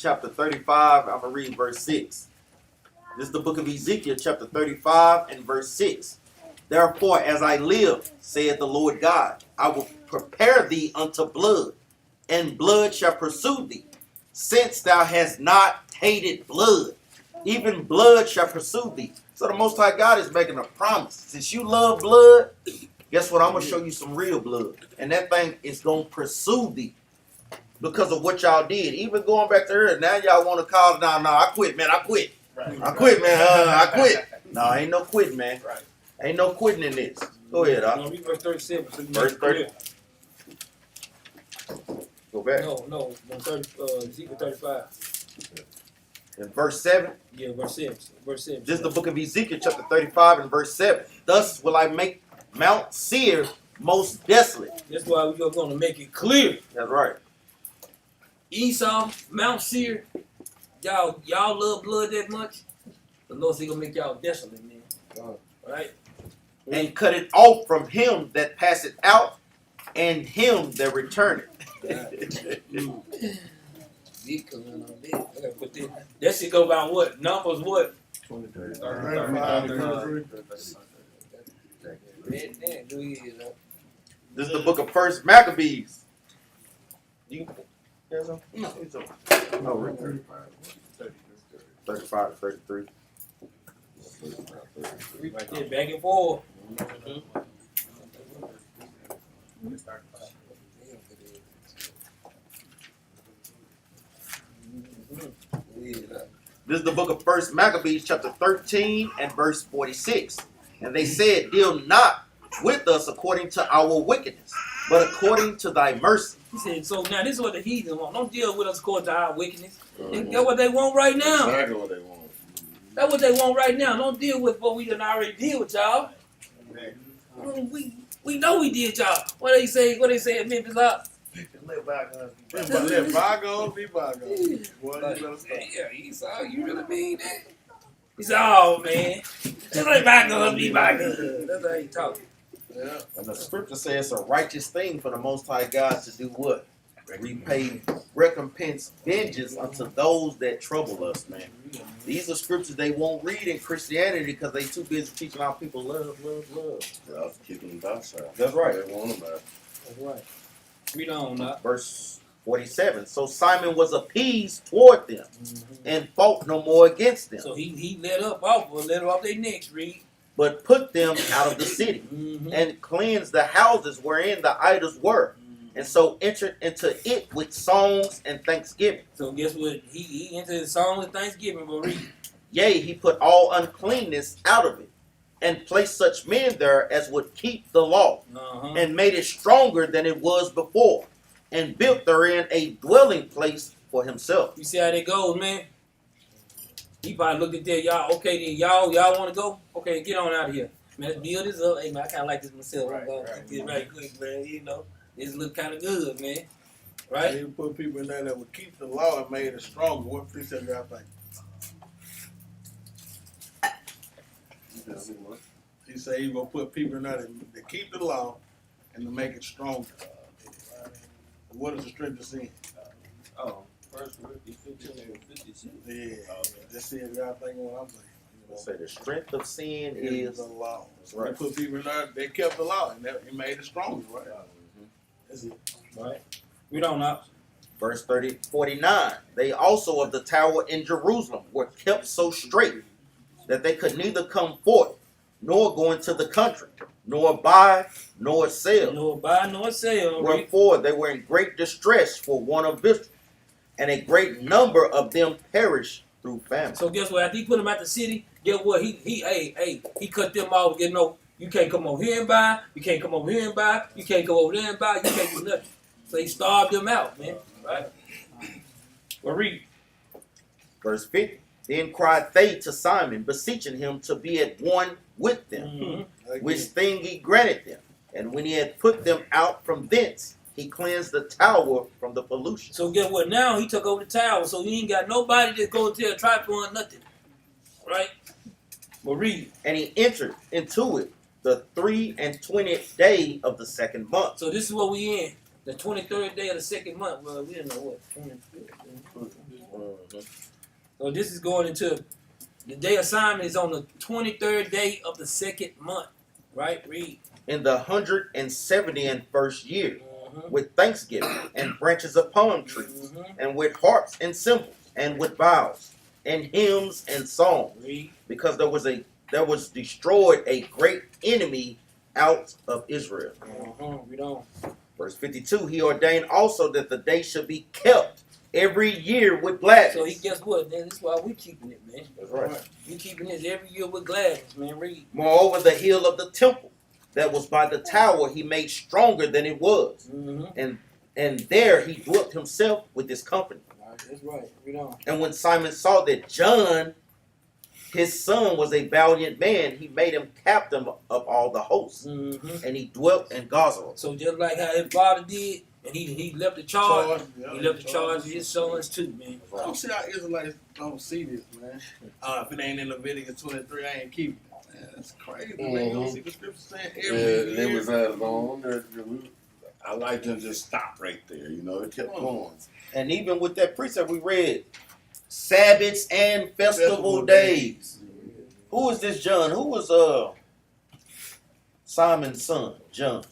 35. I'm going to read verse 6. This is the book of Ezekiel, chapter 35 and verse 6. Therefore, as I live, saith the Lord God, I will prepare thee unto blood, and blood shall pursue thee, since thou hast not hated blood. Even blood shall pursue thee. So the Most High God is making a promise. Since you love blood, guess what? I'm going to show you some real blood. And that thing is going to pursue thee because of what y'all did. Even going back to her, now y'all want to call, no, I quit, man. I quit. I quit, man. I quit. No, ain't no quitting, man. Right. Ain't no quitting in this. Go ahead, Doc. Read verse 37. So Verse 30. Go back. No, Ezekiel 35. In verse 7. Yeah, verse 7. Verse 7. This is the book of Ezekiel, chapter 35 and verse 7. Thus will I make Mount Seir most desolate. That's why we're going to make it clear. That's right. Esau, Mount Seir, y'all love blood that much? The Lord said He's going to make y'all desolate, man. Right? And cut it off from him that passeth out, and him that returneth. That shit go about what? Numbers what? 20, 30, 35. This is the book of First Maccabees. You there's a no, it's a no, right there. 35 to 33. Right there, back and forth. This is the book of First Maccabees, chapter 13 and verse 46. And they said, deal not with us according to our wickedness, but according to thy mercy. He said, so now this is what the heathen want. Don't deal with us according to our wickedness. That's what they want right now. Exactly what they want. That's what they want right now. Don't deal with what we done already deal with y'all. We know we did y'all. What they say at Memphis Hop? Let bygones be bygones. Let bygones be bygones. Boy, you better stop. Yeah, Esau, you really mean that? He said, oh man, just let bygones be bygones. That's how he talk. Yeah. And the scripture says it's a righteous thing for the Most High God to do what? Repay, recompense, vengeance unto those that trouble us, man. These are scriptures they won't read in Christianity because they too busy teaching our people love. God's keeping them docile. That's right. They want them out. That's right. Read on now. Verse 47. So Simon was appeased toward them and fought no more against them, So he let up off their necks, read. but put them out of the city and cleansed the houses wherein the idols were. And so entered into it with songs and thanksgiving. So guess what? He entered his song with thanksgiving, but read. Yea, he put all uncleanness out of it, and placed such men there as would keep the law, Uh-huh. and made it stronger than it was before, and built therein a dwelling place for himself. You see how that goes, man? He probably looked at that, y'all, okay then, y'all want to go? Okay, get on out of here. Man, let's build this up. Hey, man, I kind of like this myself. Right, I'm going right. to get right quick, man. You know, this look kind of good, man. Right? He put people in there that would keep the law and made it stronger. What precept y'all think? He said he gonna put people in there to keep the law and to make it stronger. What is the strength of sin? Oh, First Corinthians 15 and 52. Yeah, let's see if y'all think what I'm saying. Let's say the strength of sin Is is the law. So right. they put people in there, they kept the law and it made it stronger, right? That's it. Right? Read on up. Verse 49. They also of the tower in Jerusalem were kept so straight that they could neither come forth nor go into the country, nor buy nor sell. Nor buy nor sell. Read. Wherefore they were in great distress for want of victuals, and a great number of them perished through famine. So guess what? After he put them out the city, guess what? He cut them off. You know, you can't come over here and buy. You can't come over here and buy. You can't go over there and buy. You can't do nothing. So he starved them out, man. Right? Well, read. Verse 50. Then cried they to Simon, beseeching him to be at one with them, Mm-hmm. which thing he granted them. And when he had put them out from thence, he cleansed the tower from the pollution. So guess what? Now he took over the tower. So he ain't got nobody to go tell Tripod nothing. Right? Well, read. And he entered into it the 23rd day of the second month. So this is what we in. The 23rd day of the second month. Well, we didn't know what. 25th. So this is going into the day of Simon is on the 23rd day of the second month. Right? Read. In the 171st year, with thanksgiving and branches of palm trees, and with harps and cymbals, and with boughs, and hymns and songs, Read. because there was destroyed a great enemy out of Israel. Read on. Verse 52, he ordained also that the day should be kept every year with gladness. So he guess what? Man, this is why we keeping it, man. That's right. We keeping this every year with gladness, man. Read. Moreover, the hill of the temple that was by the tower he made stronger than it was. And there he dwelt himself with his company. That's right. Read on. And when Simon saw that John, his son, was a valiant man, he made him captain of all the hosts. And he dwelt in Gaza. So just like how his father did, and he left the charge, he left the charge to his sons too, man. I don't see how Israelites don't see this, man. If it ain't in Leviticus 23, I ain't keeping it. Man, that's crazy, man. You don't see the scripture saying every Yeah, they year. was added on. I like them just stop right there. You know, it kept going. And even with that precept we read, Sabbaths and festival Festival days. Who is this John? Who was Simon's son, John?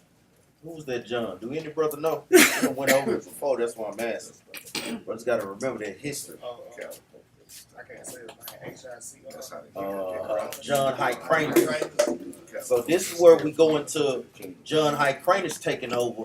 Who was that John? Do any brother know? I went over it before, that's why I'm asking. Brothers got to remember that history. I can't say his name. HIC. John Hyrcanus. So this is where we go into John Hyrcanus taking over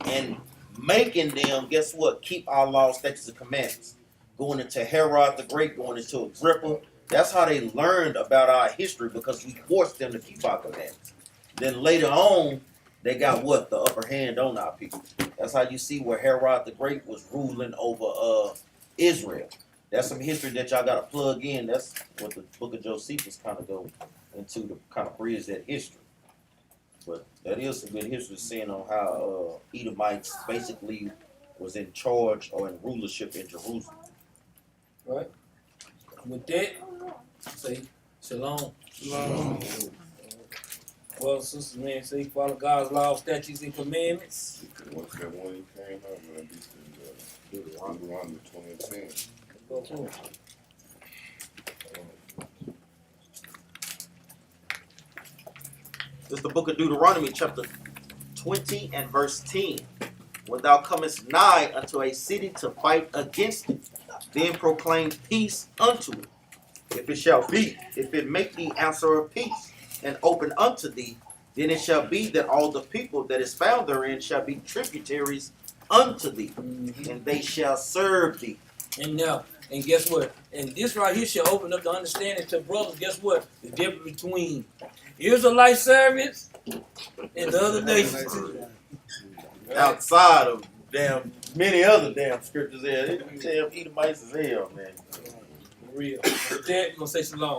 and making them, guess what, keep our laws, statutes, and commandments. Going into Herod the Great, going into Agrippa. That's how they learned about our history, because we forced them to keep our commandments. Then later on, they got what? The upper hand on our people. That's how you see where Herod the Great was ruling over Israel. That's some history that y'all got to plug in. That's what the book of Josephus kind of go into to kind of bridge that history. But that is some good history, seeing on how Edomites basically was in charge or in rulership in Jerusalem. Right? With that, say shalom. Well, sisters, man, say follow God's laws, statutes, and commandments. Once that one came out, man, Deuteronomy 20:10. Go through it. This is the book of Deuteronomy, chapter 20 and verse 10. When thou comest nigh unto a city to fight against it, then proclaim peace unto it. If it shall be, if it make thee answer of peace, and open unto thee, then it shall be that all the people that is found therein shall be tributaries unto thee, and they shall serve thee. And guess what? And this right here shall open up the understanding to brothers. Guess what? The difference between Israelite servants and the other nations too. Outside of damn many other damn scriptures there, they damn Edomites as hell, man. For real. With that, we're gonna say shalom.